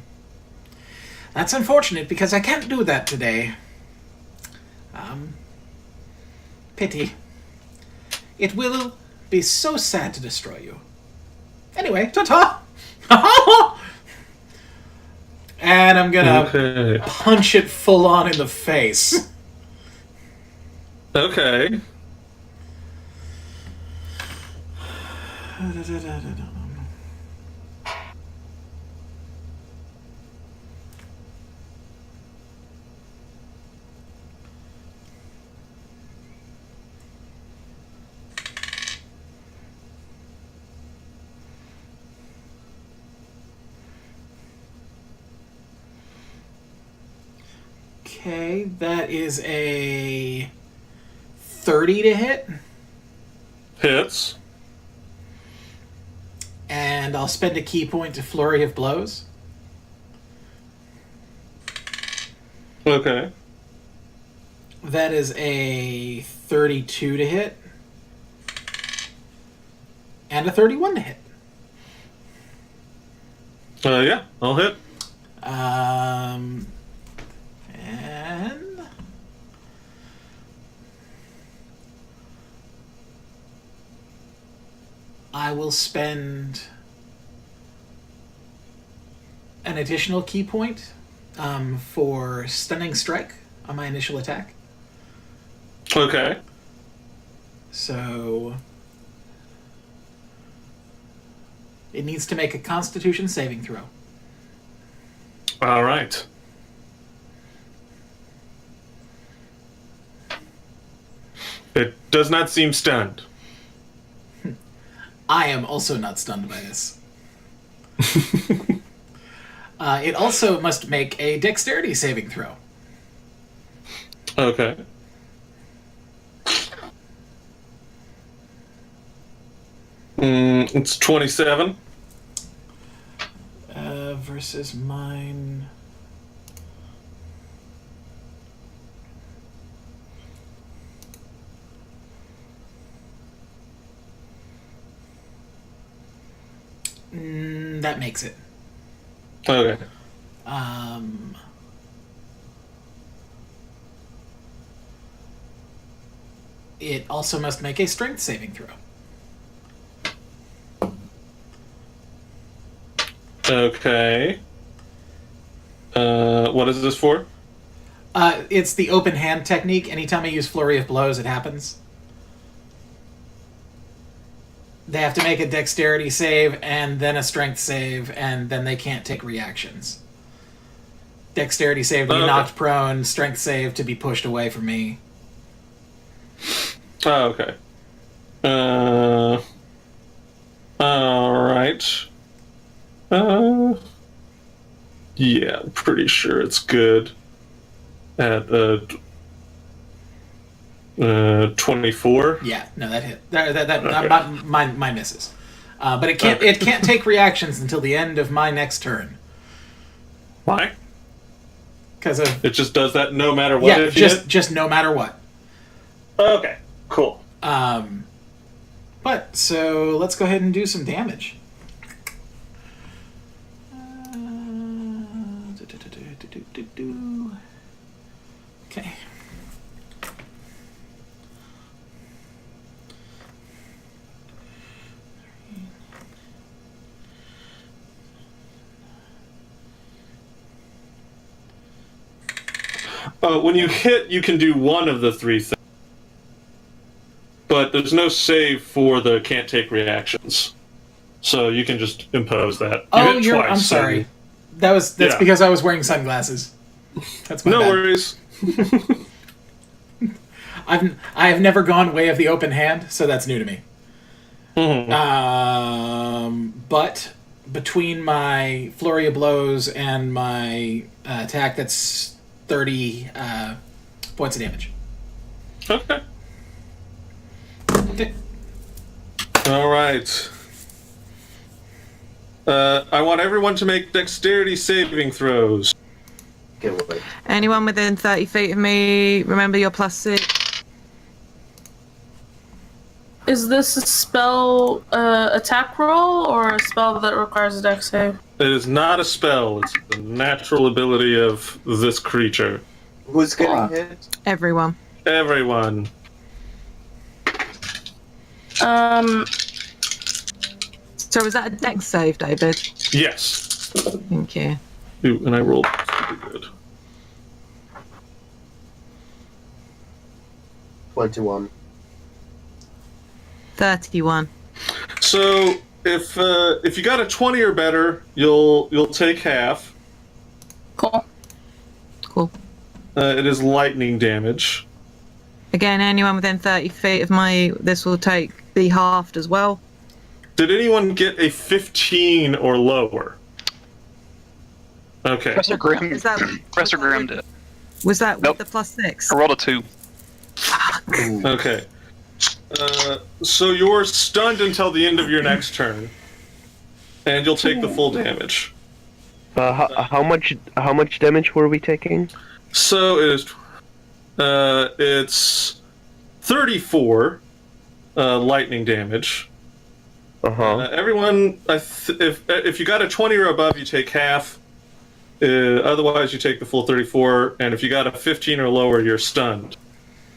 S1: that's unfortunate because I can't do that today. Pity. It will be so sad to destroy you. Anyway, ta-ta! And I'm gonna
S3: Okay.
S1: punch it full on in the face.
S3: Okay.
S1: Okay, that is a 30 to hit.
S3: Hits.
S1: And I'll spend a key point to Flurry of Blows.
S3: Okay.
S1: That is a 32 to hit. And a 31 to hit.
S3: Yeah, I'll hit.
S1: And I will spend an additional key point for Stunning Strike on my initial attack.
S3: Okay.
S1: So it needs to make a Constitution saving throw.
S3: All right. It does not seem stunned.
S1: I am also not stunned by this. It also must make a Dexterity saving throw.
S3: Okay. It's 27.
S1: Versus mine. That makes it.
S3: Okay.
S1: It also must make a Strength saving throw.
S3: Okay. What is this for?
S1: It's the open hand technique. Anytime I use Flurry of Blows, it happens. They have to make a Dexterity save and then a Strength save, and then they can't take reactions. Dexterity save to be knocked prone, Strength save to be pushed away from me.
S3: Oh, okay. Alright. Yeah, I'm pretty sure it's good. At 24.
S1: Yeah, no, that hit. My misses. But it can't take reactions until the end of my next turn.
S3: Why?
S1: Because of
S3: it just does that no matter what.
S1: Yeah, just no matter what.
S3: Okay, cool.
S1: But so let's go ahead and do some damage. Okay.
S3: When you hit, you can do one of the three things. But there's no save for the can't take reactions. So you can just impose that.
S1: I'm sorry. That's because I was wearing sunglasses. That's my bad.
S3: Worries.
S1: I've never gone way of the open hand, so that's new to me.
S3: Mm-hmm.
S1: But between my Flurry of Blows and my attack, that's 30 points of damage.
S3: Okay. All right. I want everyone to make dexterity saving throws.
S2: Anyone within 30 feet of me, remember your +6.
S7: Is this a spell attack roll or a spell that requires a dex save?
S3: It is not a spell. It's the natural ability of this creature.
S4: Who's getting hit?
S2: Everyone. So was that a dex save, David?
S3: Yes.
S2: Thank you.
S3: Ooh, and I rolled super good.
S4: 21.
S2: 31.
S3: So if you got a 20 or better, you'll take half.
S7: Cool.
S2: Cool.
S3: It is lightning damage.
S2: Again, anyone within 30 feet of this will be halved as well.
S3: Did anyone get a 15 or lower? Okay.
S6: Professor Grimm. Professor Grimm did.
S2: Was that
S6: Nope.
S2: with the +6?
S6: I rolled a 2.
S3: Okay. So you're stunned until the end of your next turn, and you'll take the full damage.
S5: How much damage were we taking?
S3: So it's 34 lightning damage. Everyone, if you got a 20 or above, you take half. Otherwise, you take the full 34. And if you got a 15 or lower, you're stunned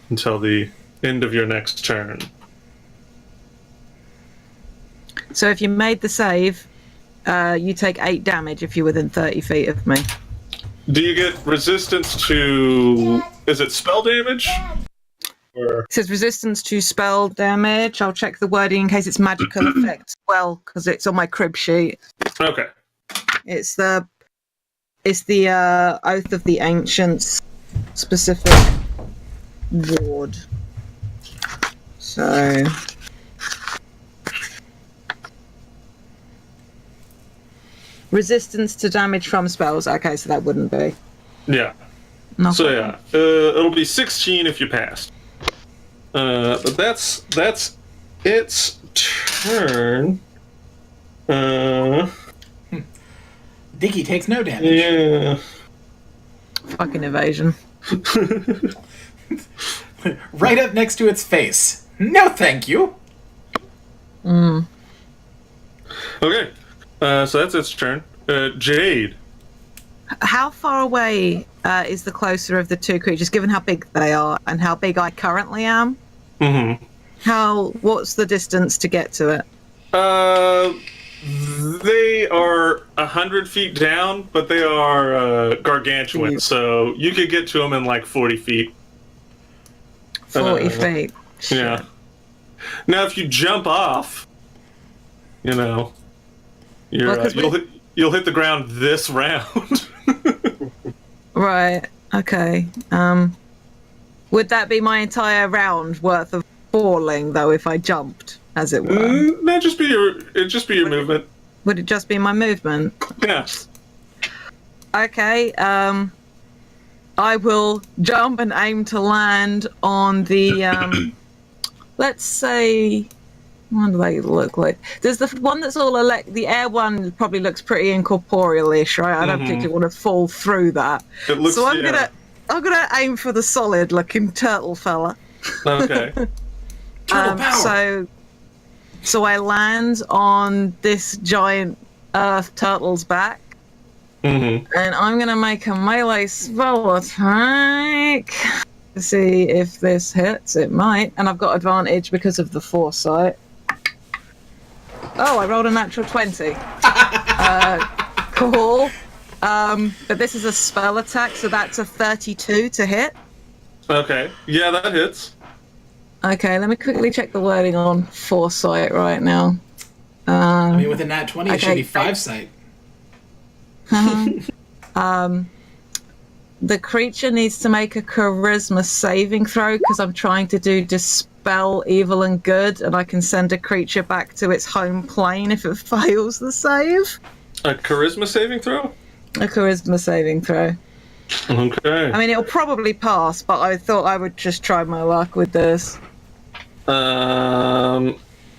S3: until the end of your next turn.
S2: So if you made the save, you take 8 damage if you're within 30 feet of me.
S3: Do you get resistance to... Is it spell damage? Or...
S2: It says resistance to spell damage. I'll check the wording in case it's magical effect as well, because it's on my crib sheet.
S3: Okay.
S2: It's the Oath of the Ancients specific ward. So... Resistance to damage from spells. Okay, so that wouldn't be.
S3: Yeah.
S2: No
S3: So
S2: problem.
S3: yeah, it'll be 16 if you pass. But that's its turn.
S1: Dicky takes no damage.
S3: Yeah.
S2: Fucking evasion.
S1: Right up next to its face. No, thank you.
S2: Mm.
S3: Okay. So that's its turn. Jade.
S2: How far away is the closer of the two creatures, given how big they are and how big I currently am?
S3: Mm-hmm.
S2: What's the distance to get to it?
S3: They are 100 feet down, but they are gargantuan,
S2: Jeez.
S3: so you could get to them in like 40 feet.
S2: 40 feet.
S3: Yeah. Now, if you jump off, you're, you'll hit the ground this round.
S2: Right. Okay. Would that be my entire round worth of falling, though, if I jumped, as it were?
S3: That'd just be your movement.
S2: Would it just be my movement?
S3: Yeah.
S2: Okay. I will jump and aim to land on the. Let's say. What do they look like? There's the one that's all the air one probably looks pretty incorporeal-ish, right? I don't particularly want to fall through that.
S3: It looks,
S2: so I'm gonna aim for the solid-looking turtle fella.
S3: Okay.
S1: Turtle power.
S2: So I land on this giant earth turtle's back,
S3: Mm-hmm.
S2: and I'm gonna make a melee spell attack to see if this hits. It might, and I've got advantage because of the foresight. Oh, I rolled a natural 20. Cool. But this is a spell attack, so that's a 32 to hit.
S3: Okay. Yeah, that hits.
S2: Okay, let me quickly check the wording on foresight right now.
S1: I mean, with a nat 20, it should
S2: okay.
S1: be 5 sight.
S2: The creature needs to make a charisma saving throw because I'm trying to do dispel evil and good, and I can send a creature back to its home plane if it fails the save.
S3: A charisma saving throw?
S2: A charisma saving throw.
S3: Okay.
S2: I mean, it'll probably pass, but I thought I would just try my luck with this.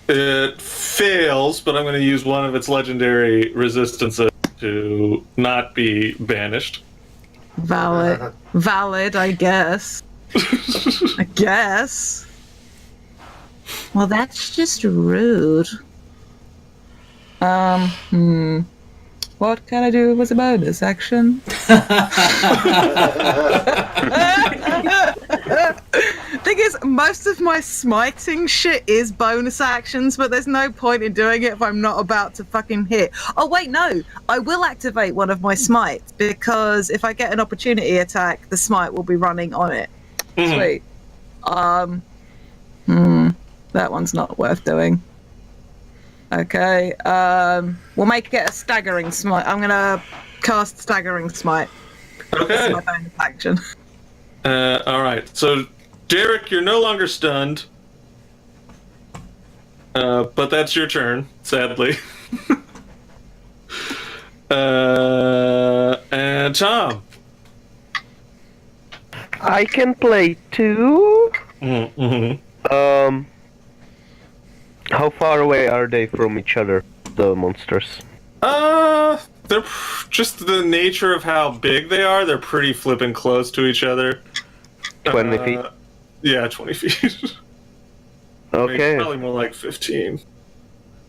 S3: It fails, but I'm going to use one of its legendary resistances to not be banished.
S2: Valid, I guess. I guess. Well, that's just rude. What can I do with a bonus action? Thing is, most of my smiting shit is bonus actions, but there's no point in doing it if I'm not about to fucking hit. Oh wait, no, I will activate one of my smites because if I get an opportunity attack, the smite will be running on it. Sweet. That one's not worth doing. Okay, we'll make it a staggering smite. I'm gonna cast staggering smite. This is
S3: Okay.
S2: my bonus action.
S3: Alright, so Derek, you're no longer stunned. But that's your turn, sadly. And Tom.
S5: I can play too.
S3: Mm-hmm.
S5: How far away are they from each other, the monsters?
S3: They're just the nature of how big they are. They're pretty flipping close to each other.
S5: 20 feet?
S3: Yeah, 20 feet.
S5: Okay.
S3: Probably more like 15.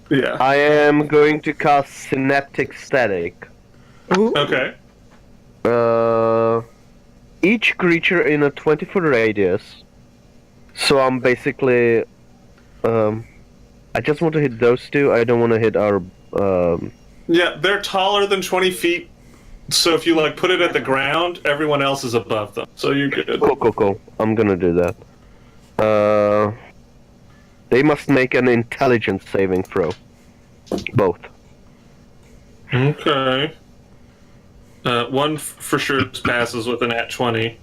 S3: Yeah.
S5: I am going to cast Synaptic Static.
S3: Okay.
S5: Each creature in a 20-foot radius. So I'm basically... I just want to hit those two. I don't want to hit our...
S3: Yeah, they're taller than 20 feet. So if you like put it at the ground, everyone else is above them. So you're good.
S5: Cool. I'm gonna do that. They must make an intelligence saving throw. Both.
S3: Okay. One for sure passes with an at 20.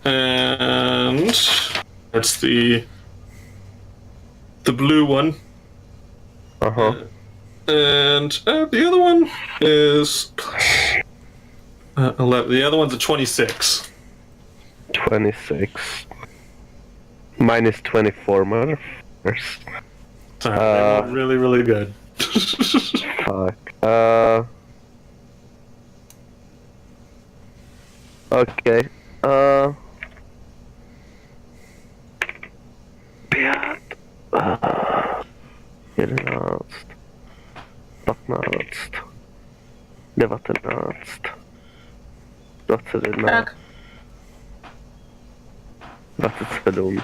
S3: And that's the blue one. And the other one is 11. The other one's a 26.
S5: 26. Minus 24, motherfuckers.
S3: They rolled really, really good.
S5: Fuck. Okay. Beat. 11. 15. 19. 21.
S7: Tak.
S5: 27.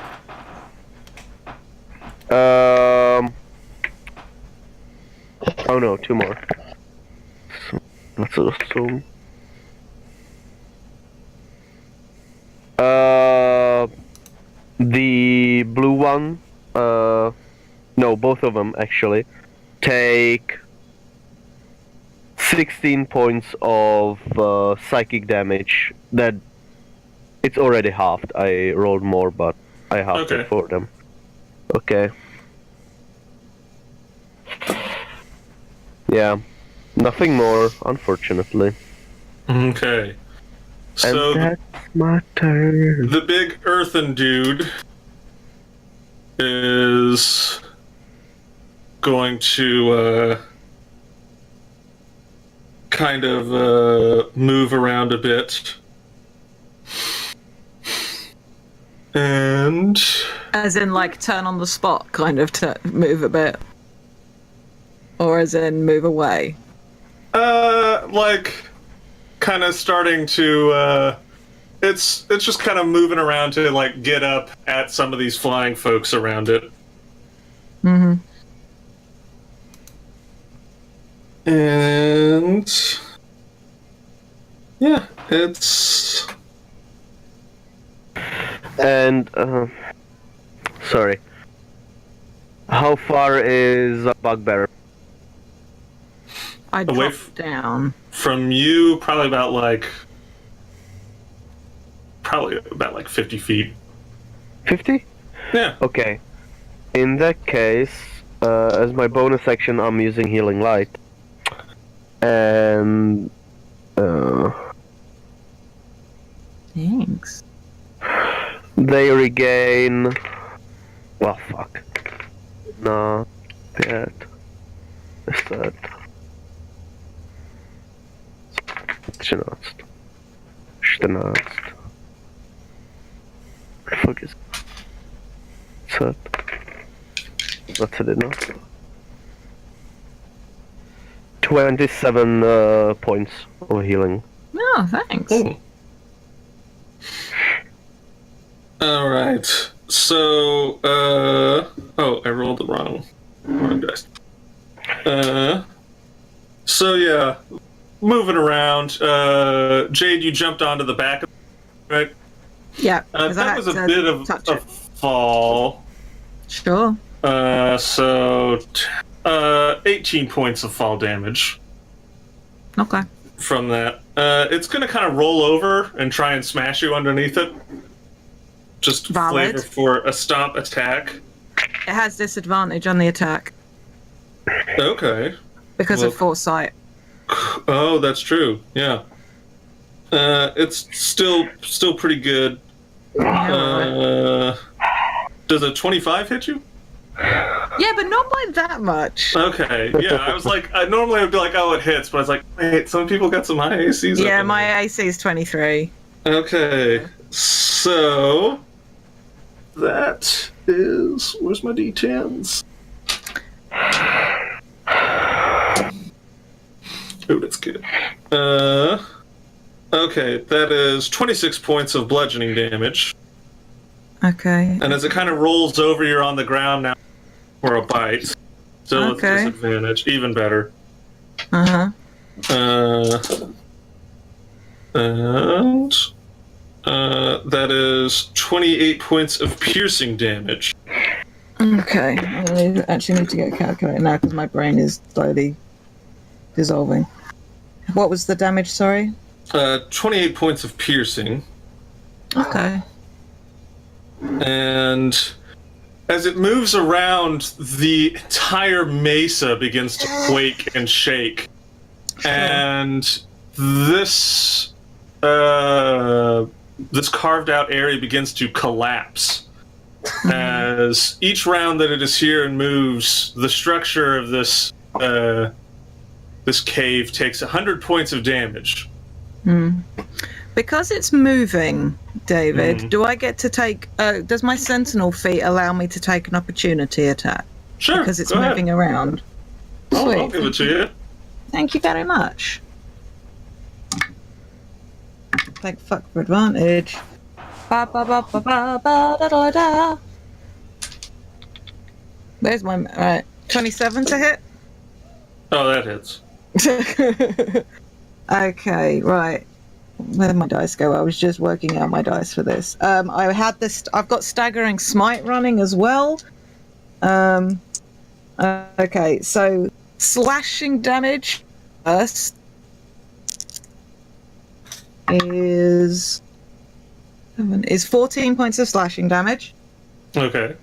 S5: Oh no, two more. That's awesome. The blue one, no, both of them actually, take 16 points of psychic damage. That it's already halved. I rolled more, but I halved it for them. Okay. Yeah, nothing more, unfortunately.
S3: Okay. So
S5: and that's my turn.
S3: The big earthen dude is going to kind of move around a bit. And
S2: As in, like, turn on the spot, kind of move a bit? Or as in, move away?
S3: like, kind of starting to, it's just kind of moving around to, like, get up at some of these flying folks around it.
S2: Mm-hmm.
S3: And yeah, it's...
S5: And, sorry. How far is Bugbear?
S2: I
S3: Away
S2: dropped down.
S3: From you, probably about like 50 feet.
S5: 50?
S3: Yeah.
S5: Okay. In that case, as my bonus action, I'm using Healing Light. And...
S2: Thanks.
S5: They regain... Well, fuck. No. That. Is that... 13. 14. Fuck is... That. What's it now? 27 points of healing.
S2: Oh, thanks.
S3: Oh. Alright. So, oh, I rolled the wrong dice. So yeah, moving around. Jade, you jumped onto the back, right?
S2: Yeah. 'cause I
S3: That
S2: had
S3: was a
S2: to
S3: bit of
S2: touch
S3: a
S2: it.
S3: fall.
S2: Sure.
S3: So, 18 points of fall damage
S2: Okay.
S3: from that. It's gonna kind of roll over and try and smash you underneath it. Just
S2: Valid.
S3: flavor for a stomp attack.
S2: It has disadvantage on the attack
S3: Okay.
S2: because of foresight.
S3: Oh, that's true. Yeah. It's still pretty good.
S2: Yeah,
S3: Does a 25 hit you?
S2: yeah, but not by that much.
S3: Okay. Yeah, I was like, normally I would be like, oh, it hits, but I was like, wait, some people got some high ACs.
S2: Yeah,
S3: up in
S2: my
S3: there.
S2: AC is 23.
S3: Okay. So that is, where's my D10s? Oh, that's good. Okay, that is 26 points of bludgeoning damage.
S2: Okay.
S3: And as it kind of rolls over, you're on the ground now for a bite. Still with
S2: Okay.
S3: disadvantage. Even better.
S2: Uh-huh.
S3: And that is 28 points of piercing damage.
S2: Okay. I actually need to get a calculator now because my brain is slowly dissolving. What was the damage, sorry?
S3: 28 points of piercing.
S2: Okay.
S3: And as it moves around, the entire mesa begins to quake and shake. And this this carved out area begins to collapse. As each round that it is here and moves, the structure of this this cave takes 100 points of damage.
S2: Because it's moving, David, do I get to take... does my sentinel feat allow me to take an opportunity attack?
S3: Sure,
S2: Because it's
S3: go ahead.
S2: moving around.
S3: I'll
S2: Sweet.
S3: give it to you.
S2: Thank you very much. Thank fuck for advantage. Ba ba ba ba ba ba da da da. There's my... Alright. 27 to hit?
S3: Oh, that hits.
S2: Okay, right. Where did my dice go? I was just working out my dice for this. I had this. I've got staggering smite running as well. Okay, so slashing damage first is 14 points of slashing damage.
S3: Okay.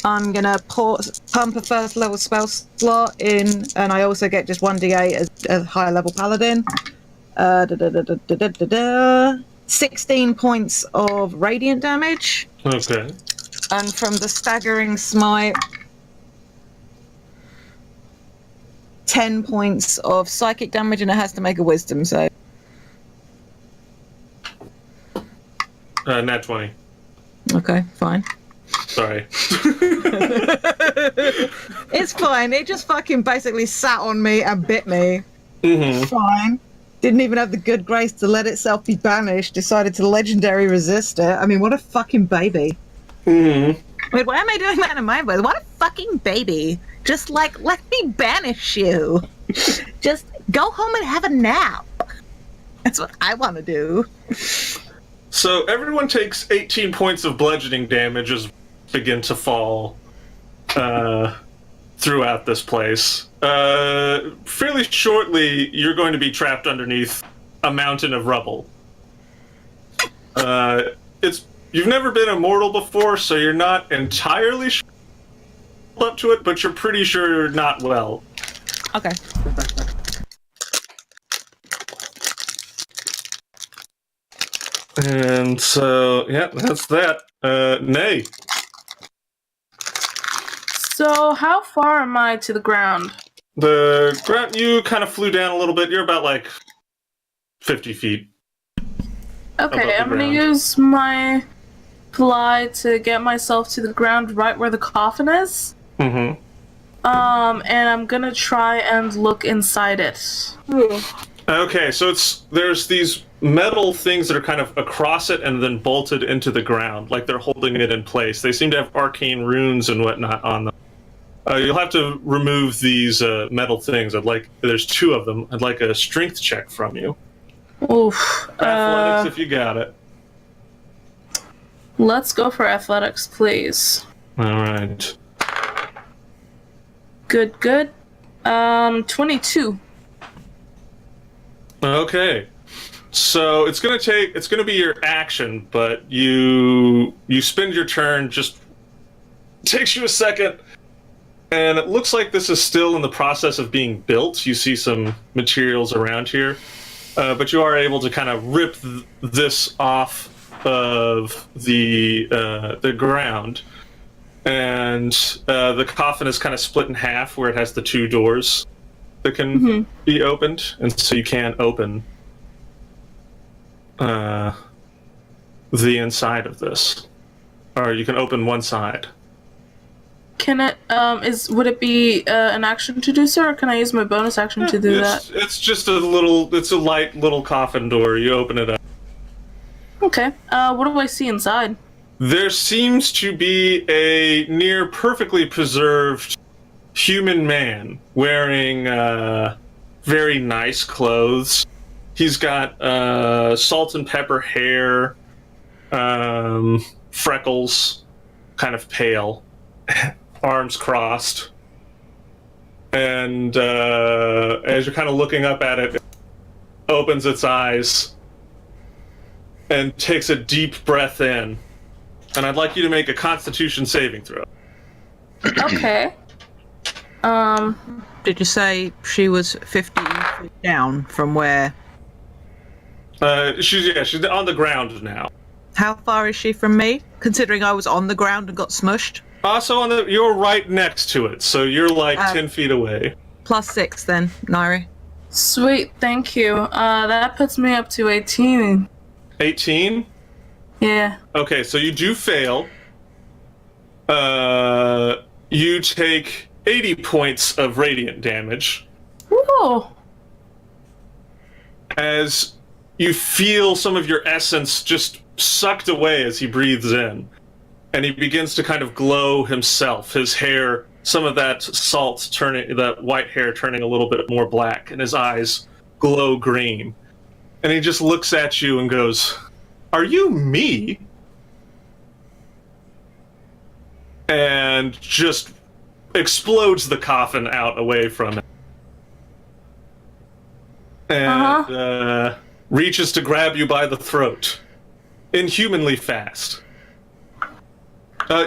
S2: I'm gonna pump a first level spell slot in, and I also get just 1d8 as a higher level paladin. 16 points of radiant damage,
S3: Okay.
S2: and from the staggering smite, 10 points of psychic damage, and it has to make a wisdom save.
S3: Nat 20.
S2: Okay, fine.
S3: Sorry.
S2: It's fine. It just fucking basically sat on me and bit me.
S3: Mm-hmm.
S2: Fine. Didn't even have the good grace to let itself be banished. Decided to legendary resist it. I mean, what a fucking baby.
S3: Mm-hmm.
S2: Wait, why am I doing that in my voice? What a fucking baby. Just like, let me banish you. Just go home and have a nap. That's what I want to do.
S3: So everyone takes 18 points of bludgeoning damage as begin to fall throughout this place. Fairly shortly, you're going to be trapped underneath a mountain of rubble. You've never been immortal before, so you're not entirely sure up to it, but you're pretty sure you're not well.
S2: Okay.
S3: And so, yeah, that's that. Nay.
S7: So, how far am I to the ground?
S3: The ground, you kind of flew down a little bit. You're about like 50 feet. Above
S7: Okay,
S3: the
S7: I'm gonna
S3: ground.
S7: use my fly to get myself to the ground right where the coffin is.
S3: Mm-hmm.
S7: And I'm gonna try and look inside it.
S3: Okay, so there's these metal things that are kind of across it and then bolted into the ground, like they're holding it in place. They seem to have arcane runes and whatnot on them. You'll have to remove these metal things. There's 2 of them. I'd like a strength check from you.
S7: Oof.
S3: Athletics, if you got it.
S7: Let's go for athletics, please.
S3: All right.
S7: Good. 22.
S3: Okay. So it's gonna be your action, but you spend your turn. Just takes you a second, and it looks like this is still in the process of being built. You see some materials around here, but you are able to kind of rip this off of the ground, and the coffin is kind of split in half where it has the 2 doors that can be opened, and so you can open the inside of this, or you can open one side.
S7: Can it? Would it be an action to do so, or can I use my bonus action to do that?
S3: It's just a light little coffin door. You open it up.
S7: Okay. What do I see inside?
S3: There seems to be a near perfectly preserved human man wearing very nice clothes. He's got salt and pepper hair, freckles, kind of pale, arms crossed. And as you're kind of looking up at it, it opens its eyes and takes a deep breath in. And I'd like you to make a Constitution saving throw.
S7: Okay.
S2: Did you say she was 50 feet down from where?
S3: She's on the ground now.
S2: How far is she from me? Considering I was on the ground and got smushed.
S3: Also, you're right next to it, so you're like 10 feet away.
S2: +6 then, Nairi.
S7: Sweet, thank you. That puts me up to 18.
S3: 18?
S7: Yeah.
S3: Okay, so you do fail. You take 80 points of radiant damage.
S7: Ooh.
S3: As you feel some of your essence just sucked away as he breathes in. And he begins to kind of glow himself. His hair, some of that that white hair turning a little bit more black, and his eyes glow green. And he just looks at you and goes, "Are you me?" And just explodes the coffin out away from it. And reaches to grab you by the throat. Inhumanly fast.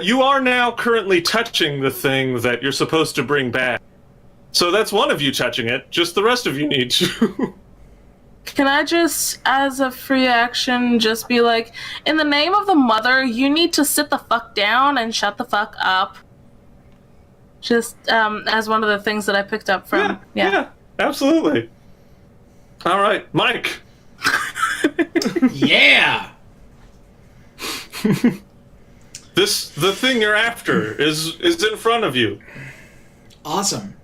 S3: You are now currently touching the thing that you're supposed to bring back. So that's one of you touching it, just the rest of you need to.
S7: Can I just, as a free action, just be like, in the name of the mother, you need to sit the fuck down and shut the fuck up. Just as one of the things that I picked up from...
S3: Yeah, absolutely. All right, Mike.
S1: Yeah!
S3: The thing you're after is in front of you.
S1: Awesome.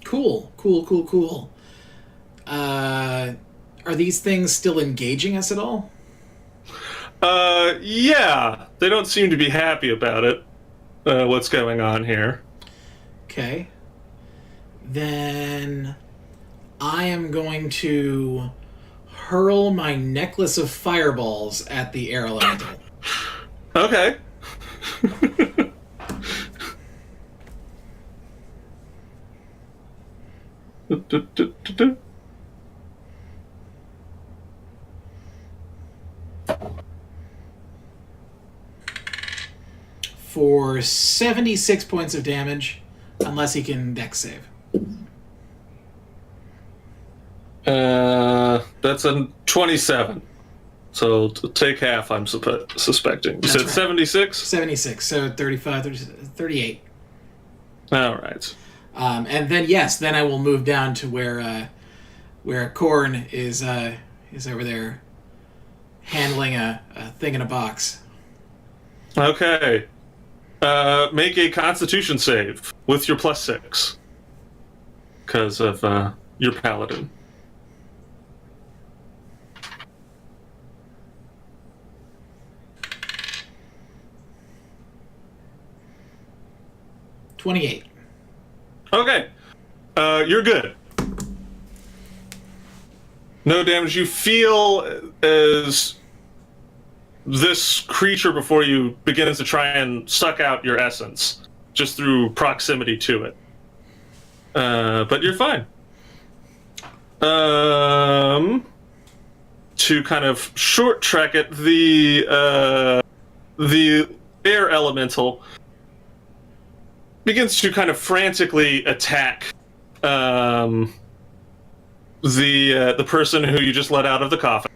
S1: Cool. Are these things still engaging us at all?
S3: Yeah. They don't seem to be happy about it. What's going on here.
S1: Okay. Then I am going to hurl my necklace of fireballs at the air elemental.
S3: Okay.
S1: For 76 points of damage, unless he can dex save.
S3: That's a 27. So take half, I'm suspecting. You said
S1: right.
S3: 76?
S1: 76, so 35, 38.
S3: All right.
S1: And then, then I will move down to where Korn is over there handling a thing in a box.
S3: Okay. Make a Constitution save with your +6. Because of your paladin.
S1: $28.
S3: Okay. You're good. No damage. You feel as this creature before you begins to try and suck out your essence just through proximity to it. But you're fine. To kind of short track it, the air elemental begins to kind of frantically attack the person who you just let out of the coffin.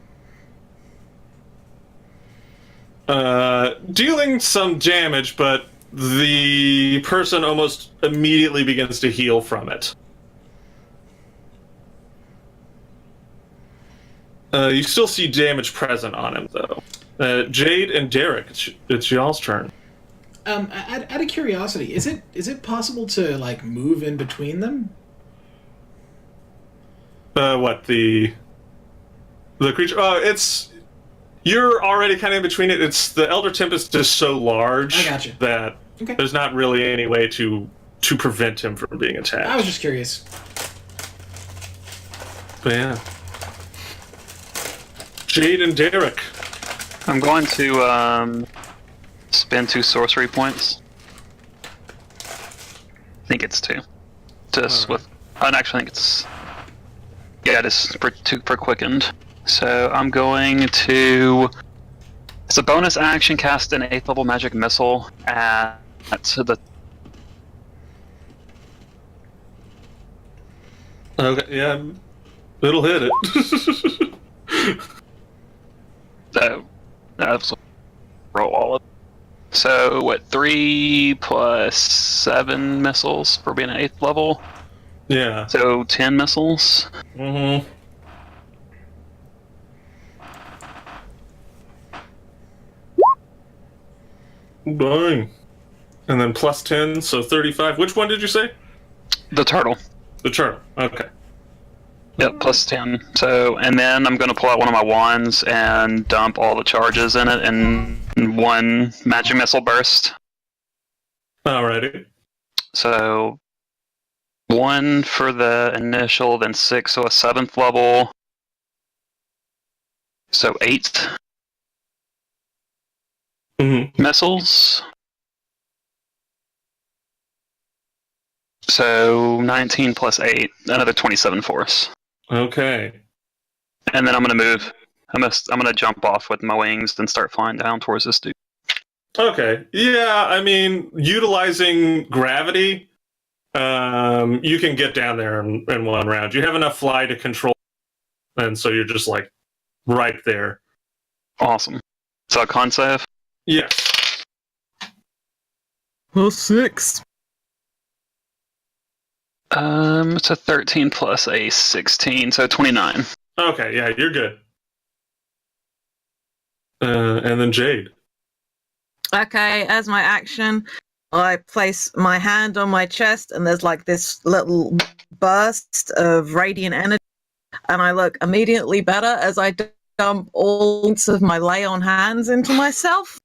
S3: Dealing some damage, but the person almost immediately begins to heal from it. You still see damage present on him, though. Jade and Derek, it's y'all's turn.
S1: Out of curiosity, is it possible to like move in between them?
S3: What the creature? Oh, you're already kind of in between it. It's the Elder Tempest is so large
S1: I gotcha.
S3: that
S1: Okay.
S3: there's not really any way to prevent him from being attacked.
S1: I was just curious.
S3: But yeah. Jade and Derek.
S6: I'm going to spend 2 sorcery points. I think it's 2. Just with. I actually think it's. Yeah, it is for 2 for quickened. So I'm going to. It's a bonus action, cast an 8th level magic missile at the.
S3: Okay, yeah, it'll hit it.
S6: So that's roll all of. So what? 3 plus 7 missiles for being an 8th level.
S3: Yeah.
S6: So 10 missiles.
S3: Mm-hmm. Bang. And then plus 10, so 35. Which one did you say?
S6: The turtle.
S3: The turtle. Okay.
S6: Yep, plus 10. So, and then I'm going to pull out one of my wands and dump all the charges in it in 1 magic missile burst.
S3: Alrighty.
S6: So, 1 for the initial, then 6, so a 7th level. So 8 missiles. So 19 plus 8, another 27 force.
S3: Okay.
S6: And then I'm gonna move. I'm gonna jump off with my wings and start flying down towards this dude.
S3: Okay. Yeah, I mean, utilizing gravity, you can get down there in 1 round. You have enough fly to control, and so you're just like right there.
S6: Awesome. So a con save?
S3: Yes.
S2: Plus 6.
S6: It's a 13 plus a 16, so 29.
S3: Okay, yeah, you're good. And then Jade.
S2: Okay, as my action, I place my hand on my chest, and there's like this little burst of radiant energy, and I look immediately better as I dump all of my lay on hands into myself.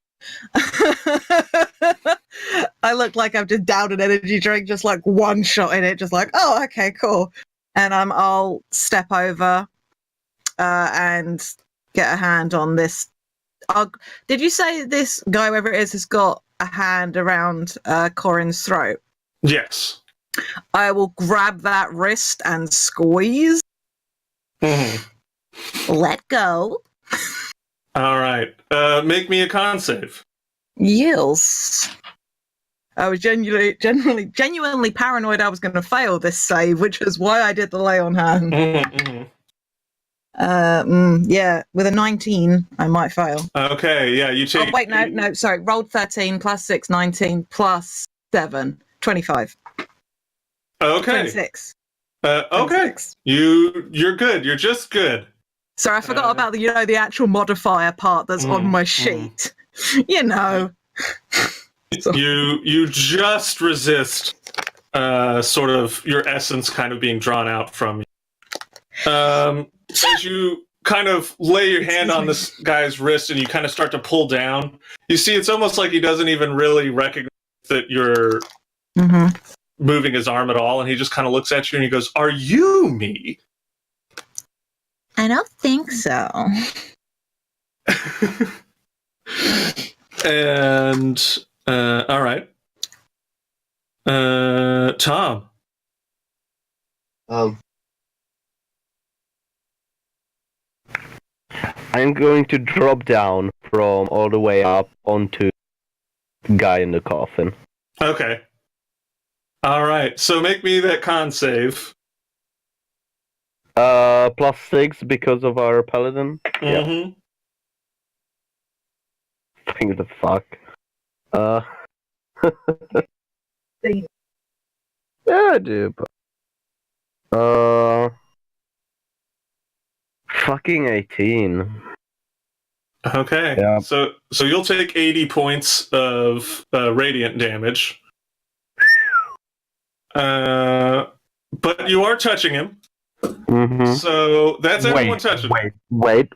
S2: I look like I've just downed an energy drink, just like one shot in it, just like, oh, okay, cool. And I'll step over and get a hand on this. Did you say this guy, whoever it is, has got a hand around Corin's throat?
S3: Yes.
S2: I will grab that wrist and squeeze. Let go.
S3: All right. Make me a con save.
S2: Yes. I was genuinely paranoid I was going to fail this save, which is why I did the lay on hand. Yeah, with a 19, I might fail.
S3: Okay, yeah, you take...
S2: Oh, wait, no, sorry. Rolled 13 plus 6, 19 plus 7, 25.
S3: Okay.
S2: 26.
S3: Okay.
S2: 26.
S3: You're good. You're just good.
S2: Sorry, I forgot about the actual modifier part that's on my sheet. You know.
S3: You just resist sort of your essence kind of being drawn out from you. As you kind of lay your hand on this guy's wrist and you kind of start to pull down, you see it's almost like he doesn't even really recognize that you're moving his arm at all, and he just kind of looks at you and he goes, "Are you me?"
S8: I don't think so.
S3: And all right, Tom.
S5: I'm going to drop down from all the way up onto the guy in the coffin.
S3: Okay. All right. So make me that con save.
S5: +6 because of our paladin.
S3: Mm-hmm.
S5: Yeah. Think the fuck. Yeah, I do. But... fucking 18.
S3: Okay.
S5: Yeah.
S3: So you'll take 80 points of radiant damage. But you are touching him.
S5: Mm-hmm.
S3: So that's everyone touching.
S5: Wait.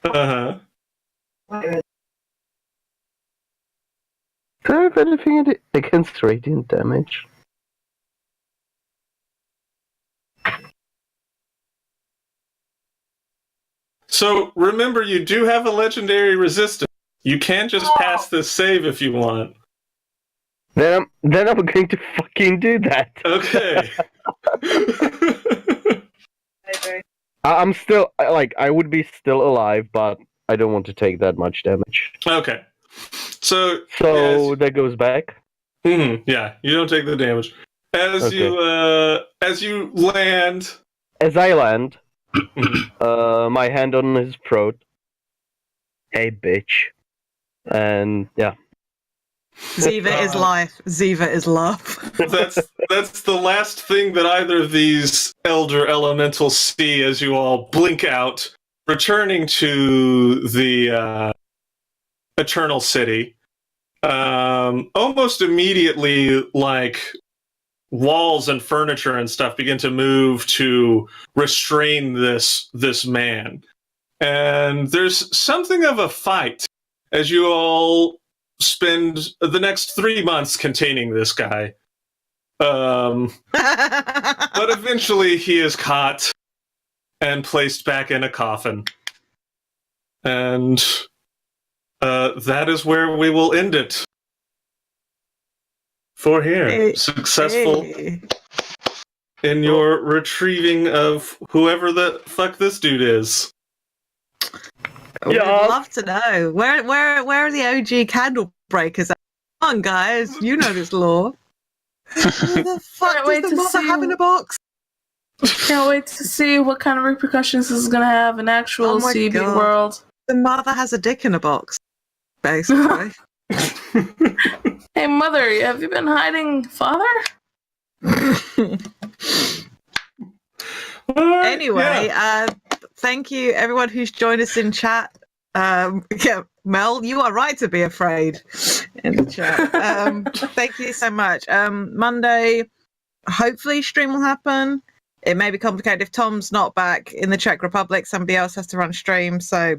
S3: Uh-huh.
S5: Do I have anything against radiant damage?
S3: So remember, you do have a legendary resistance. You can just pass this save if you want.
S5: Then I'm going to fucking do that.
S3: Okay.
S5: I'm still I would be still alive, but I don't want to take that much damage.
S3: Okay. So
S5: that goes back.
S3: Yeah, you don't take the damage. As you land.
S5: As I land, my hand on his throat. Hey, bitch. And yeah.
S2: Ziva is life. Ziva is love.
S3: That's the last thing that either of these elder elementals see as you all blink out, returning to the Eternal City. Almost immediately, like, walls and furniture and stuff begin to move to restrain this man. And there's something of a fight as you all spend the next 3 months containing this guy. But eventually he is caught and placed back in a coffin. And that is where we will end it. For here. Successful in your retrieving of whoever the fuck this dude is.
S2: We'd love to know. Where are the OG Candlebreakers? Come on, guys. You know this lore. What the fuck does the mother have in a box?
S7: Can't wait to see what kind of repercussions this is going to have in actual CB world.
S2: The mother has a dick in a box, basically.
S7: Hey, mother, have you been hiding father?
S2: Anyway, thank you everyone who's joined us in chat. Mel, you are right to be afraid in the chat. Thank you so much. Monday, hopefully stream will happen. It may be complicated if Tom's not back in the Czech Republic. Somebody else has to run stream, so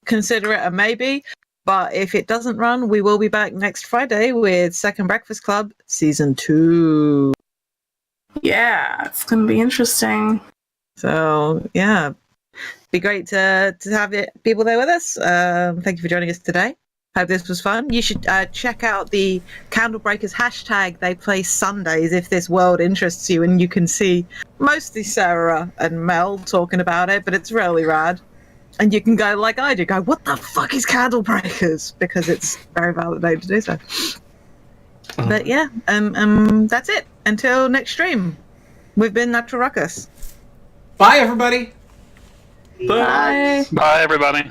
S2: consider it a maybe. But if it doesn't run, we will be back next Friday with Second Breakfast Club Season 2.
S7: Yeah, it's going to be interesting.
S2: So, yeah. Be great to have people there with us. Thank you for joining us today. Hope this was fun. You should check out the Candlebreakers hashtag. They play Sundays if this world interests you, and you can see mostly Sarah and Mel talking about it, but it's really rad. And you can go like I do, go, what the fuck is Candlebreakers? Because it's very validated to do so. But yeah, that's it. Until next stream, we've been Natural Ruckus.
S1: Bye, everybody.
S7: Bye.
S6: Bye, everybody.